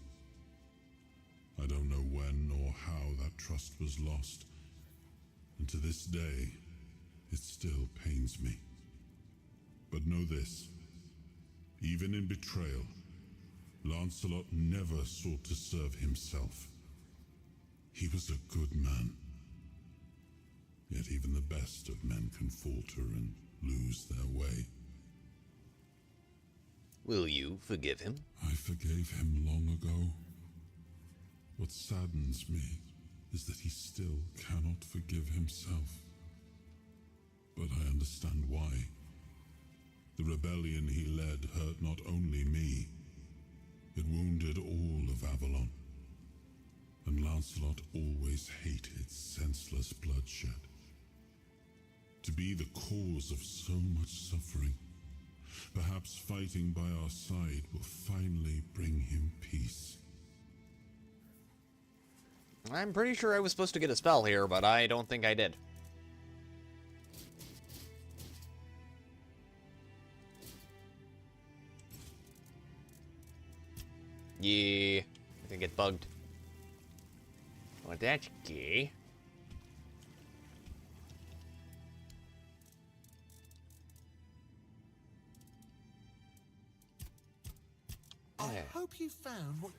I don't know when or how that trust was lost, and to this day, it still pains me. But know this, even in betrayal, Lancelot never sought to serve himself. He was a good man. Yet even the best of men can falter and lose their way. Will you forgive him? I forgave him long ago. What saddens me is that he still cannot forgive himself. But I understand why. The rebellion he led hurt not only me, it wounded all of Avalon. And Lancelot always hated senseless bloodshed. To be the cause of so much suffering, perhaps fighting by our side will finally bring him peace. I'm pretty sure I was supposed to get a spell here, but I don't think I did. Yeah, I think it bugged. Well, that's gay. I hope you found what...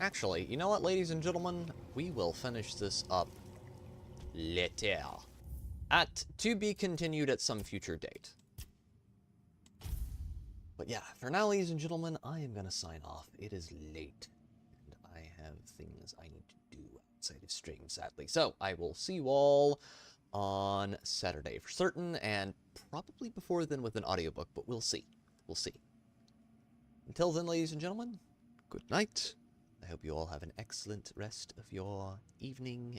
Actually, you know what, ladies and gentlemen? We will finish this up later. To be continued at some future date. But yeah, for now, ladies and gentlemen, I am going to sign off. It is late, and I have things I need to do outside of stream, sadly. So, I will see you all on Saturday for certain, and probably before then with an audiobook, but we'll see. We'll see. Until then, ladies and gentlemen, good night. I hope you all have an excellent rest of your evening.